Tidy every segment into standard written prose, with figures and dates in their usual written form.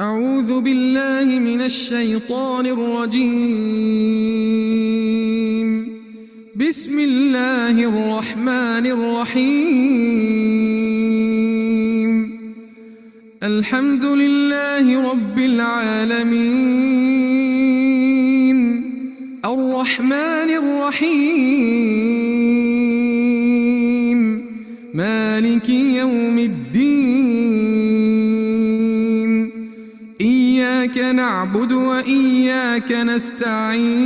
أعوذ بالله من الشيطان الرجيم. بسم الله الرحمن الرحيم. الحمد لله رب العالمين الرحمن الرحيم مالك يوم الدين إياك نعبد وإياك نستعين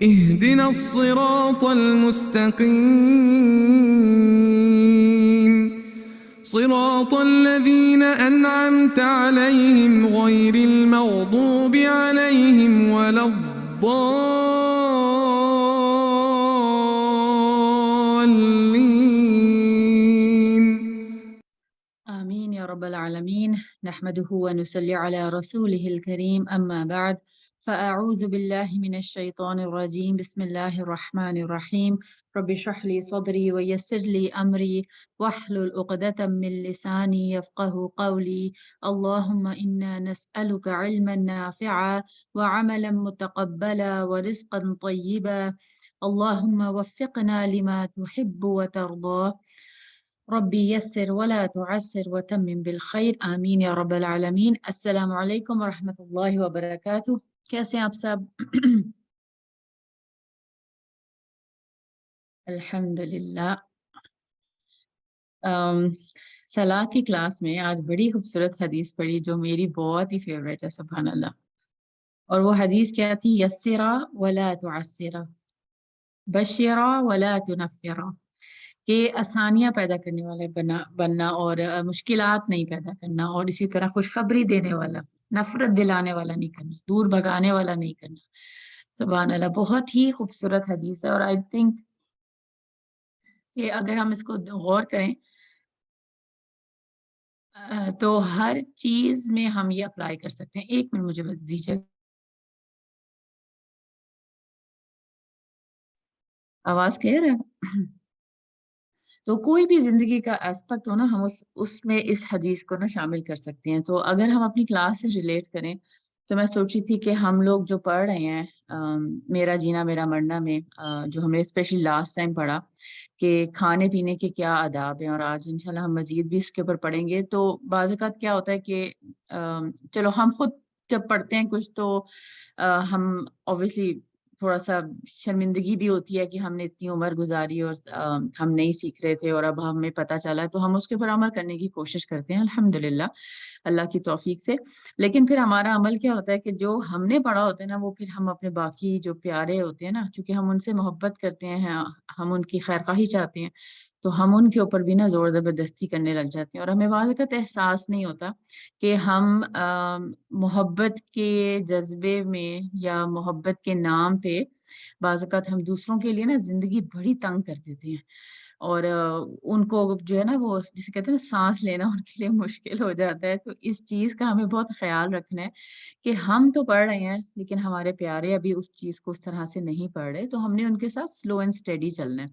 اهدنا الصراط المستقيم صراط الذين أنعمت عليهم غير المغضوب عليهم ولا الضالين. آمين يا رب العالمين. نحمده ونصلي على رسوله الكريم أما بعد فأعوذ بالله من الشيطان الرجيم. بسم الله الرحمن الرحيم. رب اشرح لي صدري ويسر لي أمري واحلل عقدة من لساني يفقه قولي. اللهم إنا نسألك علما نافعا وعملا متقبلا ورزقا طيبا. اللهم وفقنا لما تحب وترضى. ربی یسر ولا تعسر وتمم بالخیر آمین یا رب العالمین. السلام علیکم ورحمۃ اللہ وبرکاتہ. کیسے ہیں آپ سب؟ الحمدللہ. صلاح کی کلاس میں آج بڑی خوبصورت حدیث پڑھی جو میری بہت ہی فیوریٹ ہے، سبحان اللہ. اور وہ حدیث کیا تھی؟ یسرا ولا تعسرا، بشرا ولا تنفرا، کہ آسانیاں پیدا کرنے والے بننا اور مشکلات نہیں پیدا کرنا، اور اسی طرح خوشخبری دینے والا، نفرت دلانے والا نہیں کرنا، دور بھگانے والا نہیں کرنا. سبحان اللہ، بہت ہی خوبصورت حدیث ہے. اور آئی تھنک کہ اگر ہم اس کو غور کریں تو ہر چیز میں ہم یہ اپلائی کر سکتے ہیں. ایک منٹ مجھے بس دیجیے. آواز کلیئر ہے؟ تو کوئی بھی زندگی کا اسپیکٹ ہو نا، ہم اس میں اس حدیث کو نا شامل کر سکتے ہیں. تو اگر ہم اپنی کلاس سے ریلیٹ کریں تو میں سوچی تھی کہ ہم لوگ جو پڑھ رہے ہیں میرا جینا میرا مرنا میں، جو ہم نے اسپیشلی لاسٹ ٹائم پڑھا کہ کھانے پینے کے کیا آداب ہیں، اور آج انشاءاللہ ہم مزید بھی اس کے اوپر پڑھیں گے. تو بعض اوقات کیا ہوتا ہے کہ چلو ہم خود جب پڑھتے ہیں کچھ تو ہم اوبویسلی تھوڑا سا شرمندگی بھی ہوتی ہے کہ ہم نے اتنی عمر گزاری اور ہم نہیں سیکھ رہے تھے اور اب ہمیں پتہ چلا، تو ہم اس کے اوپر عمل کرنے کی کوشش کرتے ہیں الحمدللہ اللہ کی توفیق سے. لیکن پھر ہمارا عمل کیا ہوتا ہے کہ جو ہم نے پڑھا ہوتا ہے نا، وہ پھر ہم اپنے باقی جو پیارے ہوتے ہیں نا، چونکہ ہم ان سے محبت کرتے ہیں، ہم ان کی خیرخواہی چاہتے ہیں، تو ہم ان کے اوپر بھی نا زور زبردستی کرنے لگ جاتے ہیں. اور ہمیں بعض اوقات احساس نہیں ہوتا کہ ہم محبت کے جذبے میں یا محبت کے نام پہ بعض اوقات ہم دوسروں کے لیے نا زندگی بڑی تنگ کر دیتے ہیں، اور ان کو جو ہے نا وہ جسے کہتے ہیں نا سانس لینا ان کے لیے مشکل ہو جاتا ہے. تو اس چیز کا ہمیں بہت خیال رکھنا ہے کہ ہم تو پڑھ رہے ہیں لیکن ہمارے پیارے ابھی اس چیز کو اس طرح سے نہیں پڑھ رہے، تو ہم نے ان کے ساتھ سلو اینڈ اسٹڈی چلنا ہے.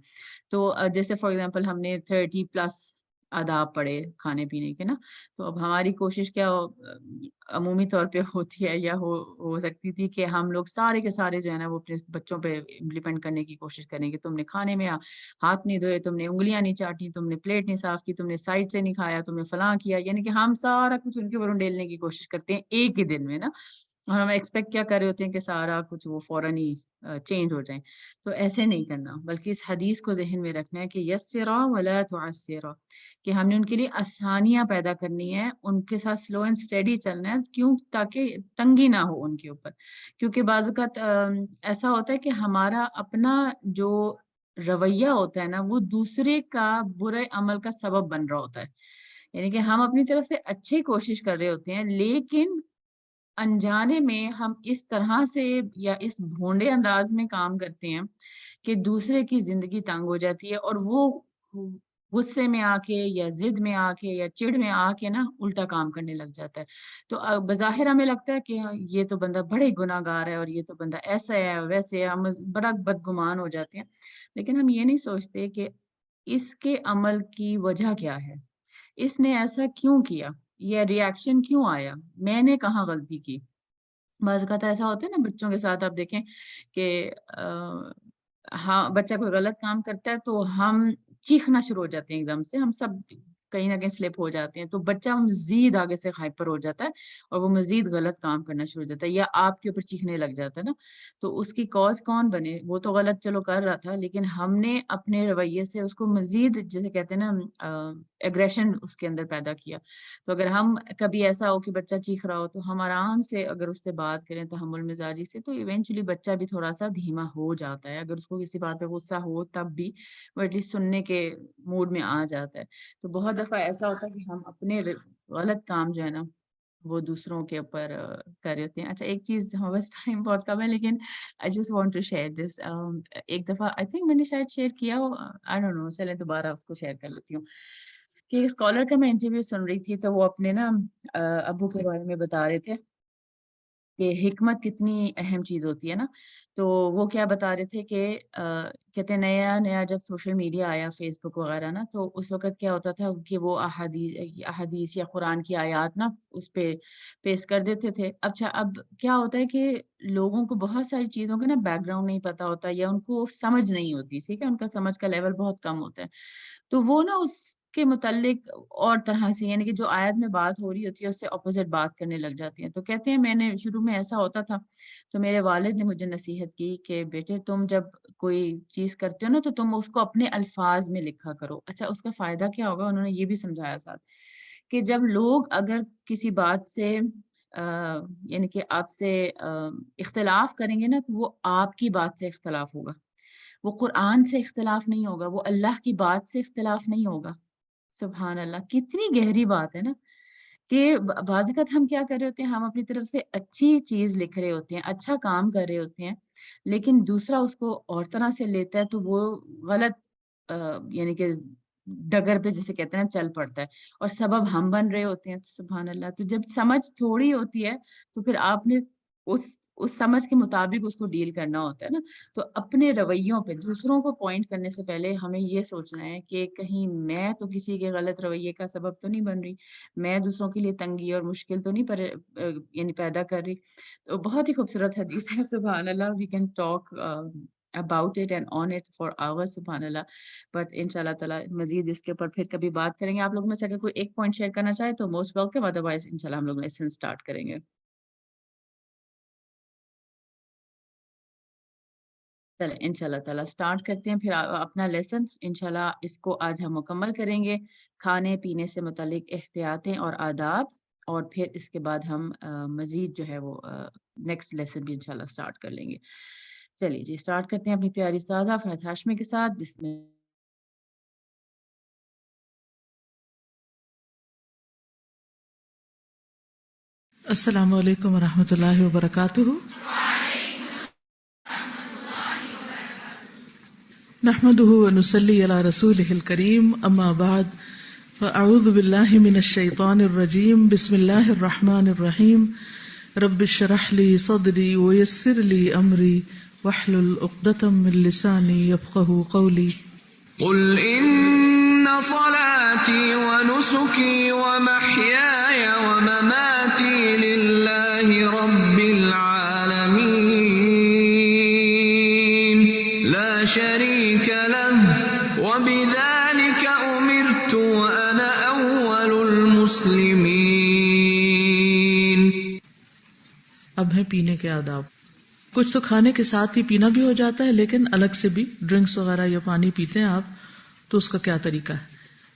تو جیسے فار ایگزامپل ہم نے 30+ آداب پڑھے کھانے پینے کے نا، تو اب ہماری کوشش کیا عمومی طور پہ ہوتی ہے یا ہو سکتی تھی کہ ہم لوگ سارے کے سارے جو ہے نا وہ اپنے بچوں پہ امپلیمنٹ کرنے کی کوشش کریں کہ تم نے کھانے میں ہاتھ نہیں دھوئے، تم نے انگلیاں نہیں چاٹی، تم نے پلیٹ نہیں صاف کی، تم نے سائڈ سے نہیں کھایا، تم نے فلاں کیا. یعنی کہ ہم سارا کچھ ان کے اوپر ڈیلنے کی کوشش کرتے ہیں ایک ہی دن میں نا، اور ہم ایکسپیکٹ کیا کر رہے ہوتے ہیں کہ سارا کچھ وہ فوراً ہی چینج ہو جائیں. تو ایسے نہیں کرنا، بلکہ اس حدیث کو ذہن میں رکھنا ہے کہ یسرا ولا تعسرا، کہ ہم نے ان کے لیے آسانیاں پیدا کرنی ہے، ان کے ساتھ سلو اینڈ اسٹڈی چلنا ہے. کیوں؟ تاکہ تنگی نہ ہو ان کے اوپر. کیونکہ بعض اوقات ایسا ہوتا ہے کہ ہمارا اپنا جو رویہ ہوتا ہے نا وہ دوسرے کا برے عمل کا سبب بن رہا ہوتا ہے. یعنی کہ ہم اپنی طرف سے اچھی کوشش کر رہے ہوتے ہیں، لیکن انجانے میں ہم اس طرح سے یا اس بھونڈے انداز میں کام کرتے ہیں کہ دوسرے کی زندگی تنگ ہو جاتی ہے، اور وہ غصے میں آ کے یا ضد میں آ کے یا چڑ میں آ کے نا الٹا کام کرنے لگ جاتا ہے. تو بظاہر ہمیں لگتا ہے کہ یہ تو بندہ بڑے گناہ گار ہے اور یہ تو بندہ ایسا ہے ویسے ہے، ہم بڑا بدگمان ہو جاتے ہیں. لیکن ہم یہ نہیں سوچتے کہ اس کے عمل کی وجہ کیا ہے، اس نے ایسا کیوں کیا، یہ ریئیکشن کیوں آیا, میں نے کہاں غلطی کی. بعض اوقات ایسا ہوتا ہے نا بچوں کے ساتھ, آپ دیکھیں کہ ہاں بچہ کوئی غلط کام کرتا ہے تو ہم چیخنا شروع ہو جاتے ہیں ایک دم سے, ہم سب کہیں نہ کہیں سلپ ہو جاتے ہیں, تو بچہ مزید آگے سے ہائپر ہو جاتا ہے اور وہ مزید غلط کام کرنا شروع ہو جاتا ہے, یا آپ کے اوپر چیخنے لگ جاتا ہے نا. تو اس کی کاز کون بنے؟ وہ تو غلط چلو کر رہا تھا, لیکن ہم نے اپنے رویے سے اس کو مزید, جیسے کہتے ہیں نا ایگریشن اس کے اندر پیدا کیا. تو اگر ہم کبھی ایسا ہو کہ بچہ چیخ رہا ہو تو ہم آرام سے اگر اس سے بات کریں تحمل مزاجی سے, تو ایونچولی بچہ بھی تھوڑا سا دھیما ہو جاتا ہے. اگر اس کو کسی بات پہ غصہ ہو تب بھی وہ ایٹ لیسٹ سننے کے موڈ میں آ جاتا ہے. تو بہت دفعہ ایسا ہوتا ہے کہ ہم اپنے غلط کام جو ہے نا وہ دوسروں کے اوپر کر رہے ہوتے ہیں. اچھا ایک چیز, ہمارے پاس ٹائم بہت کم ہے لیکن I just want to share this. ایک دفعہ آئی تھنک میں نے شاید شیئر کیا ہو, آئی ڈونٹ نو, چلے دوبارہ اس کو شیئر کر لیتی ہوں. کہ ایک اسکالر کا میں انٹرویو سن رہی تھی, تو وہ اپنے نا ابو کے بارے میں بتا رہے تھے کہ حکمت کتنی اہم چیز ہوتی ہے نا. تو وہ کیا بتا رہے تھے کہ کہتے ہیں نیا جب سوشل میڈیا آیا, فیس بک وغیرہ نا, تو اس وقت کیا ہوتا تھا کہ وہ احادیث یا قرآن کی آیات نا اس پہ پیش کر دیتے تھے. اچھا اب کیا ہوتا ہے کہ لوگوں کو بہت ساری چیزوں کا نا بیک گراؤنڈ نہیں پتا ہوتا, یا ان کو سمجھ نہیں ہوتی, ٹھیک ہے, ان کا سمجھ کا لیول بہت کم ہوتا ہے. تو وہ نا اس کے متعلق اور طرح سے, یعنی کہ جو آیت میں بات ہو رہی ہوتی ہے اس سے اپوزٹ بات کرنے لگ جاتی ہیں. تو کہتے ہیں میں نے شروع میں ایسا ہوتا تھا, تو میرے والد نے مجھے نصیحت کی کہ بیٹے تم جب کوئی چیز کرتے ہو نا تو تم اس کو اپنے الفاظ میں لکھا کرو. اچھا اس کا فائدہ کیا ہوگا, انہوں نے یہ بھی سمجھایا ساتھ کہ جب لوگ اگر کسی بات سے یعنی کہ آپ سے اختلاف کریں گے نا, تو وہ آپ کی بات سے اختلاف ہوگا, وہ قرآن سے اختلاف نہیں ہوگا, وہ اللہ کی بات سے اختلاف نہیں ہوگا. سبحان اللہ, کتنی گہری بات ہے نا. کہ بعض اوقات ہم کیا کر رہے ہوتے ہیں, ہم اپنی طرف سے اچھی چیز لکھ رہے ہوتے ہیں, اچھا کام کر رہے ہوتے ہیں, لیکن دوسرا اس کو اور طرح سے لیتا ہے تو وہ غلط یعنی کہ ڈگر پہ جسے کہتے ہیں نا چل پڑتا ہے, اور سبب ہم بن رہے ہوتے ہیں. سبحان اللہ. تو جب سمجھ تھوڑی ہوتی ہے تو پھر آپ نے اس سمجھ کے مطابق اس کو ڈیل کرنا ہوتا ہے نا. تو اپنے رویوں پہ دوسروں کو پوائنٹ کرنے سے پہلے ہمیں یہ سوچنا ہے کہ کہیں میں تو کسی کے غلط رویے کا سبب تو نہیں بن رہی, میں دوسروں کے لیے تنگی اور مشکل تو نہیں یعنی پیدا کر رہی. تو بہت ہی خوبصورت حدیث ہے, سبحان اللہ. We can talk about it and on it for hours, سبحان اللہ. بٹ ان شاء اللہ تعالیٰ مزید اس کے اوپر پھر کبھی بات کریں گے. آپ لوگوں میں سے اگر کوئی ایک پوائنٹ شیئر کرنا چاہے تو موسٹ ویلکم, ادروائز ان شاء اللہ ہم لوگ لیسن اسٹارٹ کریں گے. چلیں ان شاء اللہ تعالیٰ اسٹارٹ کرتے ہیں پھر اپنا لیسن. انشاءاللہ اس کو آج ہم مکمل کریں گے, کھانے پینے سے متعلق احتیاطیں اور آداب, اور پھر اس کے بعد ہم مزید جو ہے وہ نیکسٹ لیسن بھی انشاءاللہ اسٹارٹ کر لیں گے. چلیے جی اسٹارٹ کرتے ہیں اپنی پیاری استاذہ فرحت ہاشمی کے ساتھ. بسم اللہ. السلام علیکم ورحمۃ اللہ وبرکاتہ. نحمده ونصلي على رسوله الكريم, اما بعد, فاعوذ باللہ من الشیطان الرجیم, بسم اللہ الرحمن الرحیم. رب اشرح لي صدری ويسر لي امری واحلل عقدۃ من لسانی یفقهوا قولی. قل إن صلاتي ونسكي ومحياي ومماتي لله رب العالمين لا شريك له وبذلك أمرت وأنا أول المسلمين. اب ہے پینے کے آداب. کچھ تو کھانے کے ساتھ ہی پینا بھی ہو جاتا ہے, لیکن الگ سے بھی ڈرنکس وغیرہ یا پانی پیتے ہیں آپ, تو اس کا کیا طریقہ ہے؟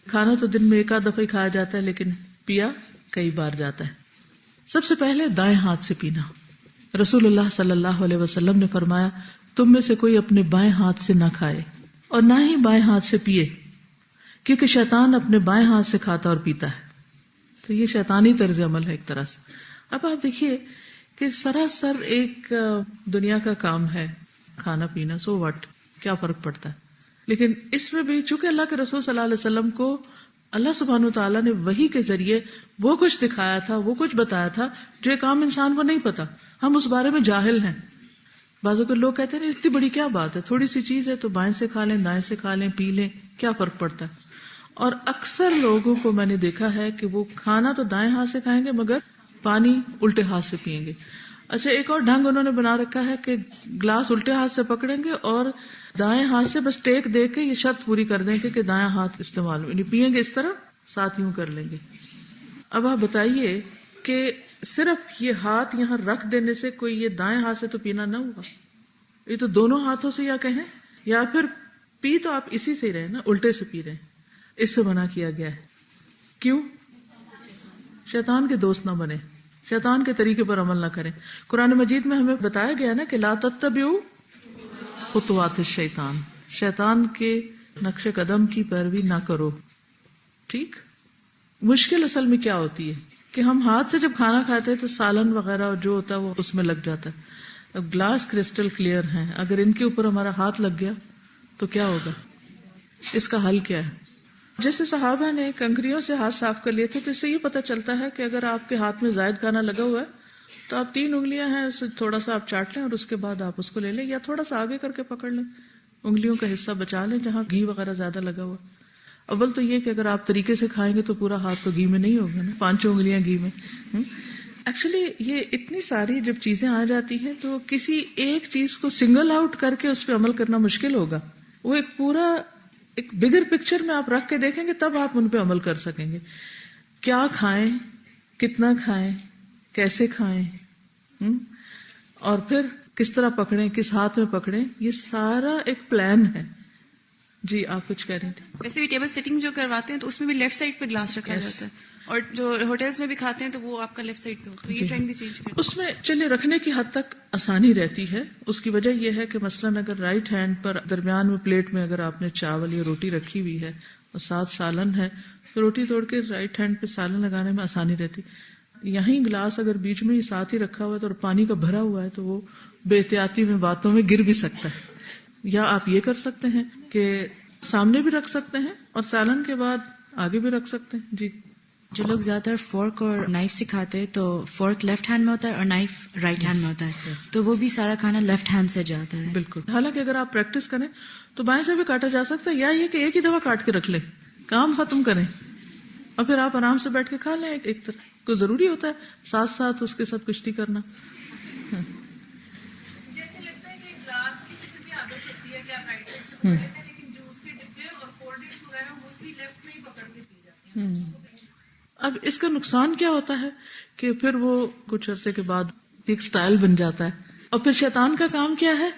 کھانا تو دن میں ایک آدھ دفعہ ہی کھایا جاتا ہے, لیکن پیا کئی بار جاتا ہے. سب سے پہلے دائیں ہاتھ سے پینا. رسول اللہ صلی اللہ علیہ وسلم نے فرمایا, تم میں سے کوئی اپنے بائیں ہاتھ سے نہ کھائے اور نہ ہی بائیں ہاتھ سے پیے, کیونکہ شیطان اپنے بائیں ہاتھ سے کھاتا اور پیتا ہے. تو یہ شیطانی طرز عمل ہے ایک طرح سے. اب آپ دیکھیے کہ سراسر ایک دنیا کا کام ہے کھانا پینا, سو واٹ, کیا فرق پڑتا ہے. لیکن اس میں بھی چونکہ اللہ کے رسول صلی اللہ علیہ وسلم کو اللہ سبحانہ وتعالیٰ نے وحی کے ذریعے وہ کچھ دکھایا تھا, وہ کچھ بتایا تھا جو ایک عام انسان کو نہیں پتا, ہم اس بارے میں جاہل ہیں. بعضوں کے لوگ کہتے ہیں اتنی بڑی کیا بات ہے, تھوڑی سی چیز ہے تو بائیں سے کھا لیں, دائیں سے کھا لیں, پی لیں, کیا فرق پڑتا ہے. اور اکثر لوگوں کو میں نے دیکھا ہے کہ وہ کھانا تو دائیں ہاتھ سے کھائیں گے مگر پانی الٹے ہاتھ سے پئیں گے. اچھا ایک اور ڈھنگ انہوں نے بنا رکھا ہے کہ گلاس الٹے ہاتھ سے پکڑیں گے اور دائیں ہاتھ سے بس ٹیک دے کے یہ شرط پوری کر دیں گے کہ دائیں ہاتھ استعمال یعنی پئیں گے اس طرح ساتھ یوں کر لیں گے. اب آپ بتائیے کہ صرف یہ ہاتھ یہاں رکھ دینے سے کوئی یہ دائیں ہاتھ سے تو پینا نہ ہوگا, یہ تو دونوں ہاتھوں سے یا کہیں یا پھر پی تو آپ اسی سے ہی رہے نا, الٹے سے پی رہے. اس سے منع کیا گیا ہے. کیوں؟ شیطان کے دوست نہ بنے, شیطان کے طریقے پر عمل نہ کریں. قرآن مجید میں ہمیں بتایا گیا نا کہ لا تتبعوا خطوات الشیطان, شیطان کے نقش قدم کی پیروی نہ کرو. ٹھیک. مشکل اصل میں کیا ہوتی ہے کہ ہم ہاتھ سے جب کھانا کھاتے ہیں تو سالن وغیرہ جو ہوتا ہے وہ اس میں لگ جاتا ہے. اب گلاس کرسٹل کلیئر ہیں, اگر ان کے اوپر ہمارا ہاتھ لگ گیا تو کیا ہوگا؟ اس کا حل کیا ہے؟ جیسے صحابہ نے کنکریوں سے ہاتھ صاف کر لیے تھے تو اس سے یہ پتہ چلتا ہے کہ اگر آپ کے ہاتھ میں زائد کھانا لگا ہوا ہے تو آپ 3 انگلیاں ہیں اسے تھوڑا سا آپ چاٹ لیں اور اس کے بعد آپ اس کو لے لیں یا تھوڑا سا آگے کر کے پکڑ لیں, انگلیوں کا حصہ بچا لیں جہاں گھی وغیرہ زیادہ لگا ہوا. اول تو یہ کہ اگر آپ طریقے سے کھائیں گے تو پورا ہاتھ تو گھی میں نہیں ہوگا نا, 5 انگلیاں گھی میں. ایکچولی یہ اتنی ساری جب چیزیں آ جاتی ہیں تو کسی ایک چیز کو سنگل آؤٹ کر کے اس پہ عمل کرنا مشکل ہوگا. وہ ایک پورا ایک بگر پکچر میں آپ رکھ کے دیکھیں گے تب آپ ان پہ عمل کر سکیں گے. کیا کھائیں, کتنا کھائیں, کیسے کھائیں, اور پھر کس طرح پکڑیں, کس ہاتھ میں پکڑیں, یہ سارا ایک پلان ہے. جی آپ کچھ کہہ رہی تھی. ویسے بھی ٹیبل سیٹنگ جو کرواتے ہیں تو اس میں بھی لیفٹ سائڈ پہ گلاس رکھا جاتا ہے, اور جو ہوٹلز میں بھی کھاتے ہیں تو وہ آپ کا لیفٹ سائڈ پہ ہوتا ہے. یہ ٹرینڈ بھی چینج کرتا ہے. اس میں چلے رکھنے کی حد تک آسانی رہتی ہے. اس کی وجہ یہ ہے کہ مثلاً اگر رائٹ ہینڈ پر درمیان میں پلیٹ میں اگر آپ نے چاول یا روٹی رکھی ہوئی ہے اور ساتھ سالن ہے تو روٹی توڑ کے رائٹ ہینڈ پہ سالن لگانے میں آسانی رہتی. یہیں گلاس اگر بیچ میں ہی ساتھ ہی رکھا ہوا ہے اور پانی کا بھرا ہوا ہے تو وہ بے احتیاطی میں باتوں میں گر بھی سکتا ہے. یا آپ یہ کر سکتے ہیں کہ سامنے بھی رکھ سکتے ہیں اور سالن کے بعد آگے بھی رکھ سکتے ہیں. جی جو لوگ زیادہ تر فورک اور نائف سکھاتے ہیں تو فورک لیفٹ ہینڈ میں ہوتا ہے اور نائف رائٹ ہینڈ میں ہوتا ہے, تو وہ بھی سارا کھانا لیفٹ ہینڈ سے جاتا ہے. بالکل. حالانکہ اگر آپ پریکٹس کریں تو بائیں سے بھی کاٹا جا سکتا ہے, یا یہ کہ ایک ہی دفعہ کاٹ کے رکھ لیں, کام ختم کریں اور پھر آپ آرام سے بیٹھ کے کھا لیں. ایک طرح کو ضروری ہوتا ہے ساتھ ساتھ اس کے ساتھ کشتی کرنا. جیسے لگتا ہے کہ گلاس کی بھی عادت ہوتی ہے کہ آپ رائٹ سائڈ سے پکڑتے ہیں, لیکن جوس کے ڈبے اور کولڈ ڈرنکس وغیرہ موسٹلی لیفٹ میں ہی پکڑ کے پی جاتی ہیں. اب اس کا نقصان کیا ہوتا ہے کہ پھر وہ کچھ عرصے کے بعد ایک سٹائل بن جاتا ہے. اور پھر شیطان کا کام کیا ہے؟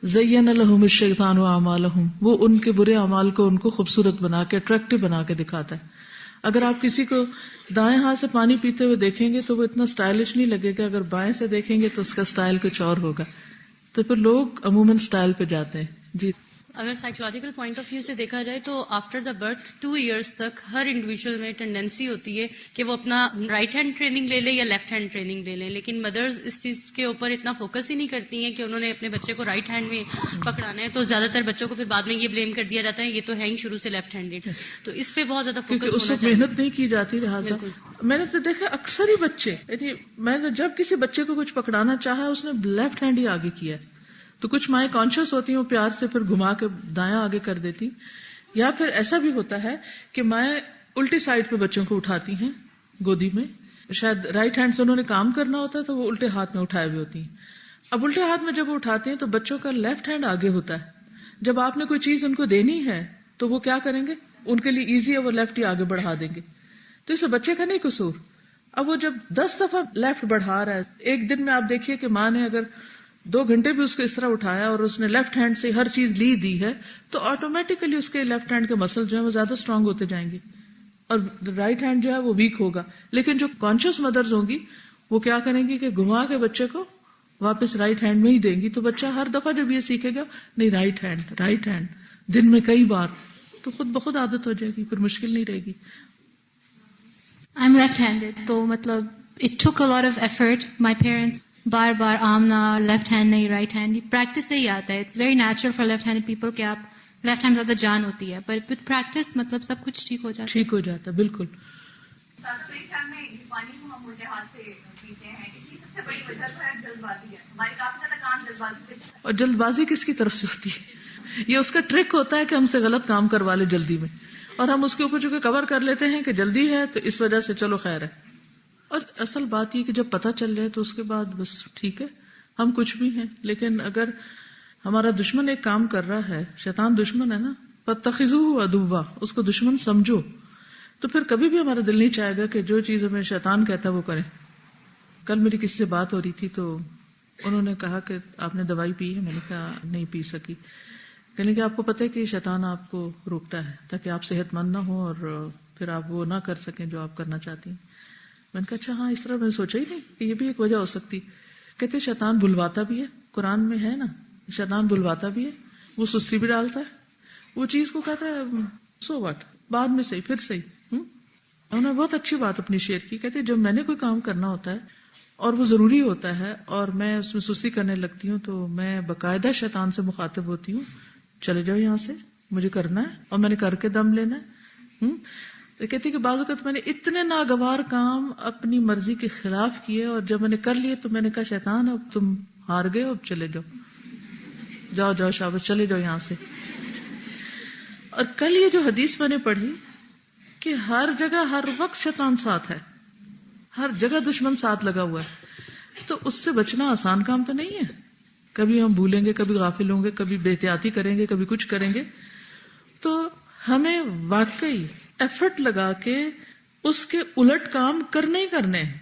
زین لہم الشیطان اعمالہم, وہ ان کے برے اعمال کو ان کو خوبصورت بنا کے اٹریکٹو بنا کے دکھاتا ہے. اگر آپ کسی کو دائیں ہاتھ سے پانی پیتے ہوئے دیکھیں گے تو وہ اتنا سٹائلش نہیں لگے گا, اگر بائیں سے دیکھیں گے تو اس کا سٹائل کچھ اور ہوگا. تو پھر لوگ عموماً سٹائل پہ جاتے ہیں. جی اگر سائیکولوجیکل پوائنٹ آف ویو سے دیکھا جائے تو آفٹر دا برتھ 2 ایئرس تک ہر انڈیویجول میں ٹینڈنسی ہوتی ہے کہ وہ اپنا رائٹ ہینڈ ٹریننگ لے لے یا لیفٹ ہینڈ ٹریننگ لے لیں, لیکن مدرز اس چیز کے اوپر اتنا فوکس ہی نہیں کرتی ہیں کہ انہوں نے اپنے بچے کو رائٹ ہینڈ میں پکڑانا ہے. تو زیادہ تر بچوں کو پھر بعد میں یہ بلیم کر دیا جاتا ہے یہ تو ہے ہی شروع سے لیفٹ ہینڈیڈ, تو اس پہ بہت زیادہ فوکس ہونا چاہیے. محنت نہیں کی جاتی. لہٰذا میں نے تو دیکھا اکثر ہی بچے, یعنی میں نے جب کسی بچے کو کچھ پکڑانا چاہا اس نے لیفٹ ہینڈ ہی آگے کیا ہے. تو کچھ مائیں کانشیس ہوتی ہیں, وہ پیار سے پھر گھما کے دایاں آگے کر دیتی, یا پھر ایسا بھی ہوتا ہے کہ مائیں الٹی سائڈ پہ بچوں کو اٹھاتی ہیں گودی میں, شاید رائٹ ہینڈ سے انہوں نے کام کرنا ہوتا ہے تو وہ الٹے ہاتھ میں اٹھائے ہوئے ہوتی ہیں. اب الٹے ہاتھ میں جب وہ اٹھاتے ہیں تو بچوں کا لیفٹ ہینڈ آگے ہوتا ہے. جب آپ نے کوئی چیز ان کو دینی ہے تو وہ کیا کریں گے, ان کے لیے ایزی ہے وہ لیفٹ ہی آگے بڑھا دیں گے. تو اس بچے کا نہیں قصور. اب وہ جب 10 دفعہ لیفٹ بڑھا رہا ہے, ایک دن میں آپ دیکھیے کہ ماں نے اگر 2 گھنٹے بھی اس کو اس طرح اٹھایا اور اس نے لیفٹ ہینڈ سے ہر چیز دی ہے تو آٹومیٹیکلی اس کے لیفٹ ہینڈ کے مسل جو ہے وہ زیادہ اسٹرانگ ہوتے جائیں گے اور رائٹ ہینڈ جو ہے وہ ویک ہوگا. لیکن جو کانشیس مدرز ہوں گی وہ کیا کریں گی کہ گھما کے بچے کو واپس رائٹ ہینڈ میں ہی دیں گی. تو بچہ ہر دفعہ جب یہ سیکھے گا نہیں رائٹ ہینڈ دن میں کئی بار, تو خود بخود عادت ہو جائے گی, پھر مشکل نہیں رہے گی. I'm left-handed, تو مطلب it took a lot of effort. My parents بار بار آمنا لیفٹ ہینڈ نہیں رائٹ ہینڈ, یہ پریکٹس سے ہی آتا ہے. It's very natural for left hand people کہ آپ لیفٹ ہینڈ زیادہ جان ہوتی ہے, پر وتھ پریکٹس مطلب سب کچھ ٹھیک ہو جاتا ہے. بالکل. پانی کو ہم الٹے ہاتھ سے پیتے ہیں, اس کی سب سے بڑی وجہ جو ہے جلد بازی ہے. ہمارے کافی زیادہ کام جلد بازی پہ, اور جلد بازی کس کی طرف سے ہوتی ہے؟ یہ اس کا ٹرک ہوتا ہے کہ ہم سے غلط کام کروا لے جلدی میں. اور ہم اس کے اوپر چونکہ کور کر لیتے ہیں کہ جلدی ہے تو اس وجہ سے چلو خیر ہے. اور اصل بات یہ کہ جب پتہ چل جائے تو اس کے بعد بس ٹھیک ہے ہم کچھ بھی ہیں. لیکن اگر ہمارا دشمن ایک کام کر رہا ہے, شیطان دشمن ہے نا, فاتخذوہ عدوا, اس کو دشمن سمجھو, تو پھر کبھی بھی ہمارا دل نہیں چاہے گا کہ جو چیز ہمیں شیطان کہتا ہے وہ کریں. کل میری کسی سے بات ہو رہی تھی تو انہوں نے کہا کہ آپ نے دوائی پی ہے؟ میں نے کہا نہیں پی سکی. کہنے کہ آپ کو پتہ ہے کہ شیطان آپ کو روکتا ہے تاکہ آپ صحت مند نہ ہو اور پھر آپ وہ نہ کر سکیں جو آپ کرنا چاہتی ہیں. میں نے کہا اچھا ہاں, اس طرح میں نے سوچا ہی نہیں کہ یہ بھی ایک وجہ ہو سکتی. کہتے شیطان بلواتا بھی ہے, قرآن میں ہے نا, شیطان بلواتا بھی ہے, وہ سستی بھی ڈالتا ہے, وہ چیز کو کہتا ہے سو واٹ, بعد میں صحیح پھر صحیح. انہوں نے بہت اچھی بات اپنی شیئر کی. کہتے جب میں نے کوئی کام کرنا ہوتا ہے اور وہ ضروری ہوتا ہے اور میں اس میں سستی کرنے لگتی ہوں تو میں باقاعدہ شیطان سے مخاطب ہوتی ہوں, چلے جاؤ یہاں سے, مجھے کرنا ہے اور میں نے کر کے دم لینا ہے. تو کہتی کہ بعض اوقات میں نے اتنے ناگوار کام اپنی مرضی کے خلاف کیے اور جب میں نے کر لیے تو میں نے کہا شیطان اب تم ہار گئے, اب چلے جاؤ, جاؤ جاؤ شاباش, چلے جاؤ یہاں سے. اور کل یہ جو حدیث میں نے پڑھی کہ ہر جگہ ہر وقت شیطان ساتھ ہے, ہر جگہ دشمن ساتھ لگا ہوا ہے, تو اس سے بچنا آسان کام تو نہیں ہے. کبھی ہم بھولیں گے, کبھی غافل ہوں گے, کبھی بے احتیاطی کریں گے, کبھی کچھ کریں گے. تو ہمیں واقعی ایفرٹ لگا کے اس کے الٹ کام کرنے ہی کرنے ہیں,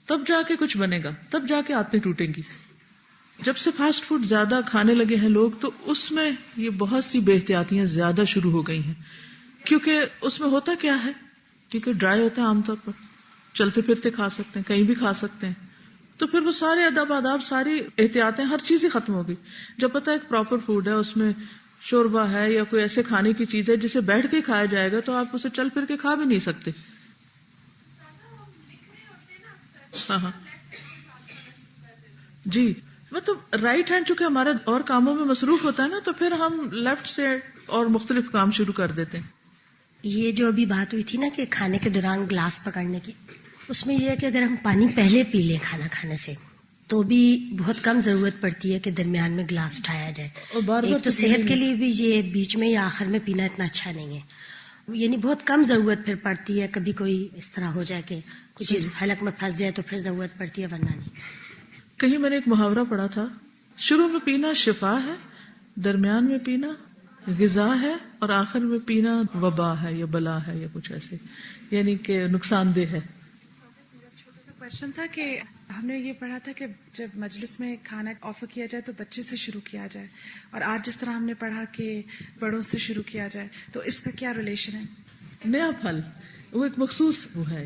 تب جا کے کچھ بنے گا, تب جا کے آنتیں ٹوٹیں گی. جب سے فاسٹ فوڈ زیادہ کھانے لگے ہیں لوگ تو اس میں یہ بہت سی بے احتیاطیاں زیادہ شروع ہو گئی ہیں, کیونکہ اس میں ہوتا کیا ہے, کیونکہ ڈرائی ہوتا ہے عام طور پر, چلتے پھرتے کھا سکتے ہیں, کہیں بھی کھا سکتے ہیں, تو پھر وہ سارے ادب آداب, ساری احتیاطیں, ہر چیز ہی ختم ہو گئی. جب پتہ ہے ایک پراپر فوڈ ہے, اس میں شوربہ ہے یا کوئی ایسے کھانے کی چیز ہے جسے بیٹھ کے کھایا جائے گا تو آپ اسے چل پھر کے کھا بھی نہیں سکتے. ہاں ہاں جی, مطلب رائٹ ہینڈ چونکہ ہمارا اور کاموں میں مصروف ہوتا ہے نا, تو پھر ہم لیفٹ سے اور مختلف کام شروع کر دیتے ہیں. یہ جو ابھی بات ہوئی تھی نا کہ کھانے کے دوران گلاس پکڑنے کی, اس میں یہ ہے کہ اگر ہم پانی پہلے پی لیں کھانا کھانے سے تو بھی بہت کم ضرورت پڑتی ہے کہ درمیان میں گلاس اٹھایا جائے. ایک تو صحت کے لیے بھی یہ بیچ میں یا آخر میں پینا اتنا اچھا نہیں ہے, یعنی بہت کم ضرورت پھر پڑتی ہے. کبھی کوئی اس طرح ہو جائے کہ کوئی چیز حلق میں پھنس جائے تو پھر ضرورت پڑتی ہے, ورنہ نہیں. کہیں میں نے ایک محاورہ پڑھا تھا, شروع میں پینا شفا ہے, درمیان میں پینا غذا ہے, اور آخر میں پینا وبا ہے یا بلا ہے یا کچھ ایسے, یعنی کہ نقصان دہ ہے. چھوٹا سا کوشچن تھا کہ ہم نے یہ پڑھا تھا کہ جب مجلس میں کھانا آفر کیا جائے تو بچے سے شروع کیا جائے, اور آج جس طرح ہم نے پڑھا کہ بڑوں سے شروع کیا جائے, تو اس کا کیا ریلیشن ہے؟ نیا پھل وہ ایک مخصوص وہ ہے,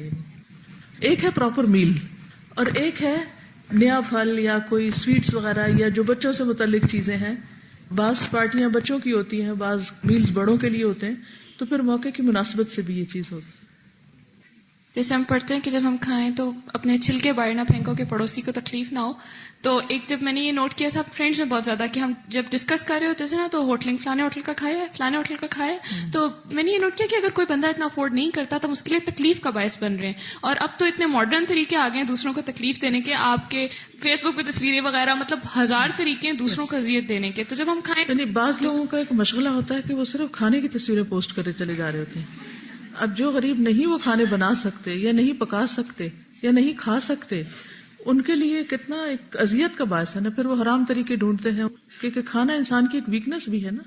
ایک ہے پراپر میل اور ایک ہے نیا پھل یا کوئی سویٹس وغیرہ یا جو بچوں سے متعلق چیزیں ہیں. بعض پارٹیاں بچوں کی ہوتی ہیں, بعض میلز بڑوں کے لیے ہوتے ہیں, تو پھر موقع کی مناسبت سے بھی یہ چیز ہوتی ہے. جیسے ہم پڑھتے ہیں کہ جب ہم کھائیں تو اپنے چھلکے باہر نہ پھینکو کہ پڑوسی کو تکلیف نہ ہو. تو ایک جب میں نے یہ نوٹ کیا تھا فرینڈس میں بہت زیادہ کہ ہم جب ڈسکس کر رہے ہوتے تھے نا تو ہوٹلنگ فلانے ہوٹل کا کھایا ہے, فلانے ہوٹل کا کھایا ہے, تو میں نے یہ نوٹ کیا کہ اگر کوئی بندہ اتنا افورڈ نہیں کرتا تو ہم اس کے لیے تکلیف کا باعث بن رہے ہیں. اور اب تو اتنے ماڈرن طریقے آ گئے ہیں دوسروں کو تکلیف دینے کے, آپ کے فیس بک پہ تصویریں وغیرہ, مطلب ہزار طریقے ہیں دوسروں کو اذیت دینے کے. تو جب ہم کھائیں, یعنی بعض لوگوں کا ایک مشغلہ ہوتا ہے کہ وہ صرف کھانے کی تصویریں پوسٹ کرے چلے جا رہے ہوتے ہیں. اب جو غریب نہیں وہ کھانے بنا سکتے یا نہیں پکا سکتے یا نہیں کھا سکتے, ان کے لیے کتنا ایک اذیت کا باعث ہے نا. پھر وہ حرام طریقے ڈھونڈتے ہیں, کیونکہ کھانا انسان کی ایک ویکنس بھی ہے نا.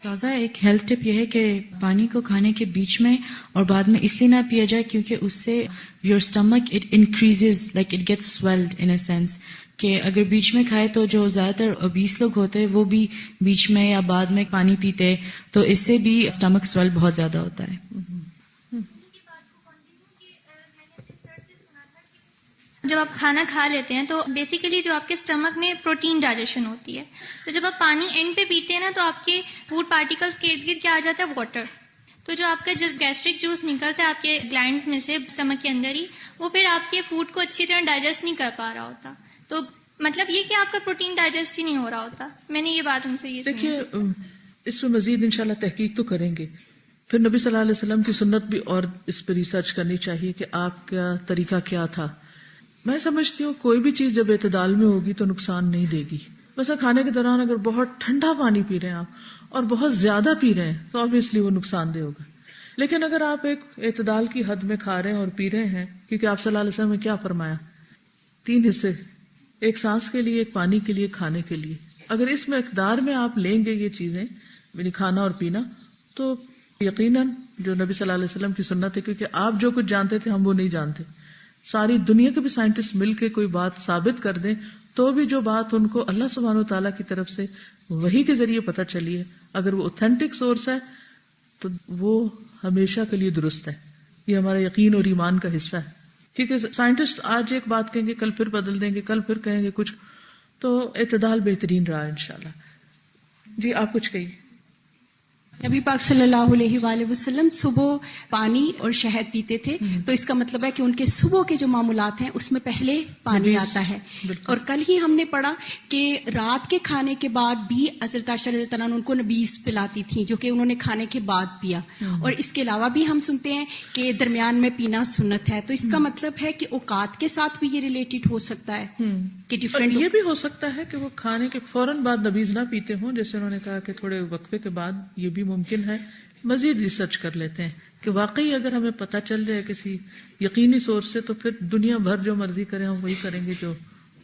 تازہ ایک ہیلتھ ٹپ یہ ہے کہ پانی کو کھانے کے بیچ میں اور بعد میں اس لیے نہ پیا جائے کیونکہ اس سے your stomach it increases, like it gets swelled in a sense, کہ اگر بیچ میں کھائے تو جو زیادہ تر اوبیس لوگ ہوتے ہیں وہ بھی بیچ میں یا بعد میں پانی پیتے, تو اس سے بھی اسٹمک سویل بہت زیادہ ہوتا ہے. جب آپ کھانا کھا لیتے ہیں تو بیسیکلی جو آپ کے اسٹمک میں پروٹین ڈائجیشن ہوتی ہے, تو جب آپ پانی اینڈ پہ پیتے ہیں نا تو آپ کے فوڈ پارٹیکلز کے ارد گرد کیا آ جاتا ہے, واٹر. تو جو آپ کا جو گیسٹرک جوس نکلتا ہے آپ کے گلینڈز میں سے اسٹمک کے اندر ہی, وہ پھر آپ کے فوڈ کو اچھی طرح ڈائجسٹ نہیں کر پا رہا ہوتا. تو مطلب یہ کہ آپ کا پروٹین ڈائجسٹ ہی نہیں ہو رہا ہوتا. میں نے یہ بات ان سے یہ دیکھیے, اس میں مزید انشاءاللہ تحقیق تو کریں گے. پھر نبی صلی اللہ علیہ وسلم کی سنت بھی اور اس پہ ریسرچ کرنی چاہیے کہ آپ کا طریقہ کیا تھا. میں سمجھتی ہوں کوئی بھی چیز جب اعتدال میں ہوگی تو نقصان نہیں دے گی. ویسا کھانے کے دوران اگر بہت ٹھنڈا پانی پی رہے ہیں آپ اور بہت زیادہ پی رہے ہیں تو obviously وہ نقصان دہ ہوگا. لیکن اگر آپ ایک اعتدال کی حد میں کھا رہے ہیں اور پی رہے ہیں، کیونکہ آپ صلی اللہ علیہ وسلم نے کیا فرمایا، 3 حصے، ایک سانس کے لیے، ایک پانی کے لیے، کھانے کے لیے. اگر اس میں اقدار میں آپ لیں گے یہ چیزیں، یعنی کھانا اور پینا، تو یقیناً جو نبی صلی اللہ علیہ وسلم کی سنت ہے، کیونکہ آپ جو کچھ جانتے تھے ہم وہ نہیں جانتے. ساری دنیا کے بھی سائنٹسٹ مل کے کوئی بات ثابت کر دیں تو بھی جو بات ان کو اللہ سبحانہ و تعالیٰ کی طرف سے وحی کے ذریعے پتہ چلی ہے، اگر وہ اوتھینٹک سورس ہے تو وہ ہمیشہ کے لیے درست ہے. یہ ہمارا یقین اور ایمان کا حصہ ہے. کیونکہ سائنٹسٹ آج ایک بات کہیں گے، کل پھر بدل دیں گے، کل پھر کہیں گے کچھ. تو اعتدال بہترین رہا انشاءاللہ. جی آپ کچھ کہیے. نبی پاک صلی اللہ علیہ وآلہ وسلم صبح پانی اور شہد پیتے تھے، تو اس کا مطلب ہے کہ ان کے صبح کے جو معمولات ہیں اس میں پہلے پانی آتا ہے. اور کل ہی ہم نے پڑھا کہ رات کے کھانے کے بعد بھی حضرت عائشہ رضی اللہ عنہا ان کو نبیذ پلاتی تھیں جو کہ انہوں نے کھانے کے بعد پیا. اور اس کے علاوہ بھی ہم سنتے ہیں کہ درمیان میں پینا سنت ہے. تو اس کا مطلب ہے کہ اوقات کے ساتھ بھی یہ ریلیٹڈ ہو سکتا ہے کہ ڈفرینٹ. یہ بھی ہو سکتا ہے کہ وہ کھانے کے فوراً بعد نبیذ نہ پیتے ہوں، جیسے انہوں نے کہا کہ تھوڑے وقفے کے بعد. یہ بھی ممکن ہے. مزید ریسرچ کر لیتے ہیں کہ واقعی اگر ہمیں پتہ چل جائے کسی یقینی سورس سے تو پھر دنیا بھر جو مرضی کریں ہم وہی کریں گے جو.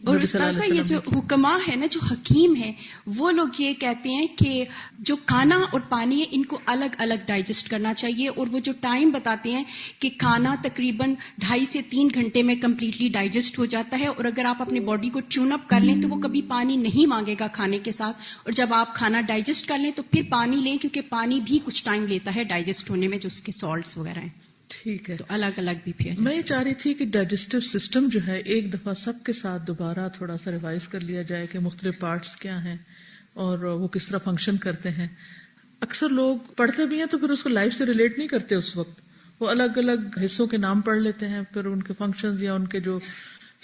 اور استاذہ یہ جو حکماء ہے نا، جو حکیم ہے، وہ لوگ یہ کہتے ہیں کہ جو کھانا اور پانی ہے ان کو الگ الگ ڈائجسٹ کرنا چاہیے. اور وہ جو ٹائم بتاتے ہیں کہ کھانا تقریباً 2.5 سے 3 گھنٹے میں کمپلیٹلی ڈائجسٹ ہو جاتا ہے. اور اگر آپ اپنی باڈی کو ٹیون اپ کر لیں تو وہ کبھی پانی نہیں مانگے گا کھانے کے ساتھ. اور جب آپ کھانا ڈائجسٹ کر لیں تو پھر پانی لیں، کیونکہ پانی بھی کچھ ٹائم لیتا ہے ڈائجسٹ ہونے میں، جو اس کے سالٹس وغیرہ ہیں. ٹھیک ہے. تو الگ الگ بھی پیا. میں یہ چاہ رہی تھی کہ ڈائجسٹو سسٹم جو ہے ایک دفعہ سب کے ساتھ دوبارہ تھوڑا سا ریوائز کر لیا جائے کہ مختلف پارٹس کیا ہیں اور وہ کس طرح فنکشن کرتے ہیں. اکثر لوگ پڑھتے بھی ہیں تو پھر اس کو لائف سے ریلیٹ نہیں کرتے. اس وقت وہ الگ الگ حصوں کے نام پڑھ لیتے ہیں، پھر ان کے فنکشنز یا ان کے جو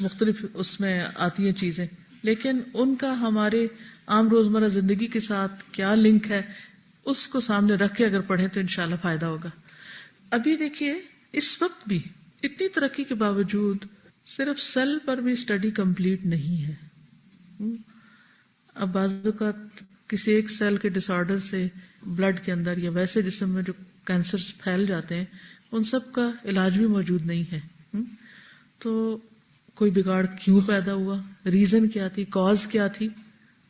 مختلف اس میں آتی ہیں چیزیں، لیکن ان کا ہمارے عام روزمرہ زندگی کے ساتھ کیا لنک ہے اس کو سامنے رکھ کے اگر پڑھیں تو انشاءاللہ فائدہ ہوگا. ابھی دیکھیے اس وقت بھی اتنی ترقی کے باوجود صرف سیل پر بھی اسٹڈی کمپلیٹ نہیں ہے. اب بعض اوقات کسی ایک سیل کے ڈس آرڈر سے بلڈ کے اندر یا ویسے جسم میں جو کینسر پھیل جاتے ہیں ان سب کا علاج بھی موجود نہیں ہے. تو کوئی بگاڑ کیوں پیدا ہوا، ریزن کیا تھی، کاز کیا تھی،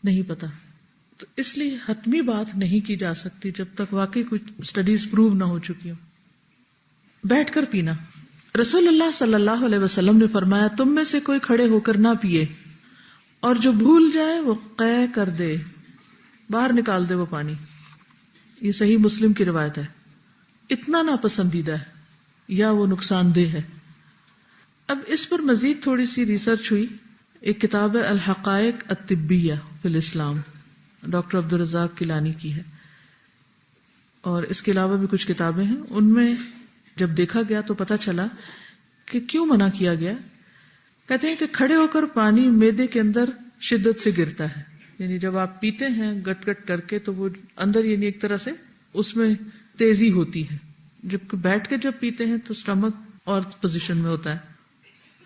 نہیں پتا. تو اس لیے حتمی بات نہیں کی جا سکتی جب تک واقعی کچھ اسٹڈیز پروو نہ ہو چکی ہو. بیٹھ کر پینا. رسول اللہ صلی اللہ علیہ وسلم نے فرمایا تم میں سے کوئی کھڑے ہو کر نہ پیے اور جو بھول جائے وہ قے کر دے، باہر نکال دے وہ پانی. یہ صحیح مسلم کی روایت ہے. اتنا ناپسندیدہ ہے یا وہ نقصان دہ ہے. اب اس پر مزید تھوڑی سی ریسرچ ہوئی. ایک کتاب ہے الحقائق الطبیہ فی الاسلام، ڈاکٹر عبدالرزاق کیلانی کی ہے، اور اس کے علاوہ بھی کچھ کتابیں ہیں. ان میں جب دیکھا گیا تو پتا چلا کہ کیوں منع کیا گیا. کہتے ہیں کہ کھڑے ہو کر پانی معدے کے اندر شدت سے گرتا ہے، یعنی جب آپ پیتے ہیں گٹ گٹ کر کے تو وہ اندر یعنی ایک طرح سے اس میں تیزی ہوتی ہے، جبکہ بیٹھ کے جب پیتے ہیں تو سٹمک اور پوزیشن میں ہوتا ہے.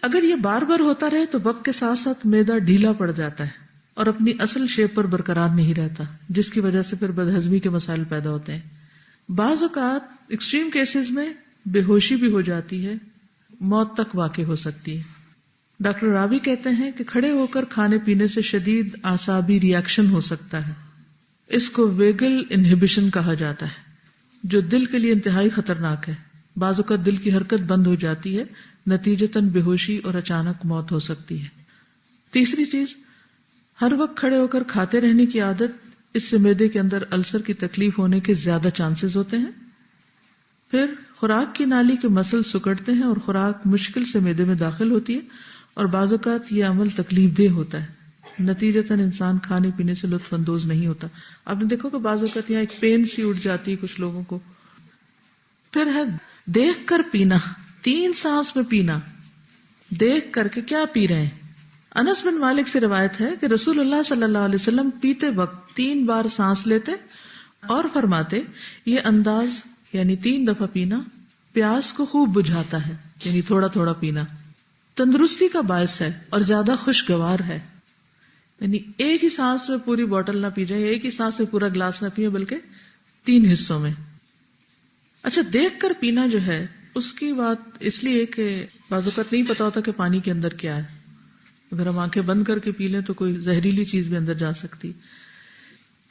اگر یہ بار بار ہوتا رہے تو وقت کے ساتھ ساتھ معدہ ڈھیلا پڑ جاتا ہے اور اپنی اصل شیپ پر برقرار نہیں رہتا، جس کی وجہ سے پھر بدہضمی کے مسائل پیدا ہوتے ہیں. بعض اوقات ایکسٹریم کیسز میں بے ہوشی بھی ہو جاتی ہے، موت تک واقع ہو سکتی ہے. ڈاکٹر راوی کہتے ہیں کہ کھڑے ہو کر کھانے پینے سے شدید اعصابی ری ایکشن ہو سکتا ہے. اس کو ویگل انہیبیشن کہا جاتا ہے، جو دل کے لیے انتہائی خطرناک ہے. بعض اوقات دل کی حرکت بند ہو جاتی ہے، نتیجتاً بے ہوشی اور اچانک موت ہو سکتی ہے. تیسری چیز، ہر وقت کھڑے ہو کر کھاتے رہنے کی عادت، اس سے معدے کے اندر السر کی تکلیف ہونے کے زیادہ چانسز ہوتے ہیں. پھر خوراک کی نالی کے مسل سکڑتے ہیں اور خوراک مشکل سے معدے میں داخل ہوتی ہے، اور بعض اوقات یہ عمل تکلیف دہ ہوتا ہے، نتیجتاً انسان کھانے پینے سے لطف اندوز نہیں ہوتا. آپ نے دیکھو کہ بعض اوقات یہاں ایک پین سی اٹھ جاتی ہے کچھ لوگوں کو. پھر ہے دیکھ کر پینا، 3 سانس میں پینا. دیکھ کر کے کیا پی رہے ہیں؟ انس بن مالک سے روایت ہے کہ رسول اللہ صلی اللہ علیہ وسلم پیتے وقت 3 بار سانس لیتے اور فرماتے یہ انداز یعنی 3 دفعہ پینا پیاس کو خوب بجھاتا ہے، یعنی تھوڑا تھوڑا پینا تندرستی کا باعث ہے اور زیادہ خوشگوار ہے. یعنی ایک ہی سانس میں پوری بوٹل نہ پی جائے، ایک ہی سانس میں پورا گلاس نہ پیے، بلکہ 3 حصوں میں. اچھا، دیکھ کر پینا جو ہے اس کی بات اس لیے کہ بعض اوقات نہیں پتا ہوتا کہ پانی کے اندر کیا ہے. اگر ہم آنکھیں بند کر کے پی لیں تو کوئی زہریلی چیز بھی اندر جا سکتی.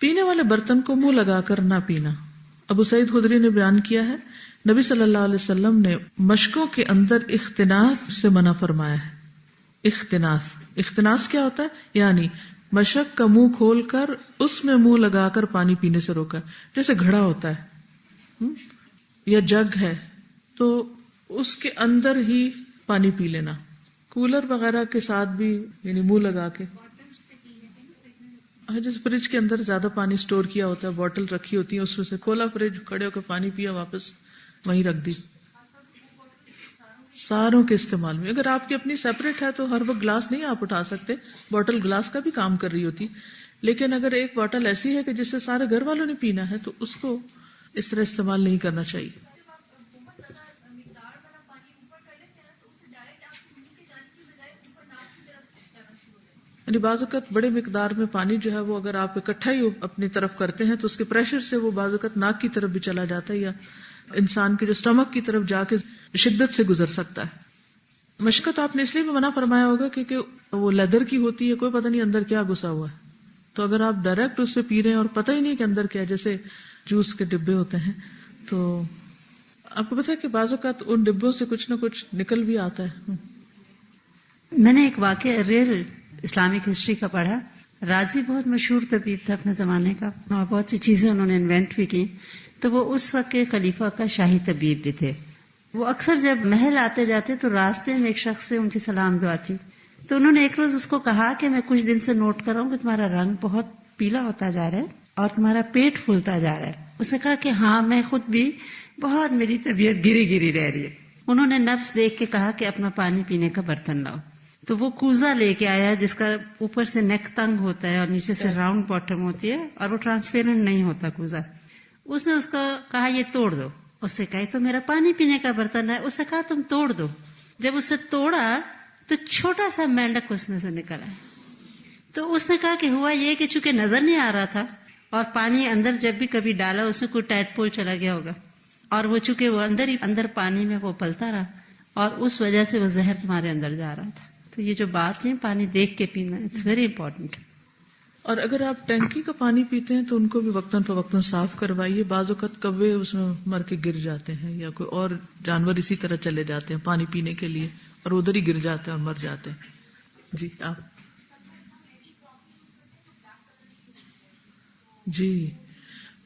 پینے والے برتن کو منہ لگا کر نہ پینا. ابو سعید خدری نے بیان کیا ہے، نبی صلی اللہ علیہ وسلم نے مشکوں کے اندر اختناث سے منع فرمایا ہے. اختناث کیا ہوتا ہے؟ یعنی مشک کا منہ کھول کر اس میں منہ لگا کر پانی پینے سے روکا. جیسے گھڑا ہوتا ہے یا جگ ہے تو اس کے اندر ہی پانی پی لینا. کولر وغیرہ کے ساتھ بھی یعنی منہ لگا کے، جیسے فریج کے اندر زیادہ پانی سٹور کیا ہوتا ہے، بوٹل رکھی ہوتی ہے، اس میں سے کھولا فریج، کھڑے ہو کے پانی پیا، واپس وہیں رکھ دی. ساروں کے استعمال میں اگر آپ کی اپنی سیپریٹ ہے تو ہر وقت گلاس نہیں آپ اٹھا سکتے، بوٹل گلاس کا بھی کام کر رہی ہوتی. لیکن اگر ایک بوٹل ایسی ہے کہ جس سے سارے گھر والوں نے پینا ہے تو اس کو اس طرح استعمال نہیں کرنا چاہیے. یعنی بعض اوقات بڑے مقدار میں پانی جو ہے وہ اگر آپ اکٹھا ہی اپنی طرف کرتے ہیں تو اس کے پریشر سے وہ بعض اوقات ناک کی طرف بھی چلا جاتا ہے یا انسان کے جو اسٹمک کی طرف جا کے شدت سے گزر سکتا ہے. مشقت آپ نے اس لیے بھی منع فرمایا ہوگا کیونکہ وہ لیدر کی ہوتی ہے، کوئی پتہ نہیں اندر کیا گھسا ہوا ہے. تو اگر آپ ڈائریکٹ اس سے پی رہے ہیں اور پتہ ہی نہیں کہ اندر کیا، جیسے جوس کے ڈبے ہوتے ہیں، تو آپ کو پتہ ہے کہ بعض اوقات ان ڈبوں سے کچھ نہ کچھ نکل بھی آتا ہے. میں نے ایک واقعہ ریئل اسلامک ہسٹری کا پڑھا. رازی بہت مشہور طبیب تھا اپنے زمانے کا اور بہت سی چیزیں انہوں نے انوینٹ بھی کی. تو وہ اس وقت کے خلیفہ کا شاہی طبیب بھی تھے. وہ اکثر جب محل آتے جاتے تو راستے میں ایک شخص سے ان کی سلام دعا تھی. تو انہوں نے ایک روز اس کو کہا کہ میں کچھ دن سے نوٹ کر رہا ہوں کہ تمہارا رنگ بہت پیلا ہوتا جا رہا ہے اور تمہارا پیٹ پھولتا جا رہا ہے. اس نے کہا کہ ہاں میں خود بھی بہت، میری طبیعت گری گری رہ رہی ہے. انہوں نے نبض دیکھ کے کہا کہ اپنا پانی پینے کا برتن لاؤ. تو وہ کوزا لے کے آیا جس کا اوپر سے نیک تنگ ہوتا ہے اور نیچے سے راؤنڈ باٹم ہوتی ہے اور وہ ٹرانسپیرنٹ نہیں ہوتا کوزا. اس نے اس کو کہا یہ توڑ دو. اس سے کہا تو میرا پانی پینے کا برتن ہے. اس سے کہا تم توڑ دو. جب اسے توڑا تو چھوٹا سا مینڈک اس میں سے نکلا. تو اس نے کہا کہ ہوا یہ کہ چونکہ نظر نہیں آ رہا تھا اور پانی اندر جب بھی کبھی ڈالا اس میں کوئی ٹائٹ پول چلا گیا ہوگا اور وہ چونکہ وہ اندر ہی اندر پانی میں وہ پلتا رہا اور اس وجہ سے وہ زہر تمہارے اندر جا رہا تھا. تو یہ جو بات ہے پانی دیکھ کے پینا، اٹس ویری امپورٹنٹ. اور اگر آپ ٹینکی کا پانی پیتے ہیں تو ان کو بھی وقتاً فوقتاً صاف کروائیے. بعض اوقات کوے اس میں مر کے گر جاتے ہیں یا کوئی اور جانور اسی طرح چلے جاتے ہیں پانی پینے کے لیے اور ادھر ہی گر جاتے ہیں اور مر جاتے ہیں. جی آپ جی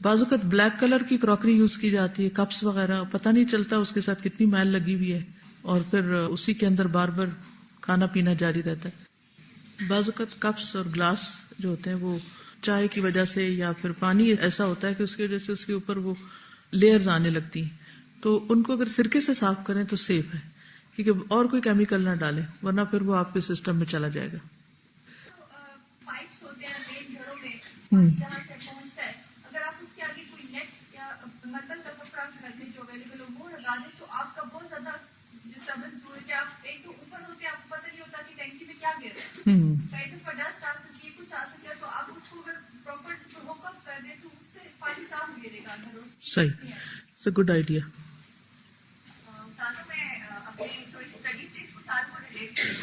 بعض اوقات بلیک کلر کی کراکری یوز کی جاتی ہے، کپس وغیرہ، پتہ نہیں چلتا اس کے ساتھ کتنی میل لگی ہوئی ہے اور پھر اسی کے اندر بار بار کھانا پینا جاری رہتا ہے. بعض اوقات کپس اور گلاس جو ہوتے ہیں وہ چائے کی وجہ سے یا پھر پانی ایسا ہوتا ہے کہ اس کی وجہ سے اس کے اوپر وہ لیئرز آنے لگتی ہیں، تو ان کو اگر سرکے سے صاف کریں تو سیف ہے کیونکہ اور کوئی کیمیکل نہ ڈالیں ورنہ پھر وہ آپ کے سسٹم میں چلا جائے گا. پائپس ہوتے ہیں مین گھروں میں جہاں سے پہنچتا ہے، اگر آپ اس کے آگے کوئی نیٹ یا مطلب کا کپڑا گھر میں جو اویلیبل ہو وہ لگا دیں تو آپ کا بہت زیادہ ڈسٹربنس دور ہے کہ آپ ایک تو اوپر ہوتے ہیں، آپ کو پتہ نہیں ہوتا کہ ٹینکی میں کیا گر رہا ہے، کہیں پر ڈسٹ آ سکتی ہے، کچھ آ سکتا ہے، تو آپ اس کو اگر پراپر ہوک اپ کر دیں تو اس سے پانی صاف گرے گا گھروں. صحیح، اٹس اے گڈ آئیڈیا. ساتھ میں اپنے تھوڑی اسٹڈی سے اس کو ساتھ کو ریلیٹ کروں.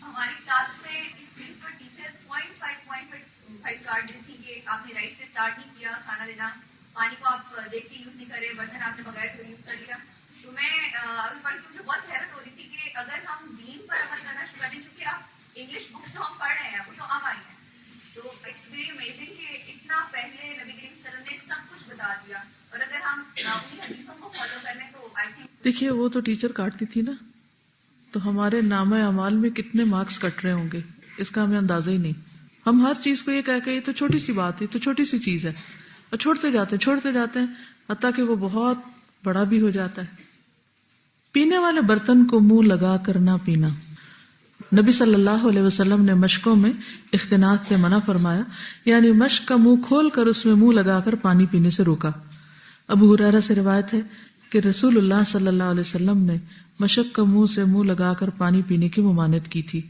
ہماری کلاس میں اس چیز پر ٹیچر 0.5 کارڈ دیتی کہ آپ نے رائٹ سے اسٹارٹ نہیں کیا کھانا دینا، پانی کو آپ دیکھ کے یوز نہیں کرے، برتن آپ نے بغیر یوز کر لیا. تو میں ابھی پڑھ کے مجھے بہت حیرت ہو رہی تھی کہ اگر ہم دین پر عمل کرنا شروع کریں، کیونکہ آپ انگلش بکس جو ہم پڑھ رہے ہیں وہ تو اب آئی ہیں، تو اٹس ویری امیزنگ کہ اتنا پہلے نبی کریم صلی اللہ علیہ وسلم نے سب کچھ بتا دیا، اور اگر ہم انہیں حدیثوں کو فالو کر لیں تو آئی تھنک. دیکھیے وہ تو ٹیچر کاٹتی تھی نا، تو ہمارے نامہ اعمال میں کتنے مارکس کٹ رہے ہوں گے اس کا ہمیں اندازہ ہی نہیں. ہم ہر چیز کو یہ کہہ کہ یہ تو چھوٹی سی بات ہے، تو چھوٹی سی چیز ہے، اور چھوڑتے جاتے ہیں حتیٰ کہ وہ بہت بڑا بھی ہو جاتا ہے. پینے والے برتن کو منہ لگا کر نہ پینا. نبی صلی اللہ علیہ وسلم نے مشکوں میں اختناق سے منع فرمایا، یعنی مشک کا منہ کھول کر اس میں منہ لگا کر پانی پینے سے روکا. ابو ہریرہ سے روایت ہے کہ رسول اللہ صلی اللہ علیہ وسلم نے مشک کا منہ سے منہ لگا کر پانی پینے کی ممانعت کی تھی.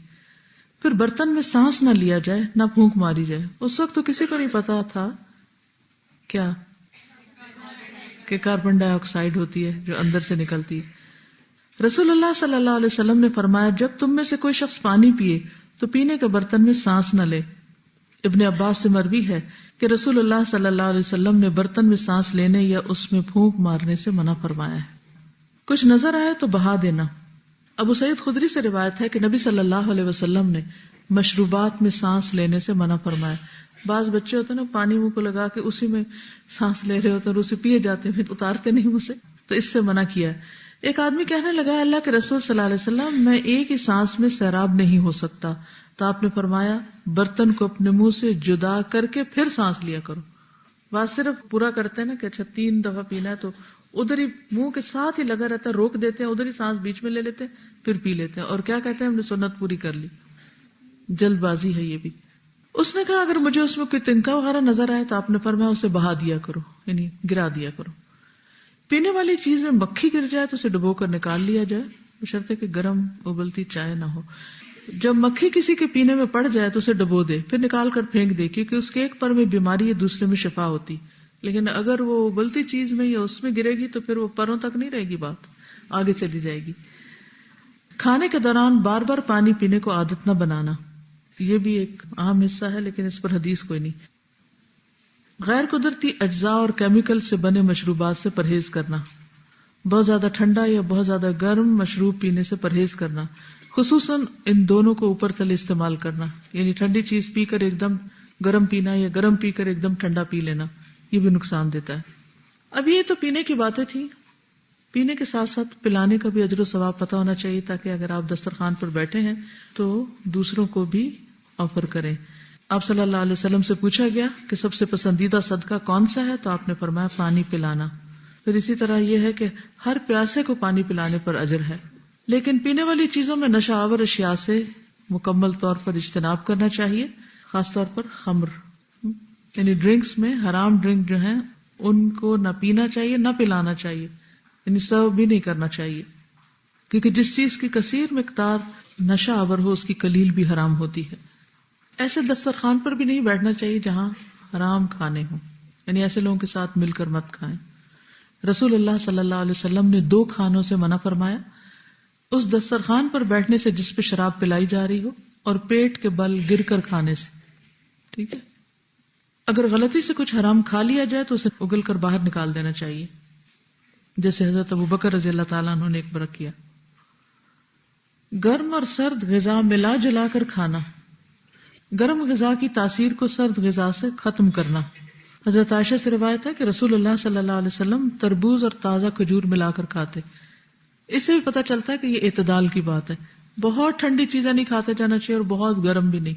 پھر برتن میں سانس نہ لیا جائے نہ پھونک ماری جائے. اس وقت تو کسی کو نہیں پتا تھا کیا کہ کاربن ڈائی آکسائڈ ہوتی ہے جو اندر سے نکلتی ہے. رسول اللہ صلی اللہ علیہ وسلم نے فرمایا جب تم میں سے کوئی شخص پانی پیے تو پینے کے برتن میں سانس نہ لے. ابن عباس سے مروی ہے کہ رسول اللہ صلی اللہ علیہ وسلم نے برتن میں سانس لینے یا اس میں پھونک مارنے سے منع فرمایا ہے. کچھ نظر آئے تو بہا دینا. ابو سعید خدری سے روایت ہے کہ نبی صلی اللہ علیہ وسلم نے مشروبات میں سانس لینے سے منع فرمایا. بعض بچے ہوتے ہیں نا پانی منہ کو لگا کے اسی میں سانس لے رہے ہوتے ہیں اور اسے پیے جاتے ہیں, اتارتے نہیں منہ سے, تو اس سے منع کیا ہے. ایک آدمی کہنے لگا اللہ کے رسول صلی اللہ علیہ وسلم میں ایک ہی سانس میں سیراب نہیں ہو سکتا, تو آپ نے فرمایا برتن کو اپنے منہ سے جدا کر کے پھر سانس لیا کرو. بات صرف پورا کرتے ہیں نا کہ اچھا 3 دفعہ پینا ہے تو ادھر ہی منہ کے ساتھ ہی لگا رہتا ہے, روک دیتے ہیں, ادھر ہی سانس بیچ میں لے لیتے ہیں پھر پی لیتے ہیں, اور کیا کہتے ہیں ہم نے سنت پوری کر لی. جلد بازی ہے یہ بھی. اس نے کہا اگر مجھے اس میں کوئی تنکا وغیرہ نظر آئے تو آپ نے فرمایا اسے بہا دیا کرو, یعنی گرا دیا کرو. پینے والی چیز میں مکھی گر جائے تو اسے ڈبو کر نکال لیا جائے, بشرطے کہ گرم ابلتی چائے نہ ہو. جب مکھی کسی کے پینے میں پڑ جائے تو اسے ڈبو دے, پھر نکال کر پھینک دے, کیونکہ اس کے ایک پر میں بیماری ہے دوسرے میں شفا ہوتی. لیکن اگر وہ ابلتی چیز میں یا اس میں گرے گی تو پھر وہ پروں تک نہیں رہے گی, بات آگے چلی جائے گی. کھانے کے دوران بار بار پانی پینے کو عادت نہ بنانا, یہ بھی ایک اہم حصہ ہے لیکن اس پر حدیث کوئی نہیں. غیر قدرتی اجزاء اور کیمیکل سے بنے مشروبات سے پرہیز کرنا, بہت زیادہ ٹھنڈا یا بہت زیادہ گرم مشروب پینے سے پرہیز کرنا, خصوصاً ان دونوں کو اوپر تلے استعمال کرنا, یعنی ٹھنڈی چیز پی کر ایک دم گرم پینا یا گرم پی کر ایک دم ٹھنڈا پی لینا, یہ بھی نقصان دیتا ہے. اب یہ تو پینے کی باتیں تھیں. پینے کے ساتھ ساتھ پلانے کا بھی اجر و ثواب پتہ ہونا چاہیے تاکہ اگر آپ دسترخوان پر بیٹھے ہیں تو دوسروں کو بھی آفر کریں. آپ صلی اللہ علیہ وسلم سے پوچھا گیا کہ سب سے پسندیدہ صدقہ کون سا ہے, تو آپ نے فرمایا پانی پلانا. پھر اسی طرح یہ ہے کہ ہر پیاسے کو پانی پلانے پر اجر ہے. لیکن پینے والی چیزوں میں نشہ آور اشیاء سے مکمل طور پر اجتناب کرنا چاہیے, خاص طور پر خمر, یعنی ڈرنکس میں حرام ڈرنک جو ہیں ان کو نہ پینا چاہیے نہ پلانا چاہیے, یعنی سرو بھی نہیں کرنا چاہیے, کیونکہ جس چیز کی کثیر مقدار نشہ آور ہو اس کی قلیل بھی حرام ہوتی ہے. ایسے دسترخوان پر بھی نہیں بیٹھنا چاہیے جہاں حرام کھانے ہوں, یعنی ایسے لوگوں کے ساتھ مل کر مت کھائیں. رسول اللہ صلی اللہ علیہ وسلم نے 2 کھانوں سے منع فرمایا, اس دسترخوان پر بیٹھنے سے جس پہ شراب پلائی جا رہی ہو اور پیٹ کے بل گر کر کھانے سے. ٹھیک ہے, اگر غلطی سے کچھ حرام کھا لیا جائے تو اسے اگل کر باہر نکال دینا چاہیے, جیسے حضرت ابوبکر رضی اللہ تعالیٰ عنہ نے ایک بار کیا. گرم اور سرد غذا ملا جلا کر کھانا, گرم غذا کی تاثیر کو سرد غذا سے ختم کرنا. حضرت عائشہ سے روایت ہے کہ رسول اللہ صلی اللہ علیہ وسلم تربوز اور تازہ کھجور ملا کر کھاتے. اس سے بھی پتہ چلتا ہے کہ یہ اعتدال کی بات ہے, بہت ٹھنڈی چیزیں نہیں کھاتے جانا چاہیے اور بہت گرم بھی نہیں.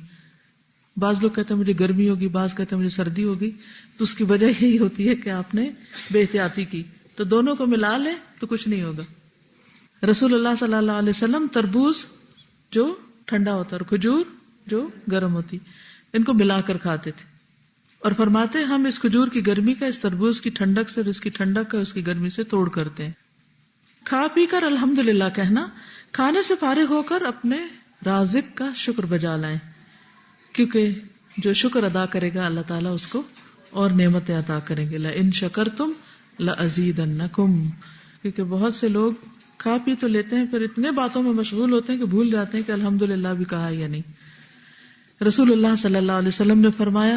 بعض لوگ کہتے ہیں مجھے گرمی ہوگی, بعض کہتے ہیں مجھے سردی ہوگی, تو اس کی وجہ یہی ہوتی ہے کہ آپ نے بے احتیاطی کی. تو دونوں کو ملا لیں تو کچھ نہیں ہوگا. رسول اللہ صلی اللہ علیہ وسلم تربوز جو ٹھنڈا ہوتا اور کھجور جو گرم ہوتی, ان کو ملا کر کھاتے تھے, اور فرماتے ہم اس کھجور کی گرمی کا اس تربوز کی ٹھنڈک سے اور اس کی ٹھنڈک کا اس کی گرمی سے توڑ کرتے ہیں. کھا پی کر الحمدللہ کہنا, کھانے سے فارغ ہو کر اپنے رازق کا شکر بجا لائیں, کیونکہ جو شکر ادا کرے گا اللہ تعالیٰ اس کو اور نعمتیں عطا کریں گے. لئن شکرتم لازیدنکم, کیونکہ بہت سے لوگ کھا پی تو لیتے ہیں پھر اتنے باتوں میں مشغول ہوتے ہیں کہ بھول جاتے ہیں کہ الحمدللہ بھی کہا یا نہیں. رسول اللہ صلی اللہ علیہ وسلم نے فرمایا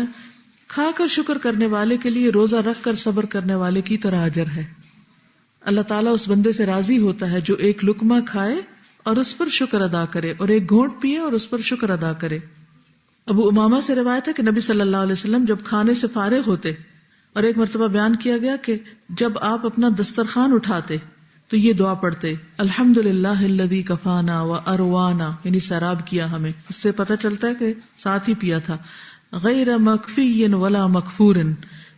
کھا کر شکر کرنے والے کے لیے روزہ رکھ کر صبر کرنے والے کی طرح اجر ہے. اللہ تعالیٰ اس بندے سے راضی ہوتا ہے جو ایک لقمہ کھائے اور اس پر شکر ادا کرے, اور ایک گھونٹ پیے اور اس پر شکر ادا کرے. ابو امامہ سے روایت ہے کہ نبی صلی اللہ علیہ وسلم جب کھانے سے فارغ ہوتے, اور ایک مرتبہ بیان کیا گیا کہ جب آپ اپنا دسترخوان اٹھاتے تو یہ دعا پڑھتے, الحمدللہ الذی کفانا و اروانا, یعنی سیراب کیا ہمیں. اس سے پتہ چلتا ہے کہ ساتھ ہی پیا تھا. غیر مکفی ولا مکفور,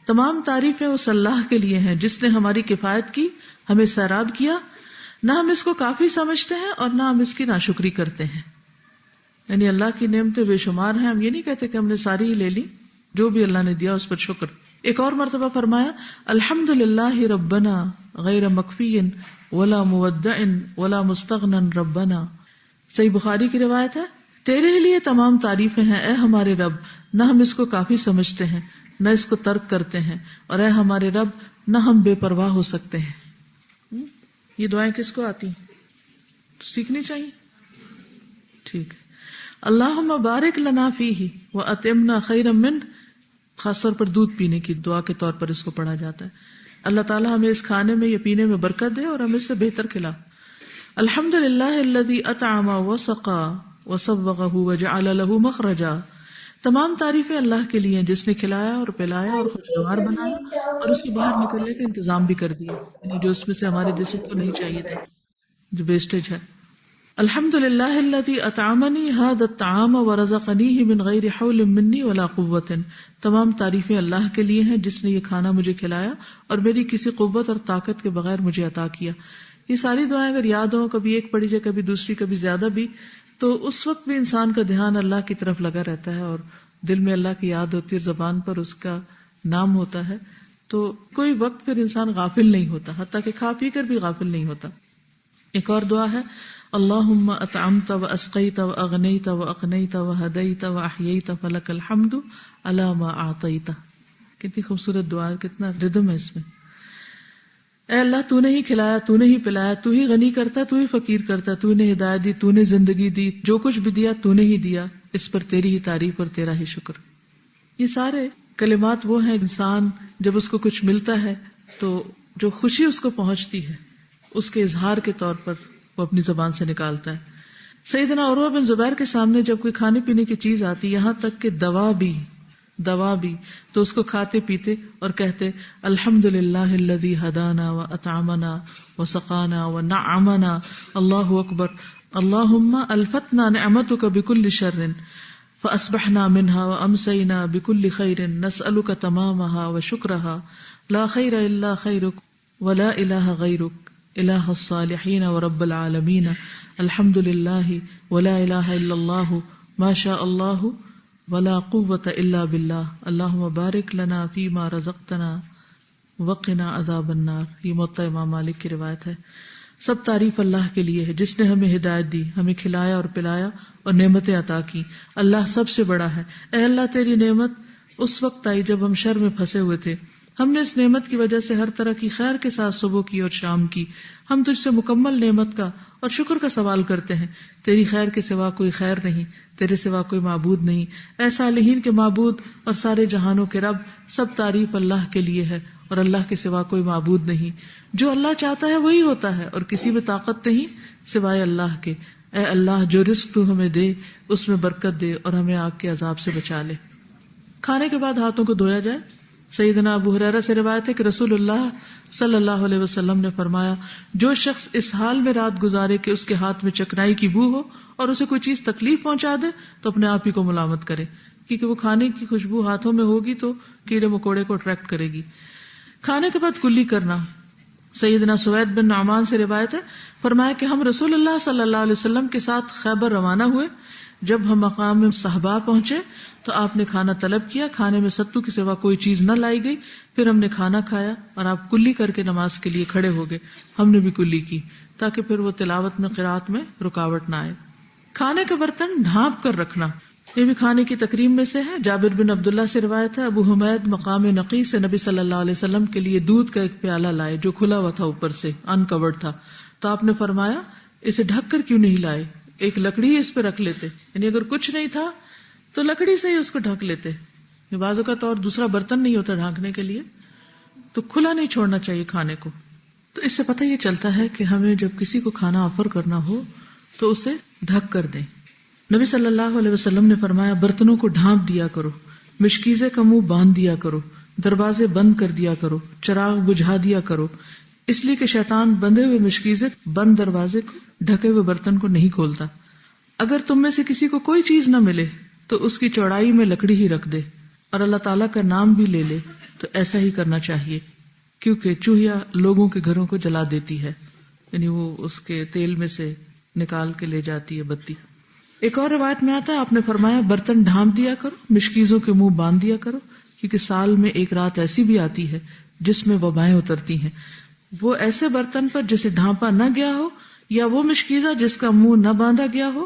تمام تعریفیں اس اللہ کے لیے ہیں جس نے ہماری کفایت کی, ہمیں سیراب کیا, نہ ہم اس کو کافی سمجھتے ہیں اور نہ ہم اس کی ناشکری کرتے ہیں. یعنی اللہ کی نعمتیں بے شمار ہیں, ہم یہ نہیں کہتے کہ ہم نے ساری ہی لے لی, جو بھی اللہ نے دیا اس پر شکر. ایک اور مرتبہ فرمایا الحمدللہ ربنا غیر مکفی ولا مودع ولا مستغنا ربنا. صحیح بخاری کی روایت ہے تیرے ہی لیے تمام تعریفیں ہیں اے ہمارے رب، نہ ہم اس کو کافی سمجھتے ہیں نہ اس کو ترک کرتے ہیں، اور اے ہمارے رب نہ ہم بے پرواہ ہو سکتے ہیں۔ یہ دعائیں کس کو آتی ہیں؟ سیکھنی چاہیے، ٹھیک ہے۔ اللہم بارک لنا فیہ واتمنا خیرا منہ، خاص طور پر دودھ پینے کی دعا کے طور پر اس کو پڑھا جاتا ہے۔ اللہ تعالیٰ ہمیں اس کھانے میں یا پینے میں برکت دے اور ہم اس سے بہتر کھلا۔ الحمدللہ الذی اطعم وسقا وصوغہ وجعل لہ مخرجا، تمام تعریفیں اللہ کے لیے جس نے کھلایا اور پلایا اور خوشگوار بنایا اور اس کے باہر نکلنے کا انتظام بھی کر دیا، یعنی جو اس میں سے ہمارے جسم کو نہیں چاہیے تھا، جو ویسٹیج ہے۔ الحمدللہ الذی اطعمنی ھذا الطعام ورزقنیہ من غیر حول منی ولا قوۃ، تمام تعریفیں اللہ کے لیے ہیں جس نے یہ کھانا مجھے کھلایا اور میری کسی قوت اور طاقت کے بغیر مجھے عطا کیا۔ یہ ساری دعائیں اگر یاد ہوں، کبھی ایک پڑھی جائے کبھی دوسری کبھی زیادہ بھی، تو اس وقت بھی انسان کا دھیان اللہ کی طرف لگا رہتا ہے اور دل میں اللہ کی یاد ہوتی ہے، زبان پر اس کا نام ہوتا ہے، تو کوئی وقت پھر انسان غافل نہیں ہوتا، حتیٰ کہ کھا پی کر بھی غافل نہیں ہوتا۔ ایک اور دعا ہے اللہم اطعمت واسقیت واغنیت واقنیت وہدیت واحییت فلک الحمد علی ما اعطیت۔ کتنی خوبصورت دعا ہے، کتنا ردم ہے اس میں۔ اے اللہ تو نے ہی کھلایا، تو نے ہی پلایا، تو ہی غنی کرتا، تو ہی فقیر کرتا، تو نے ہدایت دی، تو نے زندگی دی، جو کچھ بھی دیا تو نے ہی دیا، اس پر تیری ہی تعریف اور تیرا ہی شکر۔ یہ سارے کلمات وہ ہیں انسان جب اس کو کچھ ملتا ہے تو جو خوشی اس کو پہنچتی ہے اس کے اظہار کے طور پر وہ اپنی زبان سے نکالتا ہے۔ سیدنا عروہ بن زبیر کے سامنے جب کوئی کھانے پینے کی چیز آتی، یہاں تک کہ دوا بھی تو اس کو کھاتے پیتے اور کہتے الحمدللہ الذی ہدانا واطعمنا وسقانا ونعمنا، اللہ اکبر، اللہم الفتنا نعمتک بکل شر فاصبحنا منها وامسینا بکل خیر نسألک تمامها وشکرها لا خیر الا خیرک ولا الہ غیرک الہ الصالحین ورب العالمین الحمدللہ ولا الہ الا اللہ ما شاء اللہ ولا قوة الا باللہ اللہم بارک لنا فیما رزقتنا وقنا عذاب النار۔ یہ موطا امام مالک کی روایت ہے۔ سب تعریف اللہ کے لیے ہے جس نے ہمیں ہدایت دی، ہمیں کھلایا اور پلایا اور نعمتیں عطا کی۔ اللہ سب سے بڑا ہے۔ اے اللہ تیری نعمت اس وقت آئی جب ہم شر میں پھنسے ہوئے تھے، ہم نے اس نعمت کی وجہ سے ہر طرح کی خیر کے ساتھ صبح کی اور شام کی، ہم تجھ سے مکمل نعمت کا اور شکر کا سوال کرتے ہیں۔ تیری خیر کے سوا کوئی خیر نہیں، تیرے سوا کوئی معبود نہیں۔ اے صالحین کے معبود اور سارے جہانوں کے رب، سب تعریف اللہ کے لیے ہے اور اللہ کے سوا کوئی معبود نہیں۔ جو اللہ چاہتا ہے وہی ہوتا ہے اور کسی میں طاقت نہیں سوائے اللہ کے۔ اے اللہ جو رزق تو ہمیں دے اس میں برکت دے اور ہمیں آگ کے عذاب سے بچا لے۔ کھانے کے بعد ہاتھوں کو دھویا جائے۔ سیدنا ابو ہریرہ سے روایت ہے کہ رسول اللہ صلی اللہ علیہ وسلم نے فرمایا، جو شخص اس حال میں رات گزارے کہ اس کے ہاتھ میں چکنائی کی بو ہو اور اسے کوئی چیز تکلیف پہنچا دے تو اپنے آپ ہی کو ملامت کرے، کیونکہ وہ کھانے کی خوشبو ہاتھوں میں ہوگی تو کیڑے مکوڑے کو اٹریکٹ کرے گی۔ کھانے کے بعد کلی کرنا۔ سیدنا سوید بن نعمان سے روایت ہے، فرمایا کہ ہم رسول اللہ صلی اللہ علیہ وسلم کے ساتھ خیبر روانہ ہوئے، جب ہم مقام صحبا پہنچے تو آپ نے کھانا طلب کیا، کھانے میں ستو کے سوا کوئی چیز نہ لائی گئی، پھر ہم نے کھانا کھایا اور آپ کلی کر کے نماز کے لیے کھڑے ہو گئے، ہم نے بھی کلی کی تاکہ پھر وہ تلاوت میں قرات میں رکاوٹ نہ آئے۔ کھانے کے برتن ڈھانپ کر رکھنا، یہ بھی کھانے کی تقریب میں سے ہے۔ جابر بن عبداللہ سے روایت ہے، ابو حمید مقام نقی سے نبی صلی اللہ علیہ وسلم کے لیے دودھ کا ایک پیالہ لائے جو کھلا ہوا تھا، اوپر سے انکورڈ تھا، تو آپ نے فرمایا اسے ڈھک کر کیوں نہیں لائے، ایک لکڑی اس پہ رکھ لیتے، یعنی اگر کچھ نہیں تھا تو لکڑی سے ہی اس کو ڈھک لیتے۔ بعض اوقات اور دوسرا برتن نہیں ہوتا ڈھانکنے کے لیے، تو کھلا نہیں چھوڑنا چاہیے کھانے کو۔ تو اس سے پتہ یہ چلتا ہے کہ ہمیں جب کسی کو کھانا آفر کرنا ہو تو اسے ڈھک کر دیں۔ نبی صلی اللہ علیہ وسلم نے فرمایا برتنوں کو ڈھانپ دیا کرو، مشکیزے کا منہ باندھ دیا کرو، دروازے بند کر دیا کرو، چراغ بجھا دیا کرو، اس لیے کہ شیطان بندھے ہوئے مشکیزے بند دروازے کو ڈھکے ہوئے برتن کو نہیں کھولتا۔ اگر تم میں سے کسی کو کوئی چیز نہ ملے تو اس کی چوڑائی میں لکڑی ہی رکھ دے اور اللہ تعالیٰ کا نام بھی لے لے، تو ایسا ہی کرنا چاہیے، کیونکہ چوہیا لوگوں کے گھروں کو جلا دیتی ہے، یعنی وہ اس کے تیل میں سے نکال کے لے جاتی ہے بتی۔ ایک اور روایت میں آتا ہے آپ نے فرمایا برتن ڈھانپ دیا کرو، مشکیزوں کے منہ باندھ دیا کرو، کیونکہ سال میں ایک رات ایسی بھی آتی ہے جس میں وبائیں اترتی ہیں۔ وہ ایسے برتن پر جسے ڈھانپا نہ گیا ہو یا وہ مشکیزہ جس کا منہ نہ باندھا گیا ہو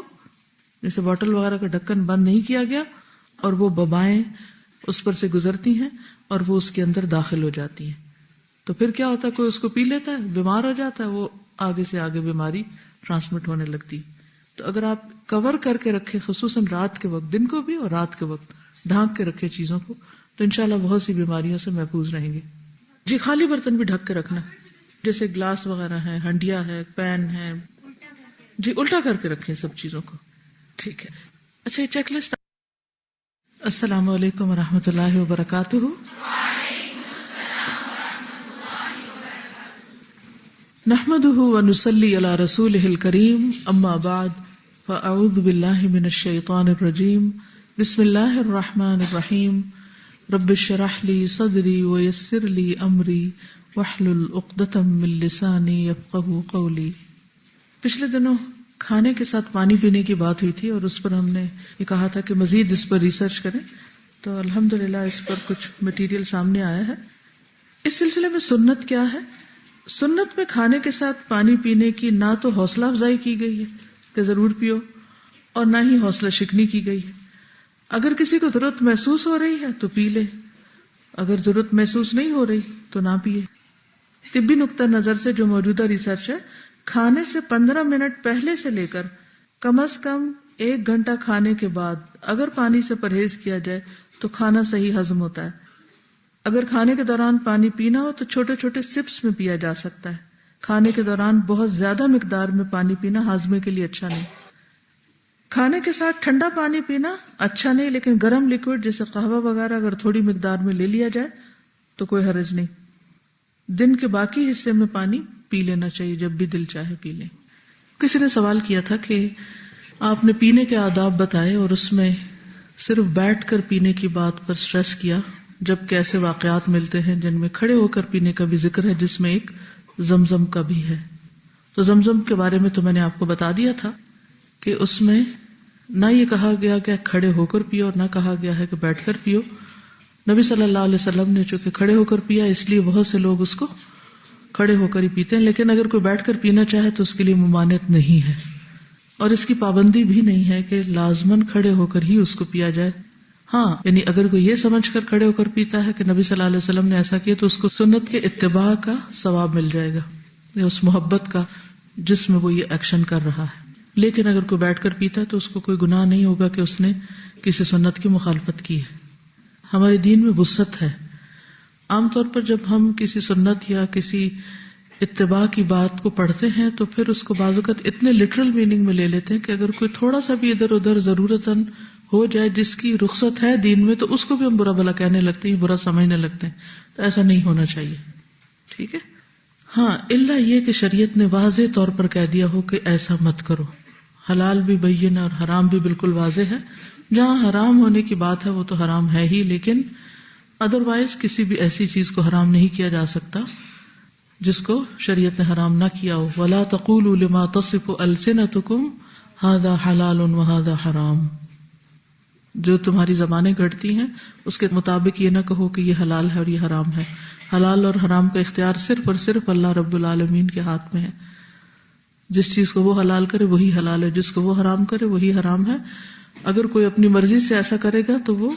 جیسے بوٹل وغیرہ کا ڈھکن بند نہیں کیا گیا اور وہ وبائیں اس پر سے گزرتی ہیں اور وہ اس کے اندر داخل ہو جاتی ہیں، تو پھر کیا ہوتا ہے، کوئی اس کو پی لیتا ہے، بیمار ہو جاتا ہے، وہ آگے سے آگے بیماری ٹرانسمٹ ہونے لگتی. تو اگر آپ کور کر کے رکھیں، خصوصاً رات کے وقت، دن کو بھی اور رات کے وقت ڈھانک کے رکھے چیزوں کو، تو انشاءاللہ بہت سی بیماریوں سے محفوظ رہیں گے. جی خالی برتن بھی ڈھک کے رکھنا، جیسے گلاس وغیرہ ہے، ہنڈیا ہے، پین ہے، جی الٹا کر کے رکھیں سب چیزوں کو. ٹھیک ہے. اچھا یہ چیک لسٹ. السلام علیکم ورحمۃ اللہ وبرکاتہ. نحمده ونصلي على رسوله الكريم اما بعد فاعوذ بالله من الشيطان الرجيم بسم الله الرحمن الرحيم رب اشرح لي صدري ويسر لي امري واحلل عقدة من لساني يفقهوا قولي. پچھلے دنوں کھانے کے ساتھ پانی پینے کی بات ہوئی تھی اور اس پر ہم نے یہ کہا تھا کہ مزید اس پر ریسرچ کریں، تو الحمدللہ اس پر کچھ مٹیریل سامنے آیا ہے. اس سلسلے میں سنت کیا ہے؟ سنت میں کھانے کے ساتھ پانی پینے کی نہ تو حوصلہ افزائی کی گئی ہے کہ ضرور پیو، اور نہ ہی حوصلہ شکنی کی گئی ہے. اگر کسی کو ضرورت محسوس ہو رہی ہے تو پی لے، اگر ضرورت محسوس نہیں ہو رہی تو نہ پیے. طبی نقطہ نظر سے جو موجودہ ریسرچ ہے، کھانے سے 15 منٹ پہلے سے لے کر کم از کم 1 گھنٹہ کھانے کے بعد اگر پانی سے پرہیز کیا جائے تو کھانا صحیح ہضم ہوتا ہے. اگر کھانے کے دوران پانی پینا ہو تو چھوٹے چھوٹے سپس میں پیا جا سکتا ہے. کھانے کے دوران بہت زیادہ مقدار میں پانی پینا ہاضمے کے لیے اچھا نہیں. کھانے کے ساتھ ٹھنڈا پانی پینا اچھا نہیں، لیکن گرم لیکوڈ جیسے قہوہ وغیرہ اگر تھوڑی مقدار میں لے لیا جائے تو کوئی حرج نہیں. دن کے باقی حصے میں پانی پی لینا چاہیے، جب بھی دل چاہے پی لیں. کسی نے سوال کیا تھا کہ آپ نے پینے کے آداب بتائے اور اس میں صرف بیٹھ کر پینے کی بات پر سٹریس کیا، جبکہ ایسے واقعات ملتے ہیں جن میں کھڑے ہو کر پینے کا بھی ذکر ہے، جس میں ایک زمزم کا بھی ہے. تو زمزم کے بارے میں تو میں نے آپ کو بتا دیا تھا کہ اس میں نہ یہ کہا گیا کہ کھڑے ہو کر پیو اور نہ کہا گیا ہے کہ بیٹھ کر پیو. نبی صلی اللہ علیہ وسلم نے چونکہ کھڑے ہو کر پیا، اس لیے بہت سے لوگ اس کو کھڑے ہو کر ہی پیتے ہیں، لیکن اگر کوئی بیٹھ کر پینا چاہے تو اس کے لیے ممانعت نہیں ہے، اور اس کی پابندی بھی نہیں ہے کہ لازماً کھڑے ہو کر ہی اس کو پیا جائے. ہاں یعنی اگر کوئی یہ سمجھ کر کھڑے ہو کر پیتا ہے کہ نبی صلی اللہ علیہ وسلم نے ایسا کیا تو اس کو سنت کے اتباع کا ثواب مل جائے گا، یا اس محبت کا جس میں وہ یہ ایکشن کر رہا ہے. لیکن اگر کوئی بیٹھ کر پیتا ہے تو اس کو کوئی گناہ نہیں ہوگا کہ اس نے کسی سنت کی مخالفت کی ہے. ہمارے دین میں وسعت ہے. عام طور پر جب ہم کسی سنت یا کسی اتباع کی بات کو پڑھتے ہیں تو پھر اس کو بعض اوقات اتنے لٹرل میننگ میں لے لیتے ہیں کہ اگر کوئی تھوڑا سا بھی ادھر ادھر ضرورتاً ہو جائے جس کی رخصت ہے دین میں، تو اس کو بھی ہم برا بھلا کہنے لگتے ہیں، برا سمجھنے لگتے ہیں. تو ایسا نہیں ہونا چاہیے. ٹھیک ہے. ہاں الا یہ کہ شریعت نے واضح طور پر کہہ دیا ہو کہ ایسا مت کرو. حلال بھی بین اور حرام بھی بالکل واضح ہے. جہاں حرام ہونے کی بات ہے وہ تو حرام ہے ہی، لیکن ادروائز کسی بھی ایسی چیز کو حرام نہیں کیا جا سکتا جس کو شریعت نے حرام نہ کیا ہو. وَلَا تَقُولُوا لِمَا تَصِفُ أَلْسِنَتُكُمْ هَذَا حَلَالٌ وَهَذَا حَرَامٌ. جو تمہاری زبانیں گھڑتی ہیں اس کے مطابق یہ نہ کہو کہ یہ حلال ہے اور یہ حرام ہے. حلال اور حرام کا اختیار صرف اور صرف اللہ رب العالمین کے ہاتھ میں ہے. جس چیز کو وہ حلال کرے وہی حلال ہے، جس کو وہ حرام کرے وہی حرام ہے. اگر کوئی اپنی مرضی سے ایسا کرے گا تو وہ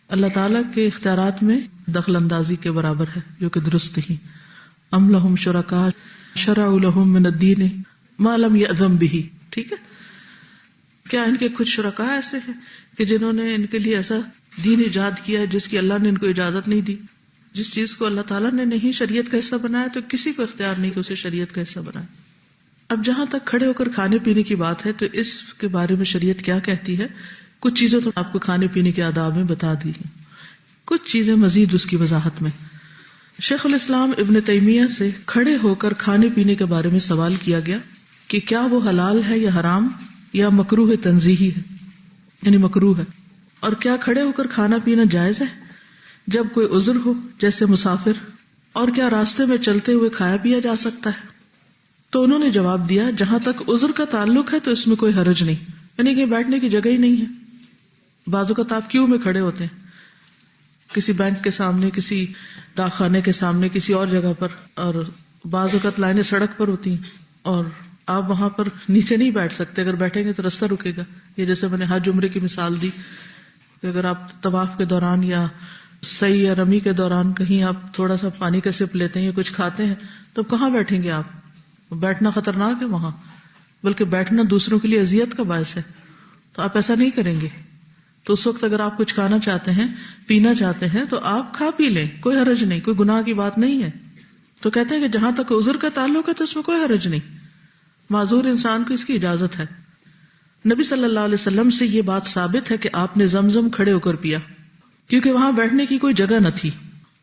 اللہ تعالیٰ کے اختیارات میں دخل اندازی کے برابر ہے، جو کہ درست ہی. ام لہم شرکاء شرعوا لہم من الدین ما لم یأذن بہ. ٹھیک ہے. کیا ان کے کچھ شرکاء ایسے ہیں کہ جنہوں نے ان کے لیے ایسا دین ایجاد کیا ہے جس کی اللہ نے ان کو اجازت نہیں دی؟ جس چیز کو اللہ تعالیٰ نے نہیں شریعت کا حصہ بنایا تو کسی کو اختیار نہیں کہ اسے شریعت کا حصہ بنائے. اب جہاں تک کھڑے ہو کر کھانے پینے کی بات ہے تو اس کے بارے میں شریعت کیا کہتی ہے؟ کچھ چیزیں تو آپ کو کھانے پینے کے آداب میں بتا دی ہیں، کچھ چیزیں مزید اس کی وضاحت میں. شیخ الاسلام ابن تیمیہ سے کھڑے ہو کر کھانے پینے کے بارے میں سوال کیا گیا کہ کیا وہ حلال ہے یا حرام یا مکروہ تنزیہی ہے، یعنی مکروہ ہے، اور کیا کھڑے ہو کر کھانا پینا جائز ہے جب کوئی عذر ہو جیسے مسافر، اور کیا راستے میں چلتے ہوئے کھایا پیا جا سکتا ہے؟ تو انہوں نے جواب دیا جہاں تک عذر کا تعلق ہے تو اس میں کوئی حرج نہیں، یعنی کہ بیٹھنے کی جگہ ہی نہیں ہے. بعض اوقات آپ کیوں میں کھڑے ہوتے ہیں کسی بینک کے سامنے، کسی ڈاک خانے کے سامنے، کسی اور جگہ پر، اور بعض اوقات لائنیں سڑک پر ہوتی ہیں اور آپ وہاں پر نیچے نہیں بیٹھ سکتے، اگر بیٹھیں گے تو رستہ رکے گا. یہ جیسے میں نے حج عمرے کی مثال دی کہ اگر آپ طواف کے دوران یا سعی یا رمی کے دوران کہیں آپ تھوڑا سا پانی کا سپ لیتے ہیں یا کچھ کھاتے ہیں تو کہاں بیٹھیں گے آپ؟ بیٹھنا خطرناک ہے وہاں، بلکہ بیٹھنا دوسروں کے لیے اذیت کا باعث ہے. تو آپ ایسا نہیں کریں گے. تو اس وقت اگر آپ کچھ کھانا چاہتے ہیں، پینا چاہتے ہیں تو آپ کھا پی لیں، کوئی حرج نہیں، کوئی گناہ کی بات نہیں ہے. تو کہتے ہیں کہ جہاں تک عذر کا تعلق ہے تو اس میں کوئی حرج نہیں، معذور انسان کو اس کی اجازت ہے. نبی صلی اللہ علیہ وسلم سے یہ بات ثابت ہے کہ آپ نے زمزم کھڑے ہو کر پیا، کیونکہ وہاں بیٹھنے کی کوئی جگہ نہ تھی.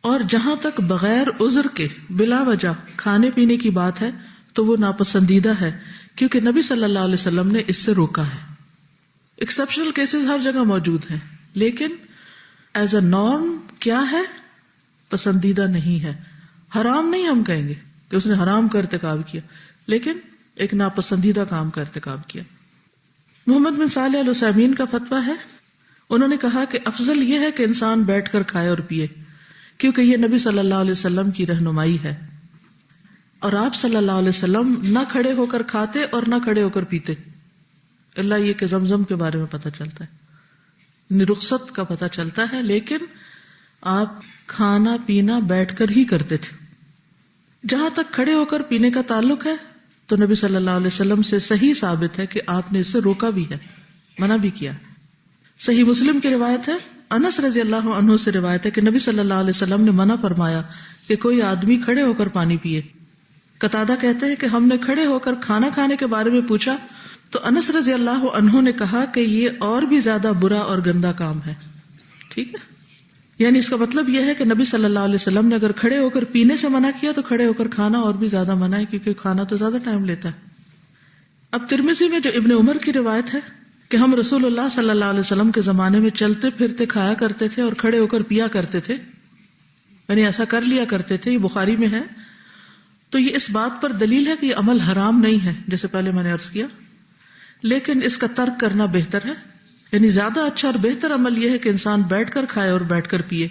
اور جہاں تک بغیر عذر کے بلا وجہ کھانے پینے کی بات ہے تو وہ ناپسندیدہ ہے، کیونکہ نبی صلی اللہ علیہ وسلم نے اس سے روکا ہے. ایکسیپشنل کیسز ہر جگہ موجود ہیں، لیکن ایز اے نارم کیا ہے؟ پسندیدہ نہیں ہے. حرام نہیں ہم کہیں گے کہ اس نے حرام کا ارتکاب کیا، لیکن ایک ناپسندیدہ کام کا ارتکاب کیا. محمد بن صالح العثیمین کا فتویٰ ہے، انہوں نے کہا کہ افضل یہ ہے کہ انسان بیٹھ کر کھائے اور پیے، کیونکہ یہ نبی صلی اللہ علیہ وسلم کی رہنمائی ہے. اور آپ صلی اللہ علیہ وسلم نہ کھڑے ہو کر کھاتے اور نہ کھڑے ہو کر پیتے، اللہ یہ کہ زمزم کے بارے میں پتہ چلتا ہے، رخصت کا پتہ چلتا ہے، لیکن آپ کھانا پینا بیٹھ کر ہی کرتے تھے. جہاں تک کھڑے ہو کر پینے کا تعلق ہے تو نبی صلی اللہ علیہ وسلم سے صحیح ثابت ہے کہ آپ نے اس سے روکا بھی ہے، منع بھی کیا. صحیح مسلم کی روایت ہے، انس رضی اللہ عنہ سے روایت ہے کہ نبی صلی اللہ علیہ وسلم نے منع فرمایا کہ کوئی آدمی کھڑے ہو کر پانی پیے. قتادہ کہتے ہیں کہ ہم نے کھڑے ہو کر کھانا کھانے کے بارے میں پوچھا تو انس رضی اللہ عنہ نے کہا کہ یہ اور بھی زیادہ برا اور گندا کام ہے. ٹھیک ہے، یعنی اس کا مطلب یہ ہے کہ نبی صلی اللہ علیہ وسلم نے اگر کھڑے ہو کر پینے سے منع کیا تو کھڑے ہو کر کھانا اور بھی زیادہ منع ہے، کیونکہ کھانا تو زیادہ ٹائم لیتا ہے. اب ترمذی میں جو ابن عمر کی روایت ہے کہ ہم رسول اللہ صلی اللہ علیہ وسلم کے زمانے میں چلتے پھرتے کھایا کرتے تھے اور کھڑے ہو کر پیا کرتے تھے، یعنی ایسا کر لیا کرتے تھے، یہ بخاری میں ہے. تو یہ اس بات پر دلیل ہے کہ یہ عمل حرام نہیں ہے، جیسے پہلے میں نے عرض کیا، لیکن اس کا ترک کرنا بہتر ہے. یعنی زیادہ اچھا اور بہتر عمل یہ ہے کہ انسان بیٹھ کر کھائے اور بیٹھ کر پیے.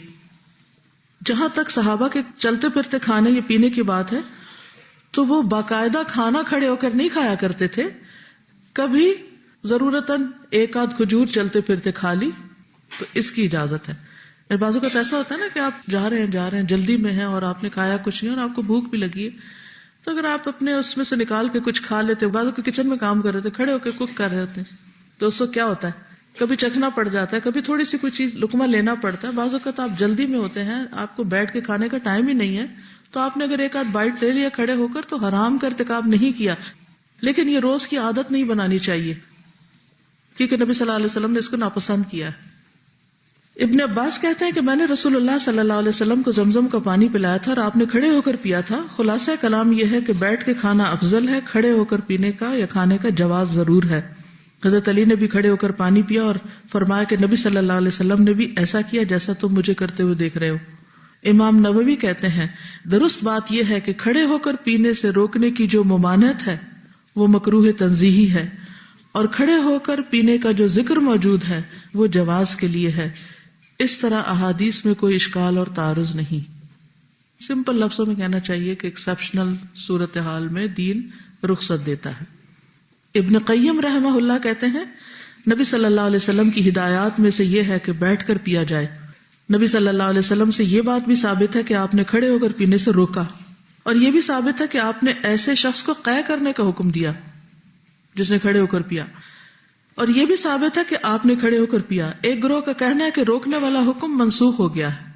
جہاں تک صحابہ کے چلتے پھرتے کھانے یا پینے کی بات ہے تو وہ باقاعدہ کھانا کھڑے ہو کر نہیں کھایا کرتے تھے، کبھی ضرورتاً ایک آدھ کھجور چلتے پھرتے کھا لی تو اس کی اجازت ہے. بعض اوقات ایسا ہوتا ہے نا کہ آپ جا رہے ہیں جلدی میں ہیں اور آپ نے کھایا کچھ نہیں اور آپ کو بھوک بھی لگی ہے، تو اگر آپ اپنے اس میں سے نکال کے کچھ کھا لیتے، بعضوں کے کچن میں کام کر رہے تھے، کھڑے ہو کے کوک کر رہے ہوتے ہیں، تو اس کو کیا ہوتا ہے، کبھی چکھنا پڑ جاتا ہے، کبھی تھوڑی سی کوئی چیز لقمہ لینا پڑتا ہے. بعض اوقات آپ جلدی میں ہوتے ہیں، آپ کو بیٹھ کے کھانے کا ٹائم ہی نہیں ہے، تو آپ نے اگر ایک آدھ بائٹ لے لیا کھڑے ہو کر تو حرام کا ارتکاب نہیں کیا. لیکن یہ روز کی عادت نہیں بنانی چاہیے، کیونکہ نبی صلی اللہ علیہ وسلم نے اس کو ناپسند کیا. ابن عباس کہتے ہیں کہ میں نے رسول اللہ صلی اللہ علیہ وسلم کو زمزم کا پانی پلایا تھا اور آپ نے کھڑے ہو کر پیا تھا. خلاصہ کلام یہ ہے کہ بیٹھ کے کھانا افضل ہے، کھڑے ہو کر پینے کا یا کھانے کا جواز ضرور ہے. حضرت علی نے بھی کھڑے ہو کر پانی پیا اور فرمایا کہ نبی صلی اللہ علیہ وسلم نے بھی ایسا کیا جیسا تم مجھے کرتے ہوئے دیکھ رہے ہو. امام نووی کہتے ہیں درست بات یہ ہے کہ کھڑے ہو کر پینے سے روکنے کی جو ممانعت ہے وہ مکروہ تنزیہی ہے، اور کھڑے ہو کر پینے کا جو ذکر موجود ہے وہ جواز کے لیے ہے. اس طرح احادیث میں کوئی اشکال اور تعارض نہیں. سمپل لفظوں میں کہنا چاہیے کہ ایکسیپشنل صورتحال میں دین رخصت دیتا ہے. ابن قیم رحمہ اللہ کہتے ہیں نبی صلی اللہ علیہ وسلم کی ہدایات میں سے یہ ہے کہ بیٹھ کر پیا جائے. نبی صلی اللہ علیہ وسلم سے یہ بات بھی ثابت ہے کہ آپ نے کھڑے ہو کر پینے سے روکا، اور یہ بھی ثابت ہے کہ آپ نے ایسے شخص کو قے کرنے کا حکم دیا جس نے کھڑے ہو کر پیا، اور یہ بھی ثابت ہے کہ آپ نے کھڑے ہو کر پیا. ایک گروہ کا کہنا ہے کہ روکنے والا حکم منسوخ ہو گیا ہے،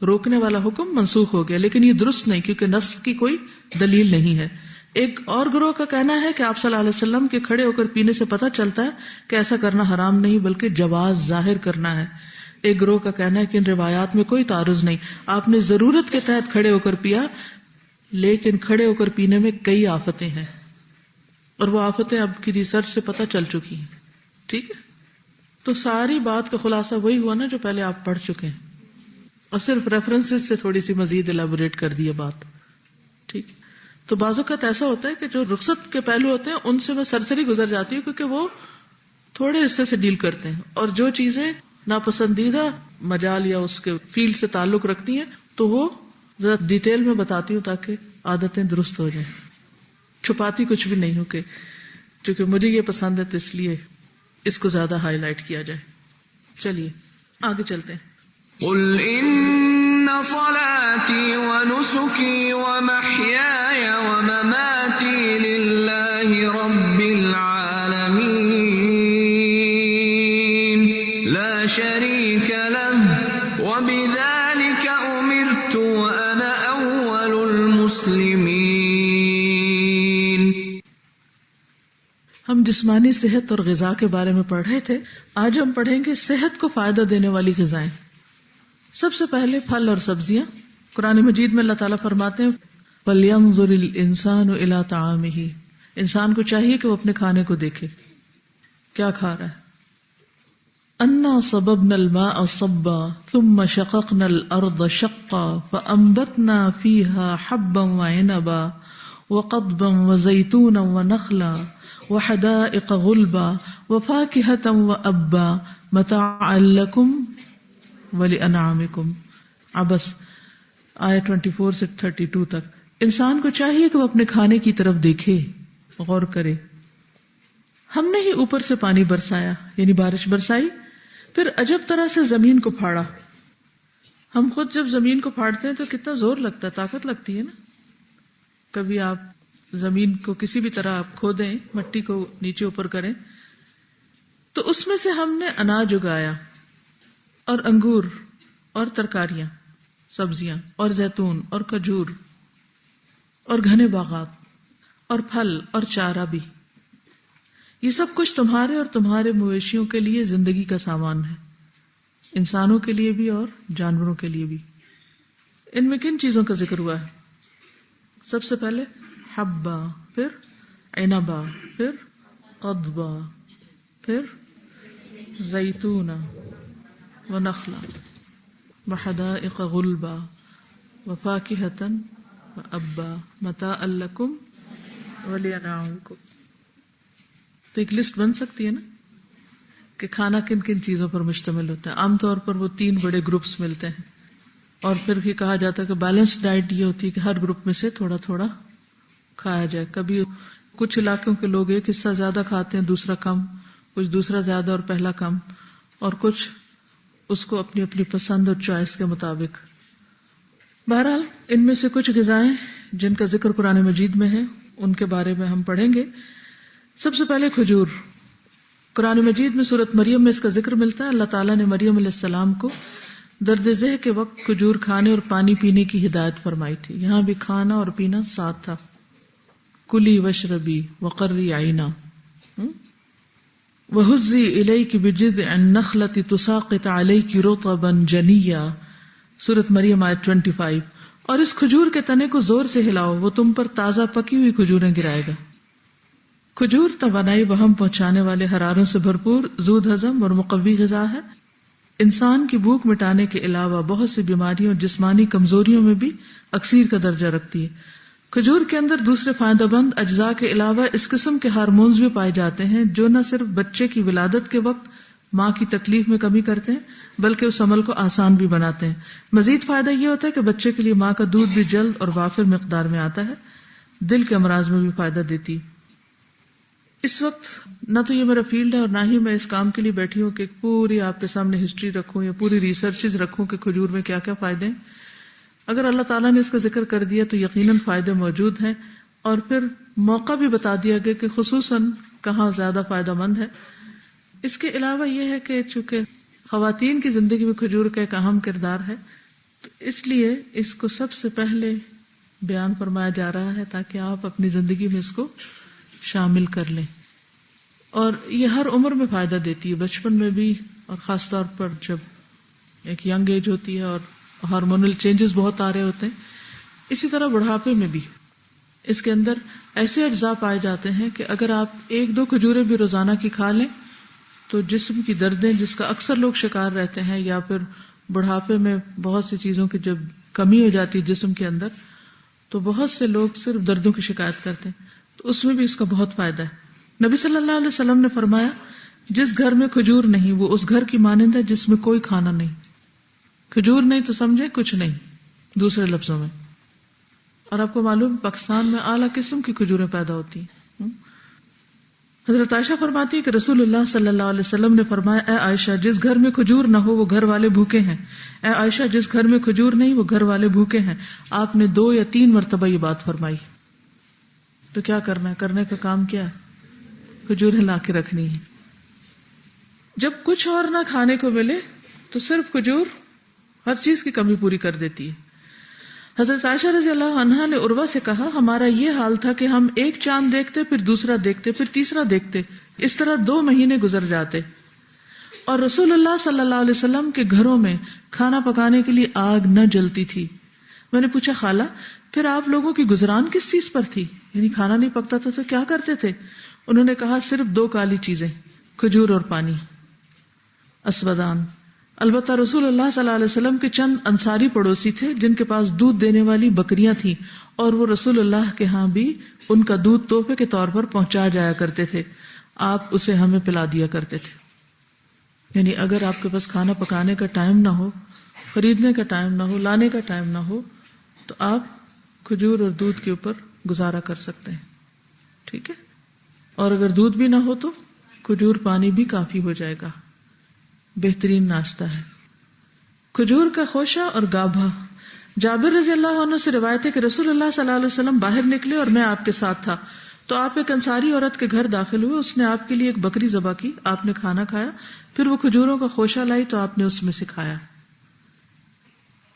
روکنے والا حکم منسوخ ہو گیا، لیکن یہ درست نہیں کیونکہ نص کی کوئی دلیل نہیں ہے. ایک اور گروہ کا کہنا ہے کہ آپ صلی اللہ علیہ وسلم کے کھڑے ہو کر پینے سے پتہ چلتا ہے کہ ایسا کرنا حرام نہیں بلکہ جواز ظاہر کرنا ہے. ایک گروہ کا کہنا ہے کہ ان روایات میں کوئی تعارض نہیں، آپ نے ضرورت کے تحت کھڑے ہو کر پیا، لیکن کھڑے ہو کر پینے میں کئی آفتیں ہیں، اور وہ آفتیں اب کی ریسرچ سے پتہ چل چکی ہیں. ٹھیک ہے، تو ساری بات کا خلاصہ وہی ہوا نا جو پہلے آپ پڑھ چکے ہیں، اور صرف ریفرنسز سے تھوڑی سی مزید الیبوریٹ کر دی بات. ٹھیک ہے، تو بعض اوقات ایسا ہوتا ہے کہ جو رخصت کے پہلو ہوتے ہیں ان سے میں سرسری گزر جاتی ہوں کیونکہ وہ تھوڑے حصے سے ڈیل کرتے ہیں، اور جو چیزیں ناپسندیدہ مجال یا اس کے فیلڈ سے تعلق رکھتی ہیں تو وہ ذرا ڈیٹیل میں بتاتی ہوں تاکہ عادتیں درست ہو جائیں. چھپاتی کچھ بھی نہیں ہوں کہ چونکہ مجھے یہ پسند ہے تو اس لیے اس کو زیادہ ہائی لائٹ کیا جائے. چلیے آگے چلتے ہیں. قل ان صلاتي ونسكي ومحياي ومماتي لله رب العالمين لا شريك له وبذلك امرت وانا اول المسلمين. ہم جسمانی صحت اور غذا کے بارے میں پڑھ رہے تھے. آج ہم پڑھیں گے صحت کو فائدہ دینے والی غذائیں. سب سے پہلے پھل اور سبزیاں. قرآن مجید میں اللہ تعالیٰ فرماتے ہیں فَلْيَنظُرِ الْإِنسَانُ إِلَىٰ طَعَامِهِ. انسان کو چاہیے کہ وہ اپنے کھانے کو دیکھے کیا کھا رہا ہے. أَنَّا صَبَبْنَا الْمَاءَ صَبًّا ثُمَّ شَقَقْنَا الْأَرْضَ شَقًّا فَأَنبَتْنَا فِيهَا حَبًّا وَعِنَبًا وَقَضْبًا وَزَيْتُونًا وَنَخْلًا وَحَدَائِقَ غُلْبًا وَفَاكِهَةً وَأَبًّا مَتَاعًا لَكُمْ وَلِأَنْعَامِكُمْ. عبس آیت 24 سے 32 تک. انسان کو چاہیے کہ وہ اپنے کھانے کی طرف دیکھے، غور کرے. ہم نے ہی اوپر سے پانی برسایا یعنی بارش برسائی، پھر عجب طرح سے زمین کو پھاڑا. ہم خود جب زمین کو پھاڑتے ہیں تو کتنا زور لگتا ہے، طاقت لگتی ہے نا. کبھی آپ زمین کو کسی بھی طرح آپ کھودیں، مٹی کو نیچے اوپر کریں، تو اس میں سے ہم نے اناج اگایا اور انگور اور ترکاریاں، سبزیاں اور زیتون اور کھجور اور گھنے باغات اور پھل اور چارہ بھی. یہ سب کچھ تمہارے اور تمہارے مویشیوں کے لیے زندگی کا سامان ہے، انسانوں کے لیے بھی اور جانوروں کے لیے بھی. ان میں کن چیزوں کا ذکر ہوا ہے؟ سب سے پہلے حبا، پھر عنبا، پھر قضبا، پھر زیتونا ونخلا وحدائق غلبا وفاکہۃ وابا متاعا لکم ولانعامکم. تو ایک لسٹ بن سکتی ہے نا کہ کھانا کن کن چیزوں پر مشتمل ہوتا ہے. عام طور پر وہ 3 بڑے گروپس ملتے ہیں، اور پھر یہ کہا جاتا ہے کہ بیلنسڈ ڈائٹ یہ ہوتی ہے کہ ہر گروپ میں سے تھوڑا تھوڑا کھایا جائے. کبھی کچھ علاقوں کے لوگ ایک حصہ زیادہ کھاتے ہیں، دوسرا کم، کچھ دوسرا زیادہ اور پہلا کم، اور کچھ اس کو اپنی اپنی پسند اور چوائس کے مطابق. بہرحال ان میں سے کچھ غذائیں جن کا ذکر قرآن مجید میں ہے ان کے بارے میں ہم پڑھیں گے. سب سے پہلے کھجور. قرآن مجید میں سورۃ مریم میں اس کا ذکر ملتا ہے. اللہ تعالیٰ نے مریم علیہ السلام کو درد ذہ کے وقت کھجور کھانے اور پانی پینے کی ہدایت فرمائی تھی. یہاں بھی کھانا اور پینا ساتھ تھا. کلی وشربی وقرری عینا وہزی الیک بجذع النخلۃ تساقط علیک رطبا جنیا. سورۃ مریم آیت 25. اور اس کھجور کے تنے کو زور سے ہلاؤ، وہ تم پر تازہ پکی ہوئی کھجوریں گرائے گا. کھجور توانائی بہم پہنچانے والے حراروں سے بھرپور، زود ہضم اور مقوی غذا ہے. انسان کی بھوک مٹانے کے علاوہ بہت سی بیماریوں اور جسمانی کمزوریوں میں بھی اکثیر کا درجہ رکھتی ہے. کھجور کے اندر دوسرے فائدہ مند اجزاء کے علاوہ اس قسم کے ہارمونز بھی پائے جاتے ہیں جو نہ صرف بچے کی ولادت کے وقت ماں کی تکلیف میں کمی کرتے ہیں بلکہ اس عمل کو آسان بھی بناتے ہیں. مزید فائدہ یہ ہوتا ہے کہ بچے کے لیے ماں کا دودھ بھی جلد اور وافر مقدار میں آتا ہے. دل کے امراض میں بھی فائدہ دیتی. اس وقت نہ تو یہ میرا فیلڈ ہے اور نہ ہی میں اس کام کے لیے بیٹھی ہوں کہ پوری آپ کے سامنے ہسٹری رکھوں یا پوری ریسرچز رکھوں کہ کھجور میں کیا کیا فائدے ہیں. اگر اللہ تعالیٰ نے اس کا ذکر کر دیا تو یقیناً فائدے موجود ہیں، اور پھر موقع بھی بتا دیا گیا کہ خصوصاً کہاں زیادہ فائدہ مند ہے. اس کے علاوہ یہ ہے کہ چونکہ خواتین کی زندگی میں کھجور کا ایک اہم کردار ہے تو اس لیے اس کو سب سے پہلے بیان فرمایا جا رہا ہے تاکہ آپ اپنی زندگی میں اس کو شامل کر لیں. اور یہ ہر عمر میں فائدہ دیتی ہے، بچپن میں بھی، اور خاص طور پر جب ایک ینگ ایج ہوتی ہے اور ہارمونل چینجز بہت آ رہے ہوتے ہیں. اسی طرح بڑھاپے میں بھی اس کے اندر ایسے اجزاء پائے جاتے ہیں کہ اگر آپ 1-2 کھجوریں بھی روزانہ کی کھا لیں تو جسم کی دردیں جس کا اکثر لوگ شکار رہتے ہیں، یا پھر بڑھاپے میں بہت سی چیزوں کی جب کمی ہو جاتی ہے جسم کے اندر تو بہت سے لوگ صرف دردوں کی شکایت کرتے ہیں، تو اس میں بھی اس کا بہت فائدہ ہے. نبی صلی اللہ علیہ وسلم نے فرمایا جس گھر میں کھجور نہیں وہ اس گھر کی مانند ہے جس میں کوئی کھانا نہیں. کھجور نہیں تو سمجھے کچھ نہیں، دوسرے لفظوں میں. اور آپ کو معلوم پاکستان میں اعلیٰ قسم کی کھجوریں پیدا ہوتی ہیں. حضرت عائشہ فرماتی ہے کہ رسول اللہ صلی اللہ علیہ وسلم نے فرمایا، اے عائشہ جس گھر میں کھجور نہ ہو وہ گھر والے بھوکے ہیں، اے عائشہ جس گھر میں کھجور نہیں وہ گھر والے بھوکے ہیں. آپ نے 2 یا 3 مرتبہ یہ بات فرمائی. تو کیا کرنا ہے؟ کرنے کا کام کیا ہے؟ کھجوریں لا کے رکھنی ہے. جب کچھ اور نہ کھانے کو ملے تو صرف کھجور ہر چیز کی کمی پوری کر دیتی ہے. حضرت عائشہ رضی اللہ عنہا نے عروہ سے کہا، ہمارا یہ حال تھا کہ ہم ایک چاند دیکھتے، پھر دوسرا دیکھتے، پھر تیسرا دیکھتے، اس طرح 2 مہینے گزر جاتے، اور رسول اللہ صلی اللہ علیہ وسلم کے گھروں میں کھانا پکانے کے لیے آگ نہ جلتی تھی. میں نے پوچھا، خالہ پھر آپ لوگوں کی گزران کس چیز پر تھی؟ یعنی کھانا نہیں پکتا تھا تو کیا کرتے تھے؟ انہوں نے کہا، صرف 2 کالی چیزیں، کھجور اور پانی. اسودان. البتہ رسول اللہ صلی اللہ علیہ وسلم کے چند انصاری پڑوسی تھے جن کے پاس دودھ دینے والی بکریاں تھیں، اور وہ رسول اللہ کے ہاں بھی ان کا دودھ تحفے کے طور پر پہنچا جایا کرتے تھے. آپ اسے ہمیں پلا دیا کرتے تھے. یعنی اگر آپ کے پاس کھانا پکانے کا ٹائم نہ ہو، خریدنے کا ٹائم نہ ہو، لانے کا ٹائم نہ ہو، تو آپ کھجور اور دودھ کے اوپر گزارا کر سکتے ہیں. ٹھیک ہے. اور اگر دودھ بھی نہ ہو تو کھجور پانی بھی کافی ہو جائے گا. بہترین ناشتہ ہے. کھجور کا خوشہ اور گابھا. جابر رضی اللہ عنہ سے روایت ہے کہ رسول اللہ صلی اللہ علیہ وسلم باہر نکلے اور میں آپ کے ساتھ تھا، تو آپ ایک انصاری عورت کے گھر داخل ہوئے. اس نے آپ کے لیے ایک بکری ذبح کی، آپ نے کھانا کھایا، پھر وہ کھجوروں کا خوشہ لائی تو آپ نے اس میں سے کھایا.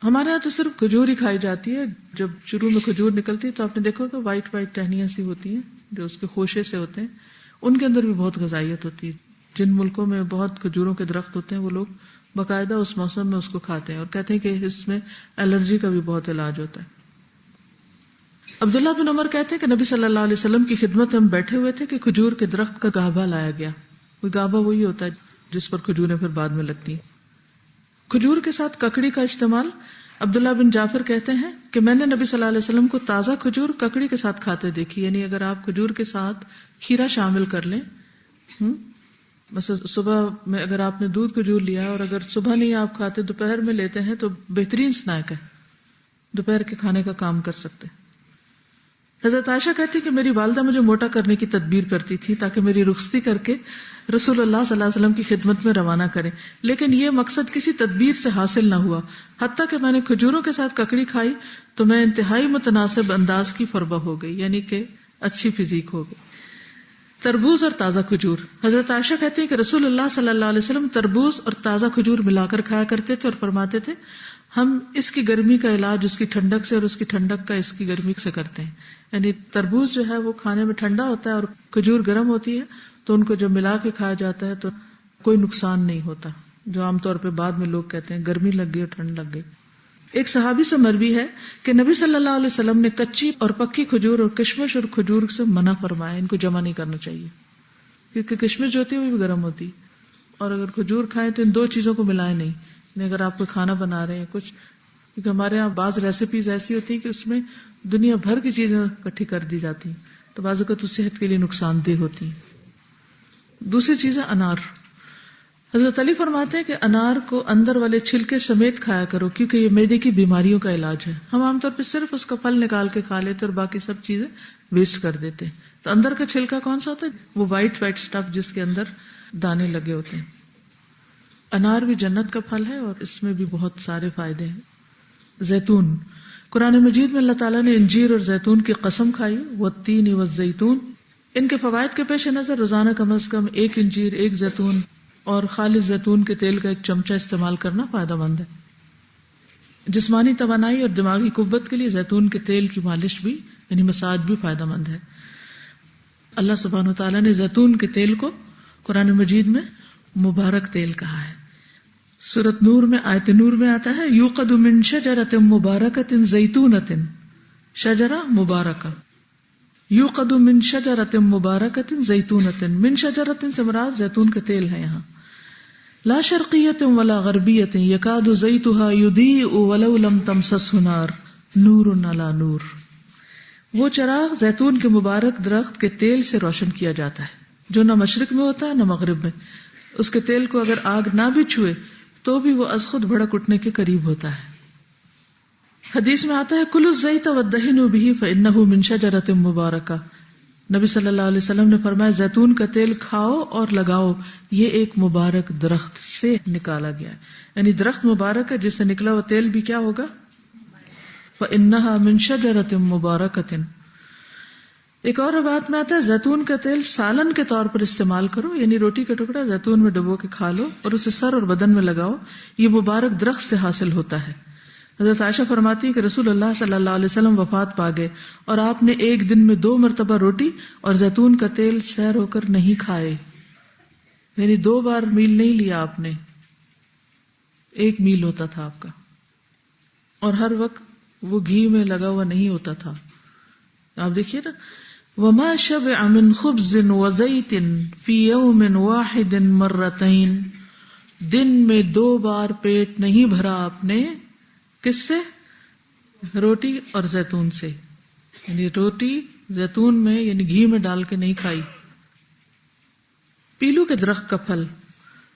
ہمارے یہاں تو صرف کھجور ہی کھائی جاتی ہے. جب شروع میں کھجور نکلتی ہے تو آپ نے دیکھو کہ وائٹ وائٹ ٹہنیاں سی ہوتی ہیں جو اس کے خوشے سے ہوتے ہیں، ان کے اندر بھی بہت غذائیت ہوتی ہے. جن ملکوں میں بہت کھجوروں کے درخت ہوتے ہیں وہ لوگ باقاعدہ اس موسم میں اس کو کھاتے ہیں اور کہتے ہیں کہ اس میں الرجی کا بھی بہت علاج ہوتا ہے. عبداللہ بن عمر کہتے ہیں کہ نبی صلی اللہ علیہ وسلم کی خدمت میں ہم بیٹھے ہوئے تھے کہ کھجور کے درخت کا گابھا لایا گیا. وہ گابھا وہی ہوتا ہے جس پر کھجوریں پھر بعد میں لگتی ہیں. کھجور کے ساتھ ککڑی کا استعمال. عبداللہ بن جعفر کہتے ہیں کہ میں نے نبی صلی اللہ علیہ وسلم کو تازہ کھجور ککڑی کے ساتھ کھاتے دیکھی. یعنی اگر آپ کھجور کے ساتھ کھیرا شامل کر لیں، مثلا صبح میں اگر آپ نے دودھ کھجور لیا اور اگر صبح نہیں آپ کھاتے دوپہر میں لیتے ہیں تو بہترین سنیک ہے، دوپہر کے کھانے کا کام کر سکتے. حضرت عائشہ کہتی کہ میری والدہ مجھے موٹا کرنے کی تدبیر کرتی تھی تاکہ میری رخصتی کر کے رسول اللہ صلی اللہ علیہ وسلم کی خدمت میں روانہ کریں، لیکن یہ مقصد کسی تدبیر سے حاصل نہ ہوا. حتیٰ کہ میں نے کھجوروں کے ساتھ ککڑی کھائی تو میں انتہائی متناسب انداز کی فربہ ہو گئی، یعنی کہ اچھی فزیک ہو گئی. تربوز اور تازہ کھجور. حضرت عائشہ کہتی ہے کہ رسول اللہ صلی اللہ علیہ وسلم تربوز اور تازہ کھجور ملا کر کھایا کرتے تھے اور فرماتے تھے، ہم اس کی گرمی کا علاج اس کی ٹھنڈک سے اور اس کی ٹھنڈک کا اس کی گرمی سے کرتے ہیں. یعنی تربوز جو ہے وہ کھانے میں ٹھنڈا ہوتا ہے اور کھجور گرم ہوتی ہے، تو ان کو جب ملا کے کھایا جاتا ہے تو کوئی نقصان نہیں ہوتا، جو عام طور پہ بعد میں لوگ کہتے ہیں گرمی لگ گئی اور ٹھنڈ لگ گئی. ایک صحابی سے مروی ہے کہ نبی صلی اللہ علیہ وسلم نے کچی اور پکی کھجور اور کشمش اور کھجور سے منع فرمایا، ان کو جمع نہیں کرنا چاہیے کیونکہ کشمش جو ہوتی ہے وہ بھی گرم ہوتی، اور اگر کھجور کھائیں تو ان 2 چیزوں کو ملائیں نہیں. یعنی اگر آپ کو کھانا بنا رہے ہیں کچھ، کیونکہ ہمارے یہاں بعض ریسیپیز ایسی ہوتی ہیں کہ اس میں دنیا بھر کی چیزیں اکٹھی کر دی جاتی ہیں تو بعض اوقات صحت کے لیے نقصان دہ ہوتی ہیں. دوسری چیز ہے انار. حضرت علی فرماتے ہیں کہ انار کو اندر والے چھلکے سمیت کھایا کرو کیونکہ یہ معدے کی بیماریوں کا علاج ہے. ہم عام طور پہ صرف اس کا پھل نکال کے کھا لیتے اور باقی سب چیزیں ویسٹ کر دیتے ہیں. تو اندر کا چھلکا کون سا ہوتا ہے؟ وہ وائٹ وائٹ سٹف جس کے اندر دانے لگے ہوتے ہیں. انار بھی جنت کا پھل ہے اور اس میں بھی بہت سارے فائدے ہیں. زیتون. قرآن مجید میں اللہ تعالیٰ نے انجیر اور زیتون کی قسم کھائی، والتین والزیتون. ان کے فوائد کے پیش نظر روزانہ کم از کم 1 انجیر، 1 زیتون اور خالص زیتون کے تیل کا 1 چمچہ استعمال کرنا فائدہ مند ہے. جسمانی توانائی اور دماغی قوت کے لیے زیتون کے تیل کی مالش بھی یعنی مساج بھی فائدہ مند ہے. اللہ سبحانہ وتعالیٰ نے زیتون کے تیل کو قرآن مجید میں مبارک تیل کہا ہے. سورۃ نور میں آیت نور میں آتا ہے یوقد من شجرۃ مبارکۃ زیتونۃ. شجرہ مبارکہ، یوقد من شجرۃ مبارکۃ زیتونۃ. من شجرۃ سے مراد زیتون کا تیل ہے یہاں. لا شرقیۃ ولا غربیۃ یکاد زیتها یضیء ولو لم تمسسه نار نور علی نور. وہ چراغ زیتون کے مبارک درخت کے تیل سے روشن کیا جاتا ہے جو نہ مشرق میں ہوتا ہے نہ مغرب میں. اس کے تیل کو اگر آگ نہ بھی چھوئے تو بھی وہ از خود بھڑک اٹھنے کے قریب ہوتا ہے. حدیث میں آتا ہے کلوا الزیت وادہنوا بہ فانہ من شجرۃ مبارکہ. نبی صلی اللہ علیہ وسلم نے فرمایا زیتون کا تیل کھاؤ اور لگاؤ، یہ ایک مبارک درخت سے نکالا گیا ہے. یعنی درخت مبارک ہے جس سے نکلا ہوا تیل بھی کیا ہوگا؟ فإنها من شجرۃ مبارکۃ. ایک اور روایت میں آتا ہے زیتون کا تیل سالن کے طور پر استعمال کرو، یعنی روٹی کا ٹکڑا زیتون میں ڈبو کے کھا لو اور اسے سر اور بدن میں لگاؤ، یہ مبارک درخت سے حاصل ہوتا ہے. حضرت عائشہ فرماتی ہے کہ رسول اللہ صلی اللہ علیہ وسلم وفات پا گئے اور آپ نے ایک دن میں 2 مرتبہ روٹی اور زیتون کا تیل سیر ہو کر نہیں کھائے. یعنی 2 بار میل نہیں لیا آپ نے، 1 میل ہوتا تھا آپ کا، اور ہر وقت وہ گھی میں لگا ہوا نہیں ہوتا تھا. آپ دیکھیے نا، وما شبع من خبز وزیت فی یوم واحد مرتین، دن میں 2 بار پیٹ نہیں بھرا آپ نے، کس سے؟ روٹی اور زیتون سے. یعنی روٹی زیتون میں یعنی گھی میں ڈال کے نہیں کھائی. پیلو کے درخت کا پھل.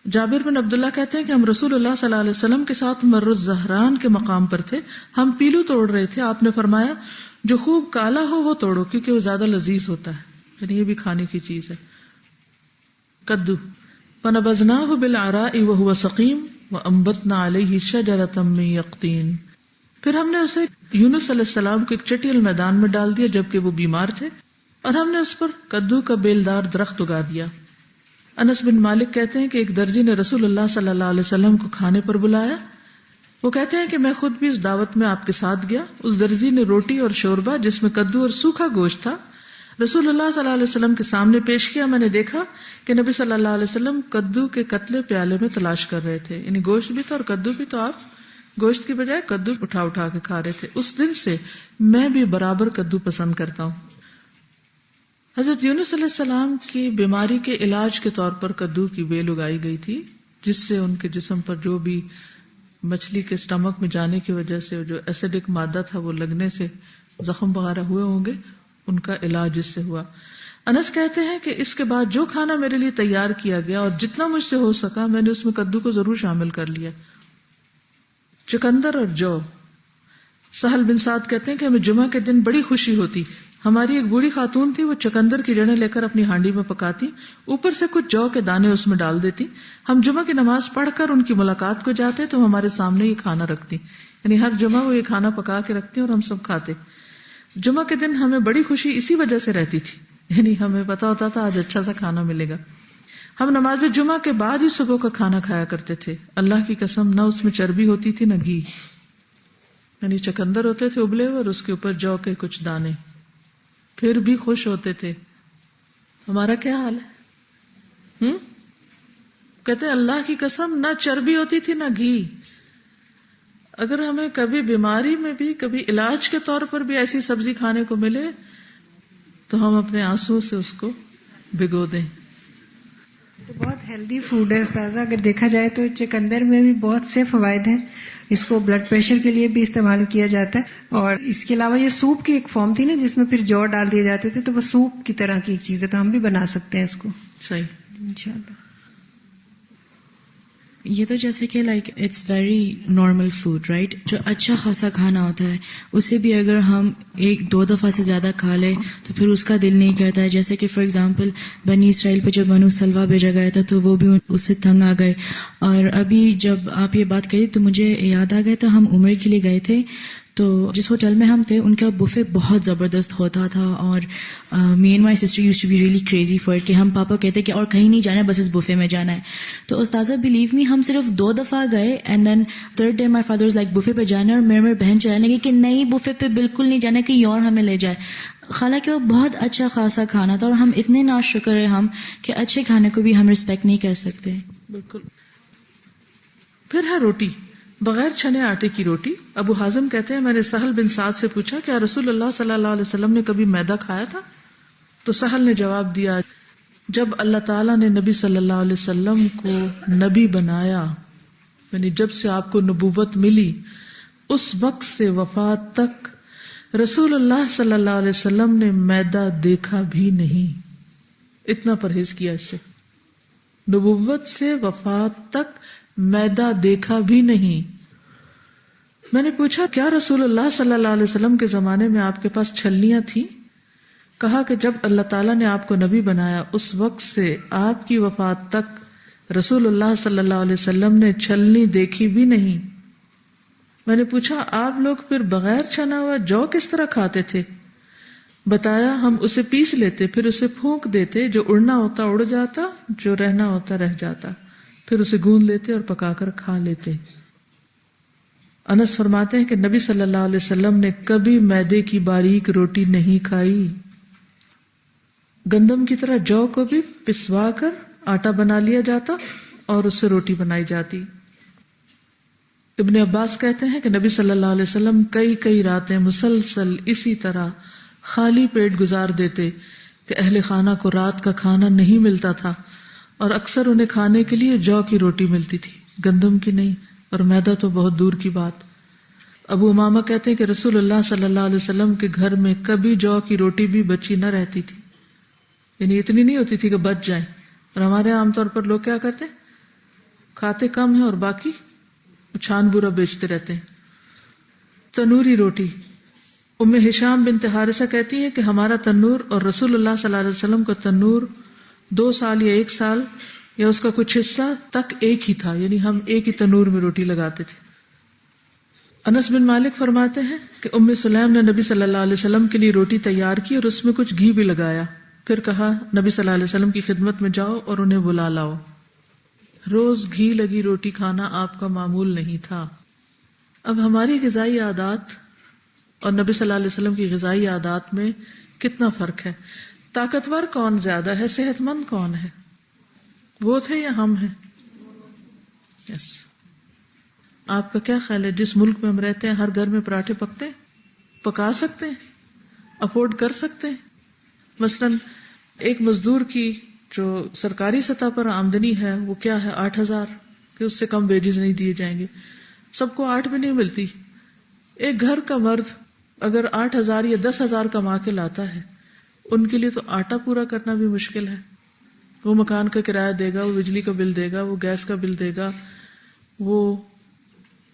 جابر بن عبداللہ کہتے ہیں کہ ہم رسول اللہ صلی اللہ علیہ وسلم کے ساتھ مر الزہران کے مقام پر تھے، ہم پیلو توڑ رہے تھے. آپ نے فرمایا جو خوب کالا ہو وہ توڑو کیونکہ وہ زیادہ لذیذ ہوتا ہے، یعنی یہ بھی کھانے کی چیز ہے. کدو. فنبذناہ بالعراء وہو سقیم وانبتنا علیہ شجرۃ من یقطین. پھر ہم نے اسے یونس علیہ السلام کے ایک چٹیل میدان میں ڈال دیا جبکہ وہ بیمار تھے، اور ہم نے اس پر کدو کا بیلدار درخت اگا دیا. انس بن مالک کہتے ہیں کہ ایک درزی نے رسول اللہ صلی اللہ علیہ وسلم کو کھانے پر بلایا. وہ کہتے ہیں کہ میں خود بھی اس دعوت میں آپ کے ساتھ گیا. اس درزی نے روٹی اور شوربہ جس میں کدو اور سوکھا گوشت تھا رسول اللہ صلی اللہ علیہ وسلم کے سامنے پیش کیا. میں نے دیکھا کہ نبی صلی اللہ علیہ وسلم کدو کے قتلے پیالے میں تلاش کر رہے تھے، یعنی گوشت بھی تھا اور کدو بھی، تو آپ گوشت کی بجائے کدو اٹھا اٹھا کے کھا رہے تھے. اس دن سے میں بھی برابر کدو پسند کرتا ہوں. حضرت یونس علیہ السلام کی بیماری کے علاج کے طور پر کدو کی بیل اگائی گئی تھی، جس سے ان کے جسم پر جو بھی مچھلی کے اسٹمک میں جانے کی وجہ سے جو ایسیڈک مادہ تھا وہ لگنے سے زخم وغیرہ ہوئے ہوں گے، ان کا علاج اس سے ہوا. انس کہتے ہیں کہ اس کے بعد جو کھانا میرے لیے تیار کیا گیا اور جتنا مجھ سے ہو سکا میں نے اس میں کدو کو ضرور شامل کر لیا. چقندر اور جو. سہل بن سعد کہتے ہیں کہ ہمیں جمعہ کے دن بڑی خوشی ہوتی. ہماری ایک بوڑھی خاتون تھی، وہ چقندر کی جڑیں لے کر اپنی ہانڈی میں پکاتی، اوپر سے کچھ جو کے دانے اس میں ڈال دیتی. ہم جمعہ کی نماز پڑھ کر ان کی ملاقات کو جاتے تو ہمارے سامنے یہ کھانا رکھتی، یعنی ہر جمعہ وہ یہ کھانا پکا کے رکھتی اور ہم سب کھاتے. جمعہ کے دن ہمیں بڑی خوشی اسی وجہ سے رہتی تھی، یعنی ہمیں پتا ہوتا تھا آج اچھا سا کھانا ملے گا. ہم نماز جمعہ کے بعد ہی صبح کا کھانا کھایا کرتے تھے. اللہ کی قسم، نہ اس میں چربی ہوتی تھی نہ گھی، یعنی چقندر ہوتے تھے ابلے ہوئے اور اس کے اوپر جو کے کچھ دانے، پھر بھی خوش ہوتے تھے. ہمارا کیا حال ہے؟ کہتے اللہ کی قسم، نہ چربی ہوتی تھی نہ گھی. اگر ہمیں کبھی بیماری میں بھی، کبھی علاج کے طور پر بھی ایسی سبزی کھانے کو ملے تو ہم اپنے آنسو سے اس کو بھگو دیں. تو بہت ہیلدی فوڈ ہے استاذہ. اگر دیکھا جائے تو چقندر میں بھی بہت سے فوائد ہیں. اس کو بلڈ پریشر کے لیے بھی استعمال کیا جاتا ہے، اور اس کے علاوہ یہ سوپ کی ایک فارم تھی نا جس میں پھر جو ڈال دیے جاتے تھے، تو وہ سوپ کی طرح کی ایک چیز ہے، تو ہم بھی بنا سکتے ہیں اس کو. صحیح، انشاءاللہ. یہ تو جیسے کہ like it's very normal food right. جو اچھا خاصا کھانا ہوتا ہے اسے بھی اگر ہم 1-2 دفعہ سے زیادہ کھا لیں تو پھر اس کا دل نہیں کرتا ہے. جیسے کہ فار ایگزامپل بنی اسرائیل پہ جب بنو سلوہ بھیجا گیا تھا تو وہ بھی اس سے تنگ آ گئے. اور ابھی جب آپ یہ بات کری تو مجھے یاد آ گیا تھا، ہم عمرے کے لیے گئے تھے تو جس ہوٹل میں ہم تھے ان کا بفے بہت زبردست ہوتا تھا، اور me and my sister used to be really crazy for it کہ ہم پاپا کہتے کہ اور کہیں نہیں جانا ہے، بس اس بفے میں جانا ہے. تو استاذہ بلیو می، ہم صرف 2 دفعہ گئے and then 3rd day my father was like buffet پہ جانا ہے، اور میرے بہن چلانے لگی کہ نہیں بفے پہ بالکل نہیں جانا، کہیں اور ہمیں لے جائے. حالانکہ وہ بہت اچھا خاصا کھانا تھا، اور ہم اتنے ناشکر ہیں ہم کہ اچھے کھانے کو بھی ہم رسپیکٹ نہیں کر سکتے. بالکل. پھر ہے روٹی، بغیر چھنے آٹے کی روٹی. ابو حازم کہتے ہیں میں نے سہل بن سعد سے پوچھا کیا رسول اللہ صلی اللہ علیہ وسلم نے کبھی میدا کھایا تھا؟ تو سہل نے جواب دیا جب اللہ تعالیٰ نے نبی صلی اللہ علیہ وسلم کو نبی بنایا، یعنی جب سے آپ کو نبوت ملی اس وقت سے وفات تک رسول اللہ صلی اللہ علیہ وسلم نے میدا دیکھا بھی نہیں. اتنا پرہیز کیا اس سے، نبوت سے وفات تک میدا دیکھا بھی نہیں. میں نے پوچھا کیا رسول اللہ صلی اللہ علیہ وسلم کے زمانے میں آپ کے پاس چھلنیاں تھیں؟ کہا کہ جب اللہ تعالیٰ نے آپ کو نبی بنایا اس وقت سے آپ کی وفات تک رسول اللہ صلی اللہ علیہ وسلم نے چھلنی دیکھی بھی نہیں۔ میں نے پوچھا آپ لوگ پھر بغیر چھنا ہوا جو کس طرح کھاتے تھے؟ بتایا ہم اسے پیس لیتے، پھر اسے پھونک دیتے، جو اڑنا ہوتا اڑ جاتا، جو رہنا ہوتا رہ جاتا، پھر اسے گوندھ لیتے اور پکا کر کھا لیتے۔ انس فرماتے ہیں کہ نبی صلی اللہ علیہ وسلم نے کبھی میدے کی باریک روٹی نہیں کھائی۔ گندم کی طرح جو کو بھی پسوا کر آٹا بنا لیا جاتا اور اس سے روٹی بنائی جاتی۔ ابن عباس کہتے ہیں کہ نبی صلی اللہ علیہ وسلم کئی راتیں مسلسل اسی طرح خالی پیٹ گزار دیتے کہ اہل خانہ کو رات کا کھانا نہیں ملتا تھا، اور اکثر انہیں کھانے کے لیے جو کی روٹی ملتی تھی، گندم کی نہیں، اور میدا تو بہت دور کی بات۔ ابو امامہ کہتے ہیں کہ رسول اللہ صلی اللہ علیہ وسلم کے گھر میں کبھی جو کی روٹی بھی بچی نہ رہتی تھی، یعنی اتنی نہیں ہوتی تھی کہ بچ جائیں، اور ہمارے عام طور پر لوگ کیا کرتے ہیں، کھاتے کم ہیں اور باقی چھان بورا بیچتے رہتے ہیں۔ تنوری روٹی، ام ہشام بنت حارثہ کہتی ہے کہ ہمارا تنور اور رسول اللہ صلی اللہ علیہ وسلم کا تنور 2 سال یا 1 سال یا اس کا کچھ حصہ تک ایک ہی تھا، یعنی ہم ایک ہی تنور میں روٹی لگاتے تھے۔ انس بن مالک فرماتے ہیں کہ ام سلیم نے نبی صلی اللہ علیہ وسلم کے لیے روٹی تیار کی اور اس میں کچھ گھی بھی لگایا، پھر کہا نبی صلی اللہ علیہ وسلم کی خدمت میں جاؤ اور انہیں بلا لاؤ۔ روز گھی لگی روٹی کھانا آپ کا معمول نہیں تھا۔ اب ہماری غذائی عادات اور نبی صلی اللہ علیہ وسلم کی غذائی عادات میں کتنا فرق ہے؟ طاقتور کون زیادہ ہے، صحت مند کون ہے؟ وہ تھے یا ہم ہیں؟ یس۔ آپ کا کیا خیال ہے، جس ملک میں ہم رہتے ہیں ہر گھر میں پراٹھے پکتے ہیں، پکا سکتے ہیں، افورڈ کر سکتے ہیں؟ مثلا ایک مزدور کی جو سرکاری سطح پر آمدنی ہے وہ کیا ہے، 8,000، کہ اس سے کم ویجز نہیں دیے جائیں گے، سب کو 8 بھی نہیں ملتی۔ ایک گھر کا مرد اگر 8,000 یا 10,000 کما کے لاتا ہے، ان کے لیے تو آٹا پورا کرنا بھی مشکل ہے۔ وہ مکان کا کرایہ دے گا، وہ بجلی کا بل دے گا، وہ گیس کا بل دے گا، وہ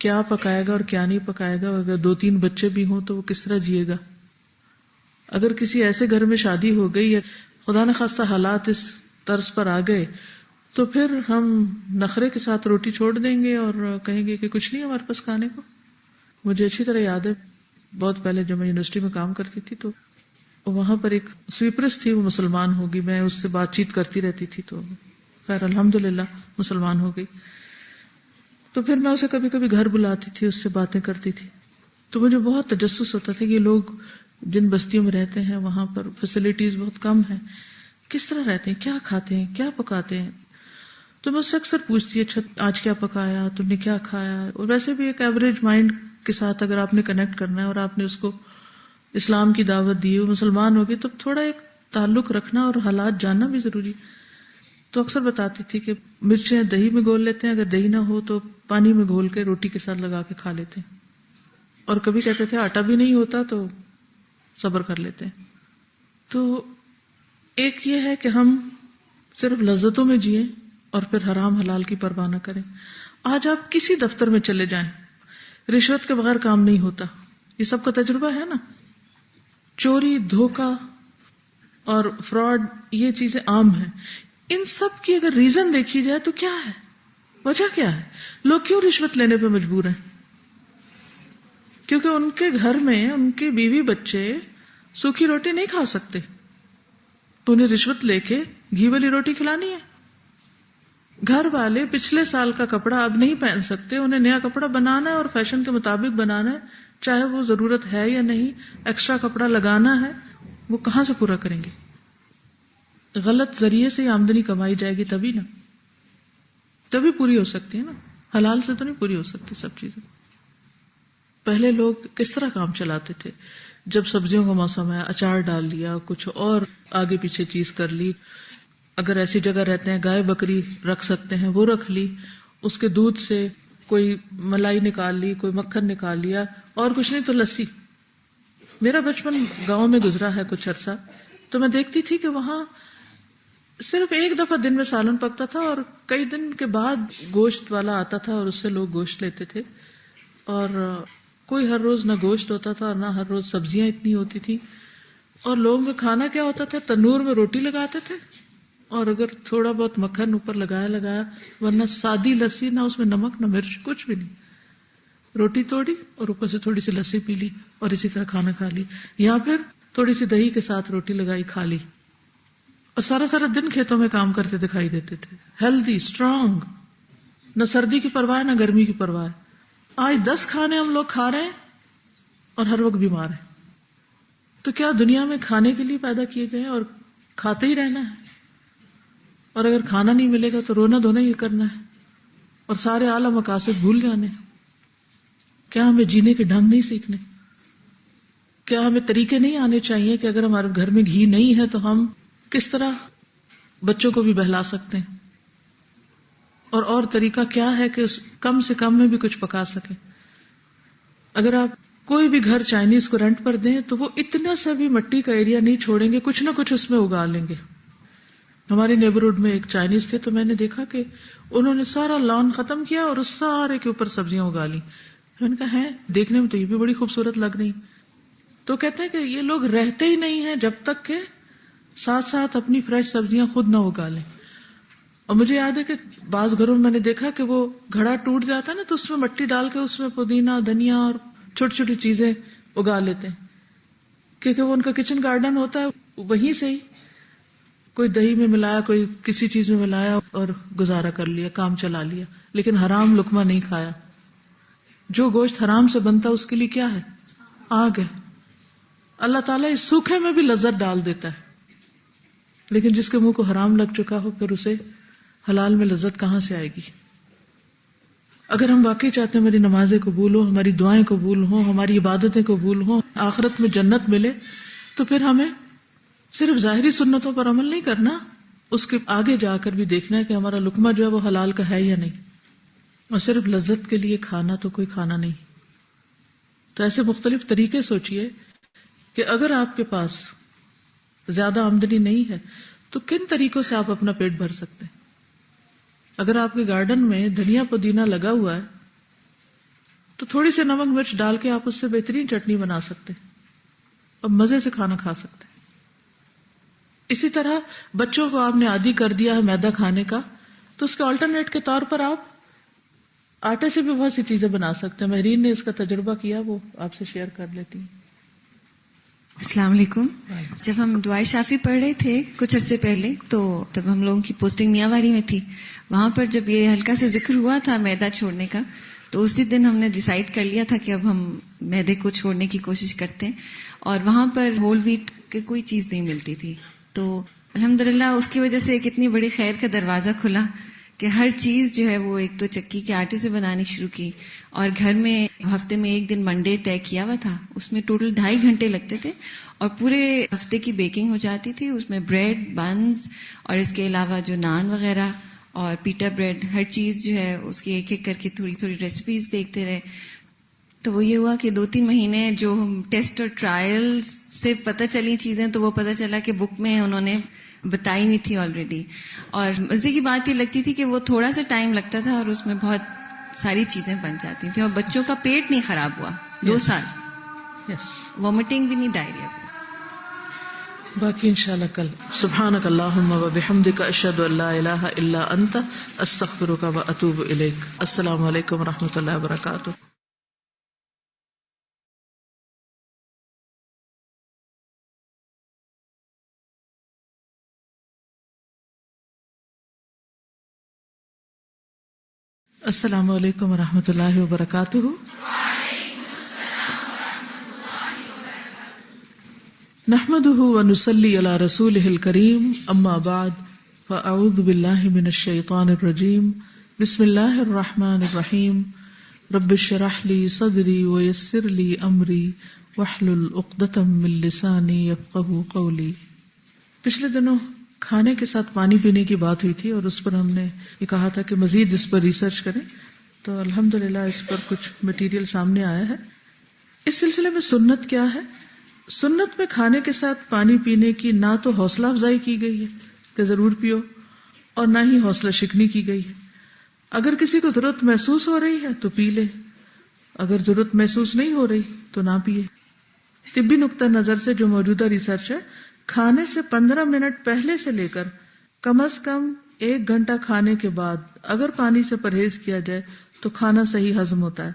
کیا پکائے گا اور کیا نہیں پکائے گا۔ اگر 2-3 بچے بھی ہوں تو وہ کس طرح جیے گا؟ اگر کسی ایسے گھر میں شادی ہو گئی یا خدا نخواستہ حالات اس طرز پر آ گئے تو پھر ہم نخرے کے ساتھ روٹی چھوڑ دیں گے اور کہیں گے کہ کچھ نہیں ہمارے پاس کھانے کو۔ مجھے اچھی طرح یاد ہے، بہت پہلے جب میں یونیورسٹی میں کام کرتی تھی تو وہاں پر ایک سویپرس تھی، وہ مسلمان ہو گئی، میں اس سے بات چیت کرتی رہتی تھی تو خیر الحمدللہ مسلمان ہو گئی۔ تو پھر میں اسے کبھی کبھی گھر بلاتی تھی، اس سے باتیں کرتی تھی، تو مجھے بہت تجسس ہوتا تھا کہ یہ لوگ جن بستیوں میں رہتے ہیں وہاں پر فیسلٹیز بہت کم ہیں، کس طرح رہتے ہیں، کیا کھاتے ہیں، کیا پکاتے ہیں۔ تو میں اس سے اکثر پوچھتی ہے آج کیا پکایا، تم نے کیا کھایا۔ اور ویسے بھی ایک ایوریج مائنڈ کے ساتھ اگر آپ نے کنیکٹ کرنا ہے اور آپ نے اس کو اسلام کی دعوت دی، وہ مسلمان ہوگی، تو تھوڑا ایک تعلق رکھنا اور حالات جاننا بھی ضروری۔ تو اکثر بتاتی تھی کہ مرچیں دہی میں گھول لیتے ہیں، اگر دہی نہ ہو تو پانی میں گھول کے روٹی کے ساتھ لگا کے کھا لیتے ہیں، اور کبھی کہتے تھے آٹا بھی نہیں ہوتا تو صبر کر لیتے ہیں۔ تو ایک یہ ہے کہ ہم صرف لذتوں میں جئیں اور پھر حرام حلال کی پرواہ نہ کریں۔ آج آپ کسی دفتر میں چلے جائیں، رشوت کے بغیر کام نہیں ہوتا، یہ سب کا تجربہ ہے نا۔ چوری، دھوکہ اور فراڈ، یہ چیزیں عام ہیں۔ ان سب کی اگر ریزن دیکھی جائے تو کیا ہے، وجہ کیا ہے؟ لوگ کیوں رشوت لینے پہ مجبور ہیں؟ کیونکہ ان کے گھر میں ان کے بیوی بچے سوکھی روٹی نہیں کھا سکتے، تو انہیں رشوت لے کے گھی والی روٹی کھلانی ہے۔ گھر والے پچھلے سال کا کپڑا اب نہیں پہن سکتے، انہیں نیا کپڑا بنانا ہے اور فیشن کے مطابق بنانا ہے، چاہے وہ ضرورت ہے یا نہیں، ایکسٹرا کپڑا لگانا ہے، وہ کہاں سے پورا کریں گے؟ غلط ذریعے سے آمدنی کمائی جائے گی تبھی نا، تبھی پوری ہو سکتی ہے نا، حلال سے تو نہیں پوری ہو سکتی سب چیزیں۔ پہلے لوگ کس طرح کام چلاتے تھے؟ جب سبزیوں کا موسم ہے اچار ڈال لیا، کچھ اور آگے پیچھے چیز کر لی، اگر ایسی جگہ رہتے ہیں گائے بکری رکھ سکتے ہیں وہ رکھ لی، اس کے دودھ سے کوئی ملائی نکال لی، کوئی مکھن نکال لیا، اور کچھ نہیں تو لسی۔ میرا بچپن گاؤں میں گزرا ہے کچھ عرصہ، تو میں دیکھتی تھی کہ وہاں صرف ایک دفعہ دن میں سالن پکتا تھا اور کئی دن کے بعد گوشت والا آتا تھا اور اس سے لوگ گوشت لیتے تھے، اور کوئی ہر روز نہ گوشت ہوتا تھا نہ ہر روز سبزیاں اتنی ہوتی تھی، اور لوگوں کا کھانا کیا ہوتا تھا، تنور میں روٹی لگاتے تھے اور اگر تھوڑا بہت مکھن اوپر لگایا، ورنہ سادی لسی، نہ اس میں نمک نہ مرچ، کچھ بھی نہیں، روٹی توڑی اور اوپر سے تھوڑی سی لسی پی لی اور اسی طرح کھانا کھا لی، یا پھر تھوڑی سی دہی کے ساتھ روٹی لگائی کھا لی، اور سارا دن کھیتوں میں کام کرتے دکھائی دیتے تھے، ہیلدی، اسٹرانگ، نہ سردی کی پرواہ نہ گرمی کی پرواہ۔ آج 10 کھانے ہم لوگ کھا رہے ہیں اور ہر وقت بیمار ہیں۔ تو کیا دنیا میں کھانے کے لیے پیدا کیے گئے اور کھاتے ہی رہنا ہے؟ اور اگر کھانا نہیں ملے گا تو رونا دھونا ہی کرنا ہے اور سارے اعلیٰ مقاصد بھول جانے؟ کیا ہمیں جینے کے ڈھنگ نہیں سیکھنے؟ کیا ہمیں طریقے نہیں آنے چاہیے کہ اگر ہمارے گھر میں گھی نہیں ہے تو ہم کس طرح بچوں کو بھی بہلا سکتے ہیں، اور طریقہ کیا ہے کہ کم سے کم میں بھی کچھ پکا سکیں؟ اگر آپ کوئی بھی گھر چائنیز کو رینٹ پر دیں تو وہ اتنا سا بھی مٹی کا ایریا نہیں چھوڑیں گے، کچھ نہ کچھ اس میں اگا لیں گے۔ ہمارے نیبرہڈ میں ایک چائنیز تھے تو میں نے دیکھا کہ انہوں نے سارا لان ختم کیا اور اس سارے کے اوپر سبزیاں اگا لی۔ میں نے کہا ہے دیکھنے میں تو یہ بھی بڑی خوبصورت لگ رہی، تو کہتے ہیں کہ یہ لوگ رہتے ہی نہیں ہیں جب تک کہ ساتھ ساتھ اپنی فریش سبزیاں خود نہ اگا لیں۔ اور مجھے یاد ہے کہ بعض گھروں میں نے دیکھا کہ وہ گھڑا ٹوٹ جاتا ہے نا تو اس میں مٹی ڈال کے اس میں پودینہ، دھنیا اور چھوٹی چھوٹی چیزیں اگا لیتے ہیں، کیونکہ وہ ان کا کچن گارڈن ہوتا ہے، وہیں سے ہی کوئی دہی میں ملایا، کوئی کسی چیز میں ملایا اور گزارا کر لیا، کام چلا لیا، لیکن حرام لقمہ نہیں کھایا۔ جو گوشت حرام سے بنتا اس کے لیے کیا ہے؟ آگ ہے۔ اللہ تعالیٰ اس سوکھے میں بھی لذت ڈال دیتا ہے، لیکن جس کے منہ کو حرام لگ چکا ہو پھر اسے حلال میں لذت کہاں سے آئے گی؟ اگر ہم واقعی چاہتے ہیں ہماری نمازیں قبول ہوں، ہماری دعائیں قبول ہوں، ہماری عبادتیں قبول ہوں، آخرت میں جنت ملے، تو پھر ہمیں صرف ظاہری سنتوں پر عمل نہیں کرنا، اس کے آگے جا کر بھی دیکھنا ہے کہ ہمارا لقمہ جو ہے وہ حلال کا ہے یا نہیں، اور صرف لذت کے لیے کھانا تو کوئی کھانا نہیں۔ تو ایسے مختلف طریقے سوچئے کہ اگر آپ کے پاس زیادہ آمدنی نہیں ہے تو کن طریقوں سے آپ اپنا پیٹ بھر سکتے ہیں۔ اگر آپ کے گارڈن میں دھنیا پودینہ لگا ہوا ہے تو تھوڑی سی نمک مرچ ڈال کے آپ اس سے بہترین چٹنی بنا سکتے ہیں اور مزے سے کھانا کھا سکتے ہیں۔ اسی طرح بچوں کو آپ نے عادی کر دیا ہے میدا کھانے کا، تو اس کے آلٹرنیٹ کے طور پر آپ آٹے سے بھی بہت سی چیزیں بنا سکتے ہیں۔ مہرین نے اس کا تجربہ کیا، وہ آپ سے شیئر کر لیتی ہیں۔ السلام علیکم۔ جب ہم دعائے شافی پڑھ رہے تھے کچھ عرصے پہلے تو تب ہم لوگوں کی پوسٹنگ میاں والی میں تھی، وہاں پر جب یہ ہلکا سا ذکر ہوا تھا میدا چھوڑنے کا تو اسی دن ہم نے ڈیسائیڈ کر لیا تھا کہ اب ہم میدے کو چھوڑنے کی کوشش کرتے ہیں، اور وہاں پر ہول ویٹ کی کوئی چیز نہیں ملتی تھی، تو الحمدللہ اس کی وجہ سے ایک اتنی بڑی خیر کا دروازہ کھلا کہ ہر چیز جو ہے وہ ایک تو چکی کے آٹے سے بنانی شروع کی، اور گھر میں ہفتے میں ایک دن منڈے طے کیا ہوا تھا، اس میں ٹوٹل 2.5 گھنٹے لگتے تھے اور پورے ہفتے کی بیکنگ ہو جاتی تھی، اس میں بریڈ، بنز اور اس کے علاوہ جو نان وغیرہ اور پیٹا بریڈ، ہر چیز جو ہے اس کی ایک ایک کر کے تھوڑی تھوڑی ریسیپیز دیکھتے رہے۔ تو وہ یہ ہوا کہ 2-3 مہینے جو ہم ٹیسٹ اور ٹرائل سے پتہ چلی چیزیں تو وہ پتہ چلا کہ بک میں انہوں نے بتائی نہیں تھی آلریڈی، اور مزے کی بات یہ لگتی تھی کہ وہ تھوڑا سا ٹائم لگتا تھا اور اس میں بہت ساری چیزیں بن جاتی تھیں، اور بچوں کا پیٹ نہیں خراب ہوا 2 سال، وامٹنگ بھی نہیں، ڈائریا بھی۔ باقی انشاءاللہ کل۔ سبحانک اللہم و بحمدک، اشہد ان لا الہ الا انت، استغفرک و اتوب الیک۔ السلام علیکم و رحمۃ اللہ وبرکاتہ۔ السلام علیکم ورحمۃ اللہ وبرکاتہ۔ نحمده ونصلي على رسوله الكريم، اما بعد فاعوذ باللہ من الشیطان الرجیم، بسم اللہ الرحمن الرحیم، رب اشرح لي صدری ويسر لي امری واحلل عقدۃ من لسانی یفقهوا قولی۔ پچھلے دنوں کھانے کے ساتھ پانی پینے کی بات ہوئی تھی اور اس پر ہم نے یہ کہا تھا کہ مزید اس پر ریسرچ کریں، تو الحمدللہ اس پر کچھ مٹیریل سامنے آیا ہے۔ اس سلسلے میں سنت کیا ہے؟ سنت میں کھانے کے ساتھ پانی پینے کی نہ تو حوصلہ افزائی کی گئی ہے کہ ضرور پیو، اور نہ ہی حوصلہ شکنی کی گئی ہے۔ اگر کسی کو ضرورت محسوس ہو رہی ہے تو پی لے، اگر ضرورت محسوس نہیں ہو رہی تو نہ پیے. طبی نقطہ نظر سے جو موجودہ ریسرچ ہے، کھانے سے 15 منٹ پہلے سے لے کر کم از کم 1 گھنٹہ کھانے کے بعد اگر پانی سے پرہیز کیا جائے تو کھانا صحیح ہضم ہوتا ہے.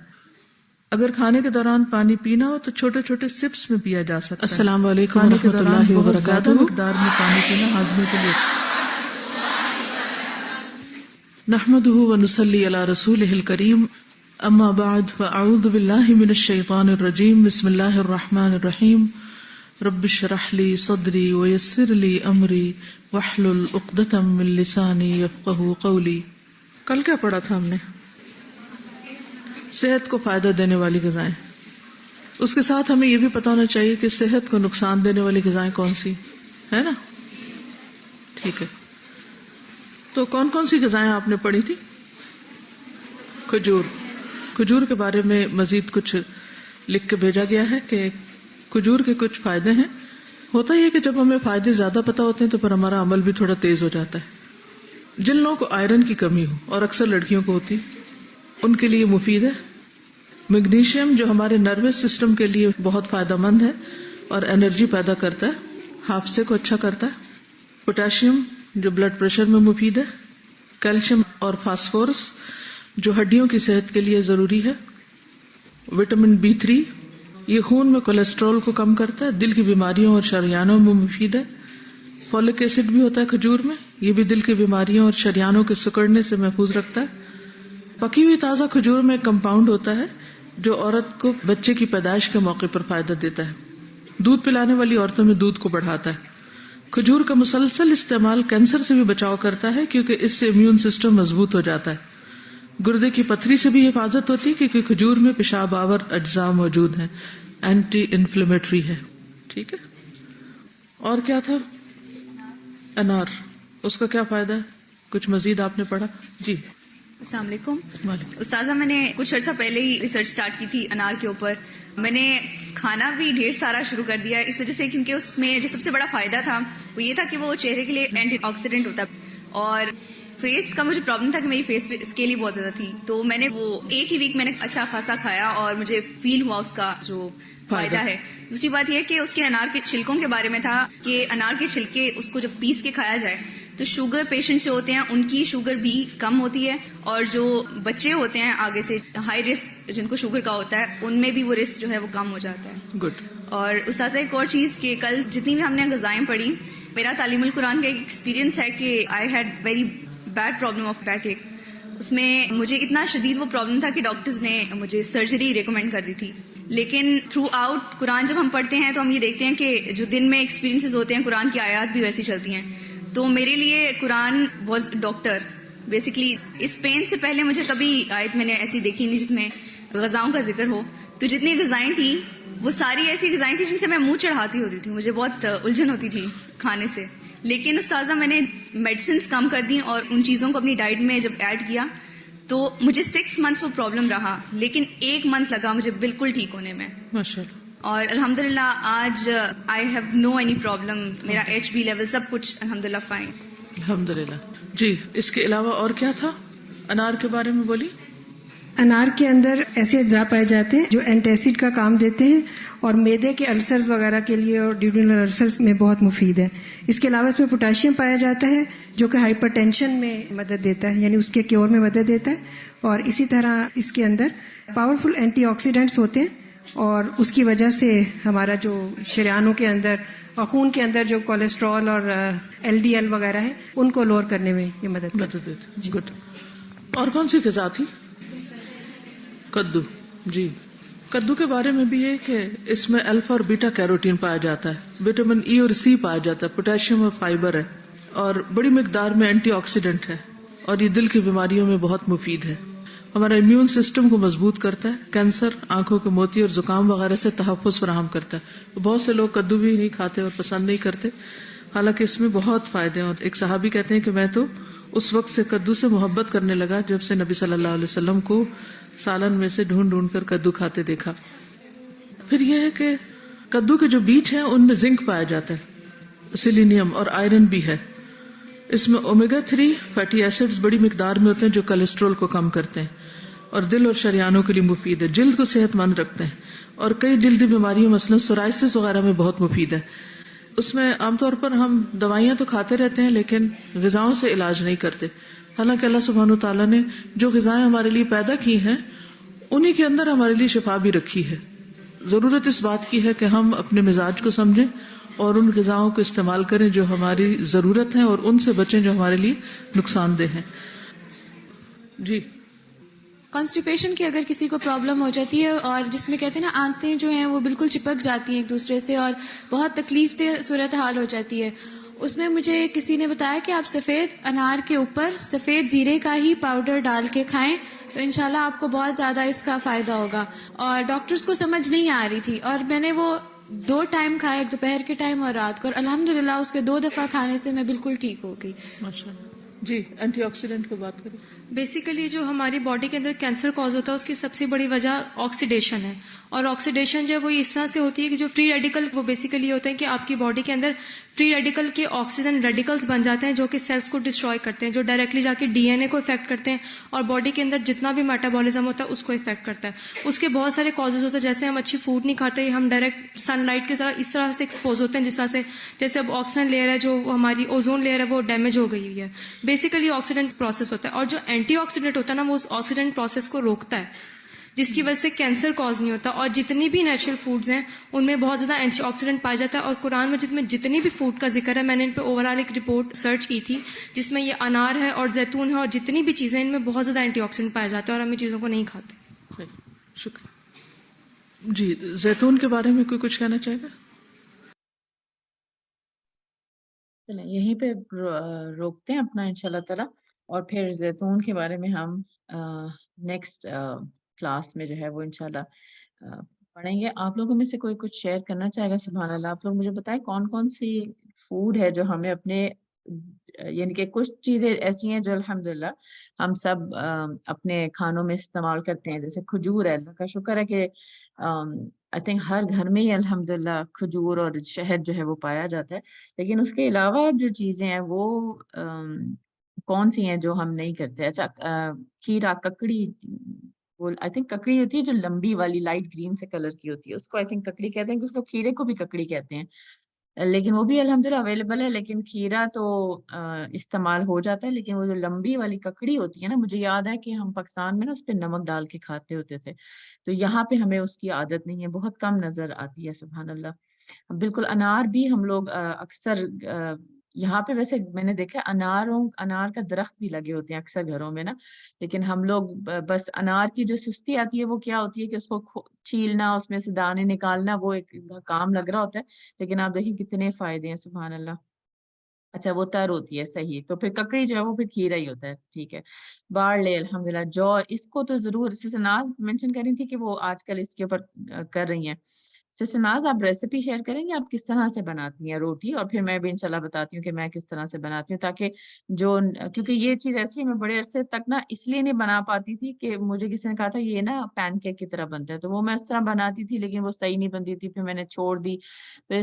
اگر کھانے کے دوران پانی پینا ہو تو چھوٹے چھوٹے سپس میں پیا جا سکتا ہے. السلام علیکم ورحمۃ اللہ وبرکاتہ. مقدار میں پانی پینا ہاضمے کے لیے. نحمده ونصلی علی رسولہ الکریم، اما بعد فاعوذ باللہ من الشیطان الرجیم، بسم اللہ الرحمن الرحیم. رب اشرح لی صدری ویسر لی امری واحلل عقدۃ من لسانی یفقہوا قولی. کل کیا پڑھا تھا ہم نے؟ صحت کو فائدہ دینے والی غذائیں. اس کے ساتھ ہمیں یہ بھی پتہ ہونا چاہیے کہ صحت کو نقصان دینے والی غذائیں کون سی ہے نا. ٹھیک ہے، تو کون کون سی غذائیں آپ نے پڑھی تھی؟ کھجور کے بارے میں مزید کچھ لکھ کے بھیجا گیا ہے کہ کھجور کے کچھ فائدے ہیں. ہوتا یہ کہ جب ہمیں فائدے زیادہ پتہ ہوتے ہیں تو پھر ہمارا عمل بھی تھوڑا تیز ہو جاتا ہے. جن لوگوں کو آئرن کی کمی ہو، اور اکثر لڑکیوں کو ہوتی، ان کے لیے مفید ہے. میگنیشیم جو ہمارے نروس سسٹم کے لیے بہت فائدہ مند ہے اور انرجی پیدا کرتا ہے، حافظے کو اچھا کرتا ہے. پوٹاشیم جو بلڈ پریشر میں مفید ہے. کیلشیم اور فاسفورس جو ہڈیوں کی صحت کے لیے ضروری ہے. وٹامن B3 یہ خون میں کولیسٹرول کو کم کرتا ہے، دل کی بیماریوں اور شریانوں میں مفید ہے. فولک ایسڈ بھی ہوتا ہے کھجور میں، یہ بھی دل کی بیماریوں اور شریانوں کے سکڑنے سے محفوظ رکھتا ہے. پکی ہوئی تازہ کھجور میں ایک کمپاؤنڈ ہوتا ہے جو عورت کو بچے کی پیدائش کے موقع پر فائدہ دیتا ہے. دودھ پلانے والی عورتوں میں دودھ کو بڑھاتا ہے. کھجور کا مسلسل استعمال کینسر سے بھی بچاؤ کرتا ہے کیونکہ اس سے امیون سسٹم مضبوط ہو جاتا ہے. گردے کی پتھری سے بھی حفاظت ہوتی ہے کیونکہ کھجور میں پیشاب آور اجزاء موجود ہیں. اینٹی انفلیمیٹری ہے. ٹھیک ہے. اور کیا تھا؟ انار، اس کا کیا فائدہ ہے؟ کچھ مزید آپ نے پڑھا؟ جی. السلام علیکم. استاذہ، میں نے کچھ عرصہ پہلے ہی ریسرچ سٹارٹ کی تھی انار کے اوپر. میں نے کھانا بھی ڈھیر سارا شروع کر دیا اس وجہ سے کیونکہ اس میں جو سب سے بڑا فائدہ تھا وہ یہ تھا کہ وہ چہرے کے لیے اینٹی آکسیڈنٹ ہوتا. اور فیس کا مجھے پرابلم تھا کہ میری فیس پہ اسکیلی بہت زیادہ تھی، تو میں نے وہ ایک ہی ویک میں نے اچھا خاصا کھایا اور مجھے فیل ہوا اس کا جو فائدہ ہے. دوسری بات یہ کہ اس کے انار کے چھلکوں کے بارے میں تھا کہ انار کے چھلکے اس کو جب پیس کے کھایا جائے تو شوگر پیشنٹ جو ہوتے ہیں ان کی شوگر بھی کم ہوتی ہے، اور جو بچے ہوتے ہیں آگے سے ہائی رسک جن کو شوگر کا ہوتا ہے ان میں بھی وہ رسک جو ہے وہ کم ہو جاتا ہے. گڈ. اور استاذہ ایک اور چیز کہ کل جتنی بھی ہم نے غذائیں پڑھی، میرا تعلیم القرآن کا ایک ایکسپیرینس ہے کہ I had very bad problem of back ایک. اس میں مجھے اتنا شدید وہ پرابلم تھا کہ ڈاکٹرز نے مجھے سرجری ریکمینڈ کر دی تھی. لیکن تھرو آؤٹ قرآن جب ہم پڑھتے ہیں تو ہم یہ دیکھتے ہیں کہ جو دن میں ایکسپیرینسز ہوتے ہیں قرآن کی آیات بھی ویسی چلتی ہیں. تو میرے لیے قرآن واز ڈاکٹر بیسکلی. اس پین سے پہلے مجھے کبھی آیت میں نے ایسی دیکھی نہیں جس میں غذاؤں کا ذکر ہو. تو جتنی غذائیں تھیں وہ ساری ایسی غذائیں تھیں جن سے میں منہ چڑھاتی ہوتی تھی، مجھے بہت الجھن ہوتی تھی کھانے سے. لیکن استاذہ میں نے میڈیسنز کم کر دی اور ان چیزوں کو اپنی ڈائٹ میں جب ایڈ کیا تو مجھے 6 months وہ پرابلم رہا، لیکن 1 month لگا مجھے بالکل ٹھیک ہونے میں. ماشاءاللہ. اور الحمدللہ آج I have know any problem. میرا HB لیول سب کچھ الحمدللہ فائن. الحمدللہ. جی. اس کے علاوہ اور کیا تھا انار کے بارے میں بولی؟ انار کے اندر ایسے اجزاء پائے جاتے ہیں جو اینٹی ایسڈ کا کام دیتے ہیں اور معدے کے السرز وغیرہ کے لیے اور ڈیوڈینل السرز میں بہت مفید ہے. اس کے علاوہ اس میں پوٹاشیم پایا جاتا ہے جو کہ ہائپر ٹینشن میں مدد دیتا ہے، یعنی اس کے کیور میں مدد دیتا ہے. اور اسی طرح اس کے اندر پاورفل اینٹی آکسیڈنٹس ہوتے ہیں اور اس کی وجہ سے ہمارا جو شریانوں کے اندر اور خون کے اندر جو کولیسٹرول اور LDL وغیرہ ہے ان کو لوور کرنے میں یہ مدد کرتے ہیں. گڈ. اور کون سی غذا تھی؟ کدو. جی. کدو کے بارے میں بھی ہے کہ اس میں الفا اور بیٹا کیروٹین پایا جاتا ہے، وٹامن E اور C پایا جاتا ہے، پوٹاشیم اور فائبر ہے، اور بڑی مقدار میں اینٹی آکسیڈنٹ ہے، اور یہ دل کی بیماریوں میں بہت مفید ہے. ہمارا امیون سسٹم کو مضبوط کرتا ہے، کینسر، آنکھوں کے موتی اور زکام وغیرہ سے تحفظ فراہم کرتا ہے. بہت سے لوگ کدو بھی نہیں کھاتے اور پسند نہیں کرتے، حالانکہ اس میں بہت فائدے ہیں. اور ایک صحابی کہتے ہیں کہ میں تو اس وقت سے کدو سے محبت کرنے لگا جب سے نبی صلی اللہ علیہ وسلم کو سالن میں سے ڈھونڈ ڈھونڈ کر کدو کھاتے دیکھا. پھر یہ ہے کہ کدو کے جو بیج ہیں ان میں زنک پایا جاتا ہے، سیلینیم اور آئرن بھی ہے. اس میں اومیگا 3 فیٹی ایسڈز بڑی مقدار میں ہوتے ہیں جو کولیسٹرول کو کم کرتے ہیں. اور دل اور شریانوں کے لیے مفید ہے، جلد کو صحت مند رکھتے ہیں، اور کئی جلدی بیماریوں مثلا سورائسس وغیرہ میں بہت مفید ہے. اس میں عام طور پر ہم دوائیاں تو کھاتے رہتے ہیں لیکن غذاؤں سے علاج نہیں کرتے، حالانکہ اللہ سبحانہ و تعالیٰ نے جو غذائیں ہمارے لیے پیدا کی ہیں انہی کے اندر ہمارے لیے شفا بھی رکھی ہے. ضرورت اس بات کی ہے کہ ہم اپنے مزاج کو سمجھیں اور ان غذاؤں کو استعمال کریں جو ہماری ضرورت ہے، اور ان سے بچیں جو ہمارے لیے نقصان دہ ہیں. جی کانسٹیپیشن کی اگر کسی کو پرابلم ہو جاتی ہے اور جس میں کہتے ہیں نا آنتیں جو ہیں وہ بالکل چپک جاتی ہیں ایک دوسرے سے اور بہت تکلیف دہ صورتحال ہو جاتی ہے، اس میں مجھے کسی نے بتایا کہ آپ سفید انار کے اوپر سفید زیرے کا ہی پاؤڈر ڈال کے کھائیں تو انشاءاللہ آپ کو بہت زیادہ اس کا فائدہ ہوگا. اور ڈاکٹرز کو سمجھ نہیں آ رہی تھی اور میں نے وہ 2 ٹائم کھایا، ایک دوپہر کے ٹائم اور رات کو، اور الحمدللہ اس کے 2 دفعہ کھانے سے میں بالکل ٹھیک ہو گئی. ماشاءاللہ. جی اینٹی آکسیڈنٹ کی بات کریں. بیسیکلی جو ہماری باڈی کے اندر کینسر کاز ہوتا ہے اس کی سب سے بڑی وجہ آکسیڈیشن ہے، اور آکسیڈیشن جو ہے وہ اس طرح سے ہوتی ہے کہ جو فری ریڈیکل وہ بیسیکلی ہوتے ہیں کہ آپ کی باڈی کے اندر فری ریڈیکل کے آکسیجن ریڈیکلز بن جاتے ہیں جو کہ سیلز کو ڈسٹروائے کرتے ہیں، جو ڈائریکٹلی جا کے ڈی این اے کو افیکٹ کرتے ہیں اور باڈی کے اندر جتنا بھی میٹابولزم ہوتا ہے اس کو افیکٹ کرتا ہے. اس کے بہت سارے کازز ہوتے ہیں، جیسے ہم اچھی فوڈ نہیں کھاتے، ہم ڈائریکٹ سن لائٹ کے ذرا اس طرح سے ایکسپوز ہوتے ہیں جس طرح سے جیسے اب آکسیجن لیئر ہے جو ہماری اوزون لیئر ہے وہ ڈیمیج ہو گئی ہوئی ہے. بیسیکلی آکسیڈنٹ پروسیس ہوتا ہے، اور جو اینٹی آکسیڈنٹ ہوتا ہے نا وہ اس آکسیڈنٹ پروسیس کو روکتا ہے جس کی وجہ سے کینسر کاز نہیں ہوتا. اور جتنی بھی نیچرل فوڈز ہیں ان میں بہت زیادہ اینٹی آکسیڈنٹ پایا جاتا ہے، اور قرآن مجید میں جتنی بھی فوڈ کا ذکر ہے میں نے ان پہ اوور آل ایک رپورٹ سرچ کی تھی جس میں یہ انار ہے اور زیتون ہے اور جتنی بھی چیزیں ان میں بہت زیادہ اینٹی آکسیڈنٹ پایا جاتا ہے اور ہم ان چیزوں کو نہیں کھاتے. شکریہ. جی زیتون کے بارے میں کوئی کچھ کہنا چاہے گا؟ چلیں یہیں پہ روکتے ہیں اپنا انشاءاللہ تعالیٰ، اور پھر زیتون کے بارے میں ہم نیکسٹ کلاس میں جو ہے وہ انشاءاللہ پڑھیں گے. آپ لوگوں میں سے کوئی کچھ شیئر کرنا چاہے گا؟ سبحان اللہ. آپ لوگ مجھے بتائیں کون کون سی فوڈ ہے جو ہمیں اپنے یعنی کہ کچھ چیزیں ایسی ہیں جو الحمدللہ ہم سب اپنے کھانوں میں استعمال کرتے ہیں. جیسے کھجور ہے، اللہ کا شکر ہے کہ آئی تھنک ہر گھر میں ہی الحمدللہ کھجور اور شہد جو ہے وہ پایا جاتا ہے. لیکن اس کے علاوہ جو چیزیں ہیں وہ کون سی ہیں جو ہم نہیں کرتے؟ اچھا کھیرا، ککڑی، وہ آئی تھنک ککڑی ہوتی ہے جو لمبی والی لائٹ گرین سے کلر کی ہوتی ہے، اس کو آئی تھنک ککڑی کہتے ہیں. کچھ لوگ کھیرے کو بھی ککڑی کہتے ہیں، لیکن وہ بھی الحمدللہ اویلیبل ہے. لیکن کھیرا تو استعمال ہو جاتا ہے، لیکن وہ جو لمبی والی ککڑی ہوتی ہے نا، مجھے یاد ہے کہ ہم پاکستان میں نا اس پہ نمک ڈال کے کھاتے ہوتے تھے، تو یہاں پہ ہمیں اس کی عادت نہیں ہے، بہت کم نظر آتی ہے. سبحان اللہ. بالکل انار بھی ہم لوگ اکثر یہاں پہ ویسے میں نے دیکھا انار کا درخت بھی لگے ہوتے ہیں اکثر گھروں میں نا، لیکن ہم لوگ بس انار کی جو سستی آتی ہے وہ کیا ہوتی ہے کہ اس کو چھیلنا، اس میں سے دانے نکالنا، وہ ایک کام لگ رہا ہوتا ہے. لیکن آپ دیکھیں کتنے فائدے ہیں. سبحان اللہ. اچھا وہ تر ہوتی ہے، صحیح. تو پھر ککڑی جو ہے وہ پھر کھیرا ہی ہوتا ہے. ٹھیک ہے. بارلے الحمدللہ. جو اس کو تو ضرور سسٹر ناز مینشن کر رہی تھی کہ وہ آج کل اس کے اوپر کر رہی ہیں. سسٹر ناز آپ ریسیپی شیئر کریں گے آپ کس طرح سے بناتی ہیں روٹی، اور پھر میں بھی انشاءاللہ بتاتی ہوں کہ میں کس طرح سے بناتی ہوں، تاکہ کیونکہ یہ چیز ایسی ہے میں بڑے عرصے تک نا اس لیے نہیں بنا پاتی تھی کہ مجھے کسی نے کہا تھا یہ نا پین کیک کی طرح بنتا ہے، تو وہ میں اس طرح بناتی تھی لیکن وہ صحیح نہیں بنتی تھی، پھر میں نے چھوڑ دی. تو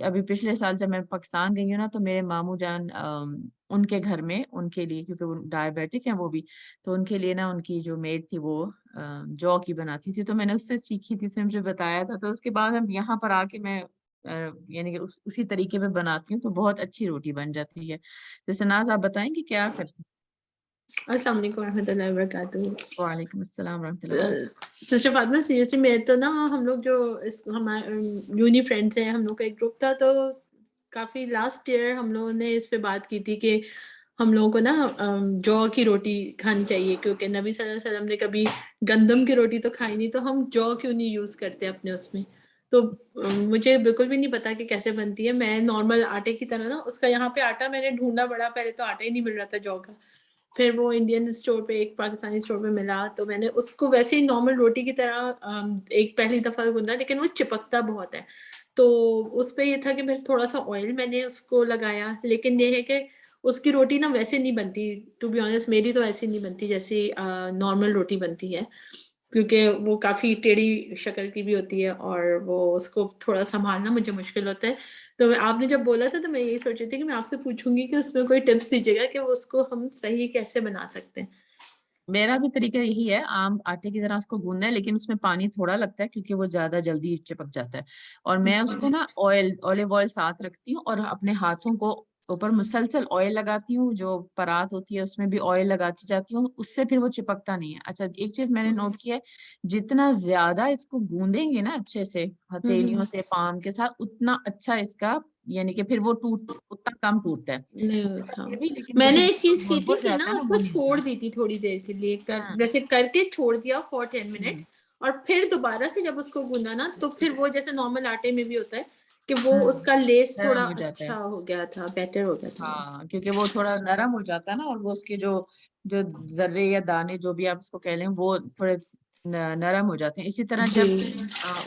ابھی پچھلے سال جب میں پاکستان گئی ہوں نا تو میرے ماموں جان ان کے گھر میں ان کے لیے، کیونکہ وہ ڈائبیٹک ہیں وہ بھی، تو ان کے لیے نا ان کی جو میڈ تھی وہ جو کی بناتی تھی، تو میں نے اس سے سیکھی تھی، اس نے مجھے بتایا تھا. تو اس کے بعد ہم یہاں پر آ کے میں یعنی کہ اسی طریقے پہ بناتی ہوں تو بہت اچھی روٹی بن جاتی ہے. جیسے ناز آپ بتائیں کہ کیا کرتی ہیں؟ السلام علیکم ورحمۃ اللہ وبرکاتہ. وعلیکم السلام ورحمۃ اللہ. سسٹر فاطمہ سیریسلی میں تو نا ہم لوگ جو ہمارے یونی فرینڈس ہیں ہم لوگ کا ایک گروپ تھا، تو کافی لاسٹ ایئر ہم لوگوں نے اس پہ بات کی تھی کہ ہم لوگوں کو نا جو کی روٹی کھانی چاہیے، کیونکہ نبی صلی اللہ علیہ وسلم نے کبھی گندم کی روٹی تو کھائی نہیں، تو ہم جو کیوں نہیں یوز کرتے اپنے اس میں. تو مجھے بالکل بھی نہیں پتا کہ کیسے بنتی ہے. میں نارمل آٹے کی طرح نا اس کا یہاں پہ آٹا میں نے ڈھونڈا بڑا، پہلے تو آٹا ہی نہیں مل رہا تھا جو کا، پھر وہ انڈین اسٹور پہ ایک پاکستانی اسٹور پہ ملا، تو میں نے اس کو ویسے ہی نارمل روٹی کی طرح ایک پہلی دفعہ گوندھا، لیکن وہ چپکتا بہت ہے. تو اس پہ یہ تھا کہ پھر تھوڑا سا آئل میں نے اس کو لگایا، لیکن یہ ہے کہ اس کی روٹی نا ویسے نہیں بنتی. ٹو بی آنیسٹ میری تو ایسی نہیں بنتی جیسی نارمل روٹی بنتی ہے، کیونکہ وہ کافی ٹیڑھی شکل کی بھی ہوتی ہے اور وہ اس کو تھوڑا سنبھالنا مجھے مشکل ہوتا ہے. تو آپ نے جب بولا تھا تو میں یہی سوچ رہی تھی کہ میں آپ سے پوچھوں گی کہ اس میں کوئی ٹپس دیجیے گا کہ اس کو ہم صحیح کیسے بنا سکتے ہیں. میرا بھی طریقہ یہی ہے، عام آٹے کی طرح اس کو گوندنا ہے، لیکن اس میں پانی تھوڑا لگتا ہے کیونکہ وہ زیادہ جلدی چپک جاتا ہے. اور میں اس کو نا اولیو آئل ساتھ رکھتی ہوں اور اپنے ہاتھوں کو اوپر مسلسل آئل لگاتی ہوں، جو پرات ہوتی ہے اس میں بھی آئل لگاتی جاتی ہوں، اس سے پھر وہ چپکتا نہیں ہے. اچھا ایک چیز میں نے نوٹ کیا ہے، جتنا زیادہ اس کو گوندیں گے نا اچھے سے ہتھیلیوں سے پام کے ساتھ، اتنا اچھا اس کا یعنی کہ پھر وہ اتنا کم ٹوٹتا ہے. نہیں ہوتا. لیکن میں وہ نے جب ایک چیز کی تھی بھر کہ جاتا نا ہے اس کو وہ چھوڑ دی تھی تھوڑی دیر کے لیے، جیسے کر کے چھوڑ دیا فور 10 منٹس، اور پھر دوبارہ سے جب اس کو گوندھا نا تو پھر وہ جیسے نارمل آٹے میں بھی ہوتا ہے کہ وہ اس کا لیس تھوڑا نرم ہو جاتا ہے. اچھا ہو گیا تھا، بیٹر ہو گیا تھا. ہاں کیونکہ وہ تھوڑا نرم ہو جاتا ہے نا، اور وہ اس کے جو ذرے یا دانے جو بھی آپ اس کو کہہ لیں وہ تھوڑے نرم ہو جاتے ہیں. اسی طرح جب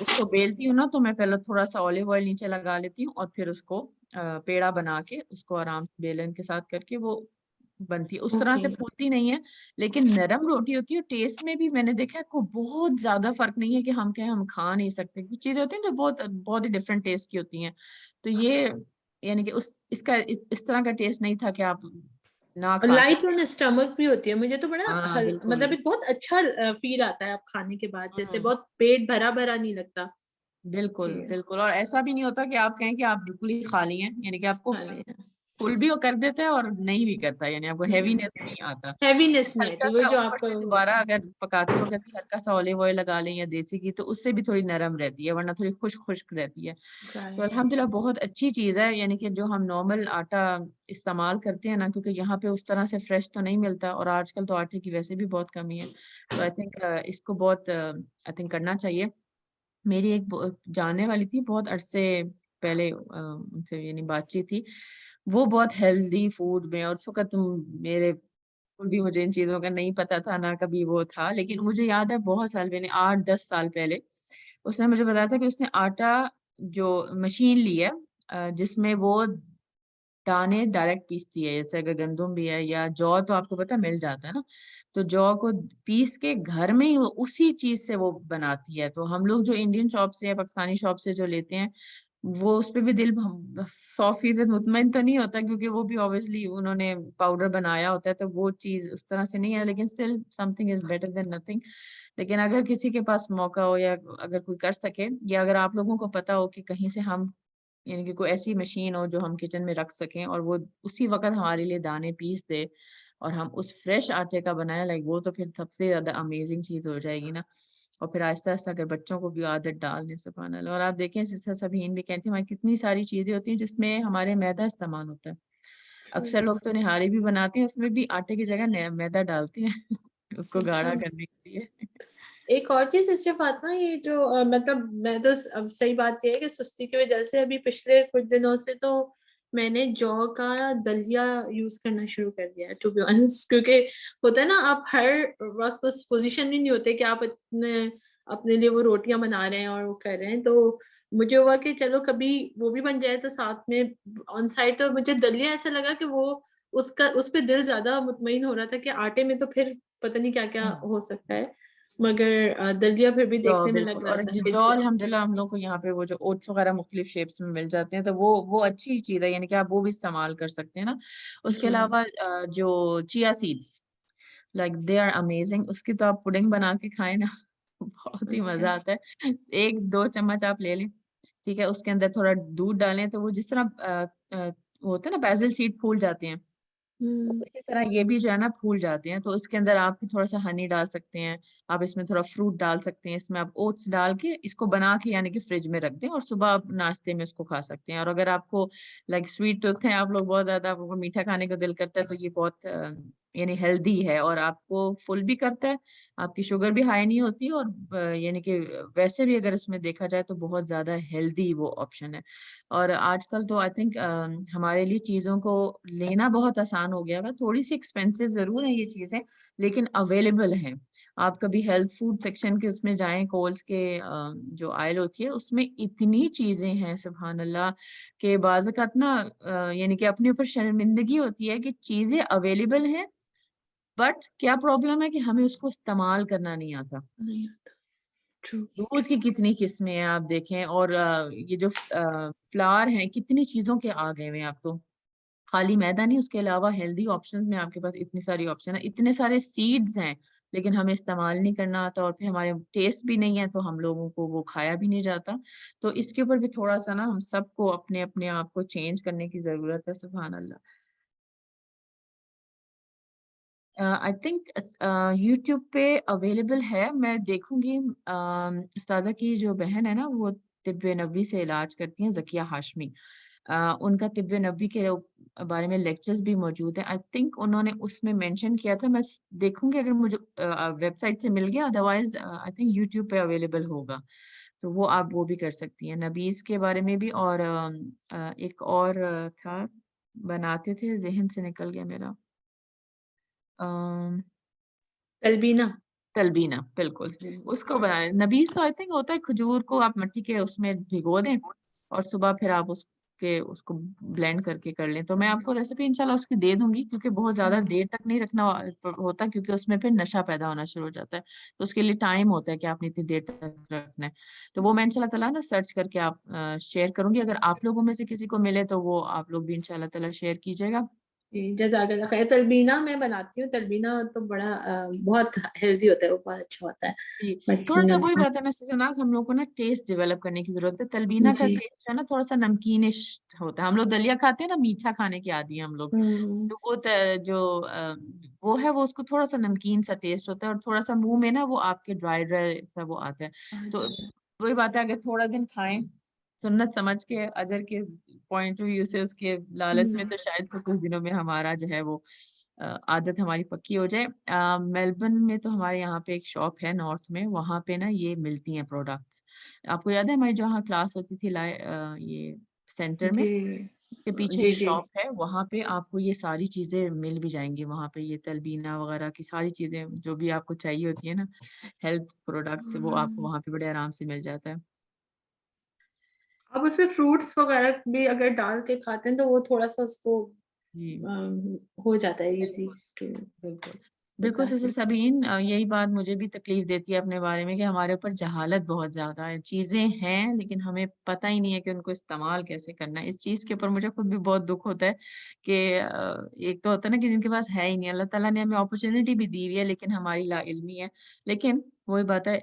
اس کو بیلتی ہوں نا تو میں پہلے تھوڑا سا اولیو آئل نیچے لگا لیتی ہوں اور پھر اس کو پیڑا بنا کے اس کو آرام سے بیلن کے ساتھ کر کے وہ بنتی ہے. اس طرح سے پھولتی نہیں ہے لیکن نرم روٹی ہوتی ہے. ٹیسٹ میں بھی میں نے دیکھا کوئی بہت زیادہ فرق نہیں ہے کہ ہم کہیں ہم کھا نہیں سکتے. کچھ چیزیں ہوتی ہیں جو بہت ہی ڈفرینٹ ٹیسٹ کی ہوتی ہیں. تو یہ یعنی کہ اس کا اس طرح کا ٹیسٹ نہیں تھا کہ آپ نہ کھا لائٹ سکتے. آن اسٹمک بھی ہوتی ہے. مجھے تو بڑا ہاں بالکل مطلب ایک بہت اچھا فیل آتا ہے اب کھانے کے بعد، جیسے بہت پیٹ بھرا بھرا نہیں لگتا. بالکل بالکل. اور ایسا بھی نہیں ہوتا کہ آپ کہیں کہ آپ بالکل ہی خالی ہیں، یعنی کہ آپ کو فل بھی وہ کر دیتا ہے اور نہیں بھی کرتا، یعنی آپ کو ہیوینس نہیں آتا. ہیوینس نہیں ہلکا آتی، وہی سا جو اوپر آپ کو سے دوبارہ اگر پکاتے وقت بھی ہلکا سا اولیو آئل لگا لیں یا دیسی گھی تو اس سے بھی تھوڑی نرم رہتی ہے، ورنہ تھوڑی خشک رہتی ہے. تو الحمدللہ بہت اچھی چیز ہے. یعنی کہ جو ہم نارمل آٹا استعمال کرتے ہیں نا، کیونکہ یہاں پہ اس طرح سے فریش تو نہیں ملتا اور آج کل تو آٹے کی ویسے بھی بہت کمی ہے. تو آئی تھنک اس کو بہت کرنا چاہیے. میری ایک جاننے والی تھی بہت عرصے پہلے ان سے یعنی بات چیت تھی، وہ بہت ہیلدی فوڈ میں، اور اس وقت میرے بھی مجھے ان چیزوں کا نہیں پتا تھا نہ کبھی وہ تھا، لیکن مجھے یاد ہے بہت سال پہلے 8-10 سال پہلے اس نے مجھے بتایا تھا کہ اس نے آٹا جو مشین لی ہے جس میں وہ دانے ڈائریکٹ پیستی ہے، جیسے اگر گندم بھی ہے یا جو تو آپ کو پتا مل جاتا ہے نا، تو جو کو پیس کے گھر میں ہی وہ اسی چیز سے وہ بناتی ہے. تو ہم لوگ جو انڈین شاپ سے یا پاکستانی شاپ سے جو لیتے ہیں وہ اس پہ بھی دل 100% مطمئن تو نہیں ہوتا، کیونکہ وہ بھی obviously انہوں نے پاؤڈر بنایا ہوتا ہے تو وہ چیز اس طرح سے نہیں ہے، لیکن still something is better than nothing. لیکن اگر کسی کے پاس موقع ہو یا اگر کوئی کر سکے، یا اگر آپ لوگوں کو پتا ہو کہ کہیں سے ہم یعنی کہ کوئی ایسی مشین ہو جو ہم کچن میں رکھ سکیں اور وہ اسی وقت ہمارے لیے دانے پیس دے اور ہم اس فریش آٹے کا بنائے، لائک وہ تو پھر سب سے زیادہ امیزنگ چیز ہو جائے گی نا. اور پھر آہستہ آہستہ اگر بچوں کو بھی عادت ڈال دیں، سبحان اللہ. اور آپ دیکھیں سسٹر سبھین بھی کہتی ہیں ہماری کتنی ساری چیزیں ہوتی ہیں جس میں ہمارے میدا استعمال ہوتا ہے. اکثر لوگ تو نہاری بھی بناتے ہیں اس میں بھی آٹے کی جگہ میدا ڈالتے ہیں اس کو گاڑھا کرنے کے لیے. ایک اور چیز سسٹر فاطمہ، یہ جو مطلب میں تو اب صحیح بات یہ ہے کہ سستی کی وجہ سے ابھی پچھلے کچھ دنوں سے تو میں نے جو کا دلیا یوز کرنا شروع کر دیا ہے ٹو بی آنسٹ، کیونکہ ہوتا ہے نا آپ ہر وقت اس پوزیشن میں نہیں ہوتے کہ آپ اپنے لیے وہ روٹیاں بنا رہے ہیں اور وہ کر رہے ہیں. تو مجھے ہوا کہ چلو کبھی وہ بھی بن جائے تو ساتھ میں آن سائڈ. تو مجھے دلیا ایسا لگا کہ وہ اس پہ دل زیادہ مطمئن ہو رہا تھا کہ آٹے میں تو پھر پتہ نہیں کیا کیا ہو سکتا ہے، مگر دلیا پھر بھی دیکھنے میں لگ بالکل. رہا اور تھا جو الحمدللہ ہم لوگ کو یہاں پہ وہ جو اوٹس وغیرہ مختلف شیپس میں مل جاتے ہیں تو وہ اچھی چیز ہے، یعنی کہ آپ وہ بھی استعمال کر سکتے ہیں نا. اس کے علاوہ جو chia seeds like they are amazing, اس کی تو آپ پڈنگ بنا کے کھائیں نا بہت ہی مزہ آتا ہے. 1-2 چمچ آپ لے لیں، ٹھیک ہے، اس کے اندر تھوڑا دودھ ڈالیں تو وہ جس طرح ہوتا ہے نا بیزل سیڈ پھول جاتے ہیں، اسی طرح یہ بھی جو ہے نا پھول جاتے ہیں. تو اس کے اندر آپ تھوڑا سا ہنی ڈال سکتے ہیں، آپ اس میں تھوڑا فروٹ ڈال سکتے ہیں، اس میں آپ اوٹس ڈال کے اس کو بنا کے یعنی کہ فریج میں رکھ دیں اور صبح آپ ناشتے میں اس کو کھا سکتے ہیں. اور اگر آپ کو لائک سویٹ ٹوتھ ہیں آپ لوگ بہت زیادہ، آپ کو میٹھا کھانے کا دل کرتا ہے تو یہ بہت یعنی ہیلدی ہے اور آپ کو فل بھی کرتا ہے، آپ کی شوگر بھی ہائی نہیں ہوتی، اور یعنی کہ ویسے بھی اگر اس میں دیکھا جائے تو بہت زیادہ ہیلدی وہ آپشن ہے. اور آج کل تو آئی تھنک ہمارے لیے چیزوں کو لینا بہت آسان ہو گیا ہے. تھوڑی سی ایکسپینسو ضرور ہیں یہ چیزیں لیکن اویلیبل ہیں. آپ کبھی ہیلتھ فوڈ سیکشن کے اس میں جائیں، کولز کے جو آئل ہوتی ہے اس میں اتنی چیزیں ہیں سبحان اللہ کہ بعض اوقات نا یعنی کہ اپنے اوپر شرمندگی ہوتی ہے کہ چیزیں اویلیبل ہیں بٹ کیا پرابلم ہے کہ ہمیں اس کو استعمال کرنا نہیں آتا. دودھ کی کتنی قسمیں ہیں آپ دیکھیں، اور یہ جو فلاور ہیں کتنی چیزوں کے آ گئے ہیں. آپ کو خالی میدا نہیں، اس کے علاوہ ہیلدی آپشنز میں آپ کے پاس اتنی ساری آپشن ہیں، اتنے سارے سیڈز ہیں لیکن ہمیں استعمال نہیں کرنا آتا اور پھر ہمارے ٹیسٹ بھی نہیں ہے تو ہم لوگوں کو وہ کھایا بھی نہیں جاتا. تو اس کے اوپر بھی تھوڑا سا نا ہم سب کو اپنے اپنے آپ کو چینج کرنے کی ضرورت ہے. سبحان اللہ. آئی تھنک یوٹیوب پہ اویلیبل ہے. میں دیکھوں گی. استاذہ کی جو بہن ہے نا وہ طب نبوی سے علاج کرتی ہیں, ذکیہ ہاشمی. ان کا طب نبوی کے بارے میں لیکچرز بھی موجود ہیں. آئی تھنک انہوں نے اس میں مینشن کیا تھا. میں دیکھوں گی اگر مجھے ویب سائٹ سے مل گیا, ادروائز آئی تھنک یوٹیوب پہ اویلیبل ہوگا تو وہ آپ وہ بھی کر سکتی ہیں. نبیز کے بارے میں بھی. اور ایک اور تھا بناتے تھے, ذہن سے نکل گیا میرا. تلبینہ. تلبینہ بالکل اس کو بنانے. نبیز تو آئی تھنک ہوتا ہے کھجور کو آپ مٹی کے اس میں بھگو دیں اور صبح پھر آپ اس کو بلینڈ کر کے کر لیں. تو میں آپ کو ریسیپی انشاءاللہ اس کی دے دوں گی, کیونکہ بہت زیادہ دیر تک نہیں رکھنا ہوتا کیونکہ اس میں پھر نشہ پیدا ہونا شروع ہو جاتا ہے. تو اس کے لیے ٹائم ہوتا ہے کہ آپ نے اتنی دیر تک رکھنا ہے. تو وہ میں انشاءاللہ تعالیٰ نا سرچ کر کے آپ شیئر کروں گی. اگر آپ لوگوں میں سے کسی کو ملے تو وہ آپ لوگ بھی انشاءاللہ تعالیٰ شیئر کیجیے گا. جزاک اللہ خیر. تلبینہ میں بناتی ہوں. تلبینہ تو بڑا بہت ہیلدی ہوتا ہے, وہ بہت اچھا ہوتا ہے. تھوڑا سا وہی بات ہے سناز, ہم لوگ کو نا ٹیسٹ ڈیولپ کرنے کی ضرورت ہے. تلبینہ کا ٹیسٹ ہے نا تھوڑا سا نمکینش ہوتا ہے. ہم لوگ دلیا کھاتے ہیں نا, میٹھا کھانے کے عادی ہیں ہم لوگ. تو وہ جو وہ ہے وہ اس کو تھوڑا سا نمکین سا ٹیسٹ ہوتا ہے اور تھوڑا سا منہ میں نا وہ آپ کے ڈرائی ڈرائی سا وہ آتا ہے. تو وہی بات ہے اگر تھوڑا دن کھائیں سنت سمجھ کے, اجر کے پوائنٹ آف ویو سے, اس کے لالچ میں, تو شاید کچھ دنوں میں ہمارا جو ہے وہ عادت ہماری پکی ہو جائے. میلبرن میں تو ہمارے یہاں پہ ایک شاپ ہے نارتھ میں, وہاں پہ نا یہ ملتی ہیں پروڈکٹس. آپ کو یاد ہے ہماری جہاں کلاس ہوتی تھی یہ سینٹر میں کے پیچھے ایک شاپ ہے, وہاں پہ آپ کو یہ ساری چیزیں مل بھی جائیں گی. وہاں پہ یہ تلبینہ وغیرہ کی ساری چیزیں جو بھی آپ کو چاہیے ہوتی ہے نا ہیلتھ پروڈکٹس, وہ آپ کو وہاں پہ بڑے آرام سے مل جاتا ہے. اب اس میں فروٹس وغیرہ بھی اگر ڈال کے کھاتے ہیں تو وہ تھوڑا سا اس کو ہو جاتا ہے ایزی. بالکل بالکل سسٹر سبین, یہی بات مجھے بھی تکلیف دیتی ہے اپنے بارے میں کہ ہمارے اوپر جہالت بہت زیادہ ہے. چیزیں ہیں لیکن ہمیں پتہ ہی نہیں ہے کہ ان کو استعمال کیسے کرنا ہے. اس چیز کے اوپر مجھے خود بھی بہت دکھ ہوتا ہے کہ ایک تو ہوتا ہے نا کہ جن کے پاس ہے ہی نہیں, اللہ تعالیٰ نے ہمیں اپرچونٹی بھی دی ہوئی ہے لیکن ہماری لا علمی ہے. لیکن وہی بات ہے,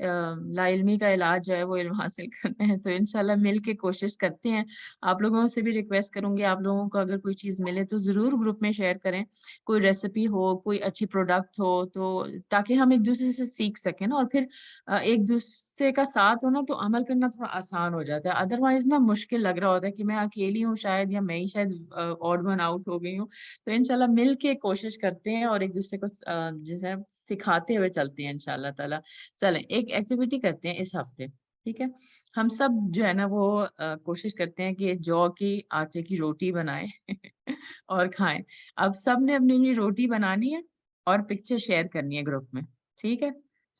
لا علمی کا علاج جو ہے وہ علم حاصل کرنا ہے. تو انشاءاللہ مل کے کوشش کرتے ہیں. آپ لوگوں سے بھی ریکویسٹ کروں گی, آپ لوگوں کو اگر کوئی چیز ملے تو ضرور گروپ میں شیئر کریں. کوئی ریسیپی ہو, کوئی اچھی پروڈکٹ ہو, تو تاکہ ہم ایک دوسرے سے سیکھ سکیں نا, اور پھر ایک دوسرے کا ساتھ ہونا تو عمل کرنا تھوڑا آسان ہو جاتا ہے. ادروائز نا مشکل لگ رہا ہوتا ہے کہ میں اکیلی ہوں شاید, یا میں ہی شاید آڈ ون آؤٹ ہو گئی ہوں. تو انشاءاللہ مل کے کوشش کرتے ہیں اور ایک دوسرے کو جیسے سکھاتے ہوئے چلتے ہیں انشاءاللہ تعالیٰ. چلیں ایک ایکٹیویٹی کرتے ہیں اس ہفتے, ٹھیک ہے؟ ہم سب جو ہے نا وہ کوشش کرتے ہیں کہ جو کی آٹے کی روٹی بنائیں اور کھائیں. اب سب نے اپنی اپنی روٹی بنانی ہے اور پکچر شیئر کرنی ہے گروپ میں, ٹھیک ہے؟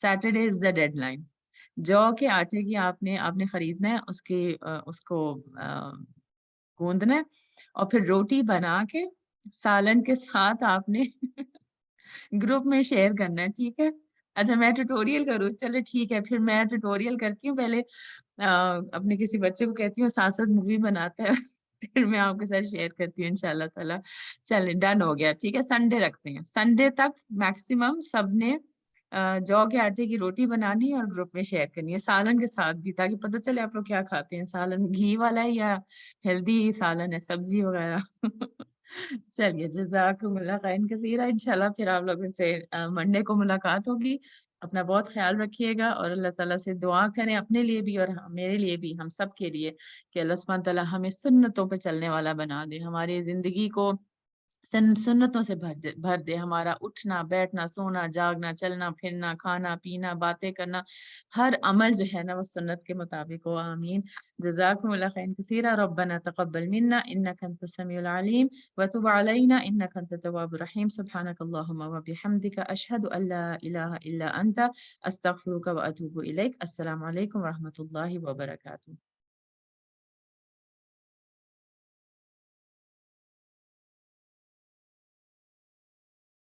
سیٹرڈے از دا ڈیڈ لائن. جو کے آٹے کی آپ نے خریدنا ہے, اس کو گوندنا ہے اور پھر روٹی بنا کے سالن کے ساتھ آپ نے گروپ میں شیئر کرنا ہے, ٹھیک ہے؟ اچھا میں ٹیوٹوریل کروں, چلے ٹھیک ہے, پھر میں ٹیوٹوریل کرتی ہوں. پہلے اپنے کسی بچے کو کہتی ہوں ساتھ ساتھ مووی بناتا ہے, پھر میں آپ کے ساتھ شیئر کرتی ہوں انشاءاللہ تعالیٰ. چلیں ڈن ہو گیا, ٹھیک ہے؟ سنڈے رکھتے ہیں. سنڈے تک میکسیمم سب نے جو کے آٹے کی روٹی بنانی ہے اور گروپ میں شیئر کرنی ہے سالن کے ساتھ بھی, تاکہ پتہ چلے آپ لوگ کیا کھاتے ہیں. سالن گھی والا ہے یا ہیلدی سالن ہے, سبزی وغیرہ. چلیے جزاکم اللہ خیر کثیرا. انشاءاللہ پھر آپ لوگوں سے منڈے کو ملاقات ہوگی. اپنا بہت خیال رکھیے گا اور اللہ تعالیٰ سے دعا کریں اپنے لیے بھی اور میرے لیے بھی, ہم سب کے لیے, کہ اللہ سبحانہ تعالیٰ ہمیں سنتوں پہ چلنے والا بنا دے. ہماری زندگی کو سنتوں سے بھر دے. ہمارا اٹھنا بیٹھنا سونا جاگنا چلنا پھرنا کھانا پینا باتیں کرنا ہر عمل جو ہے نا وہ سنت کے مطابق ہو. آمین. جزاکم اللہ خیر کثیرا. ربنا تقبل منا انک انت السمیع العلیم وتب علینا انک انت التواب الرحیم. سبحانک اللہم وبحمدک اشہد ان لا الہ الا انت استغفرک واتوب الیک. السلام علیکم ورحمۃ اللہ وبرکاتہ.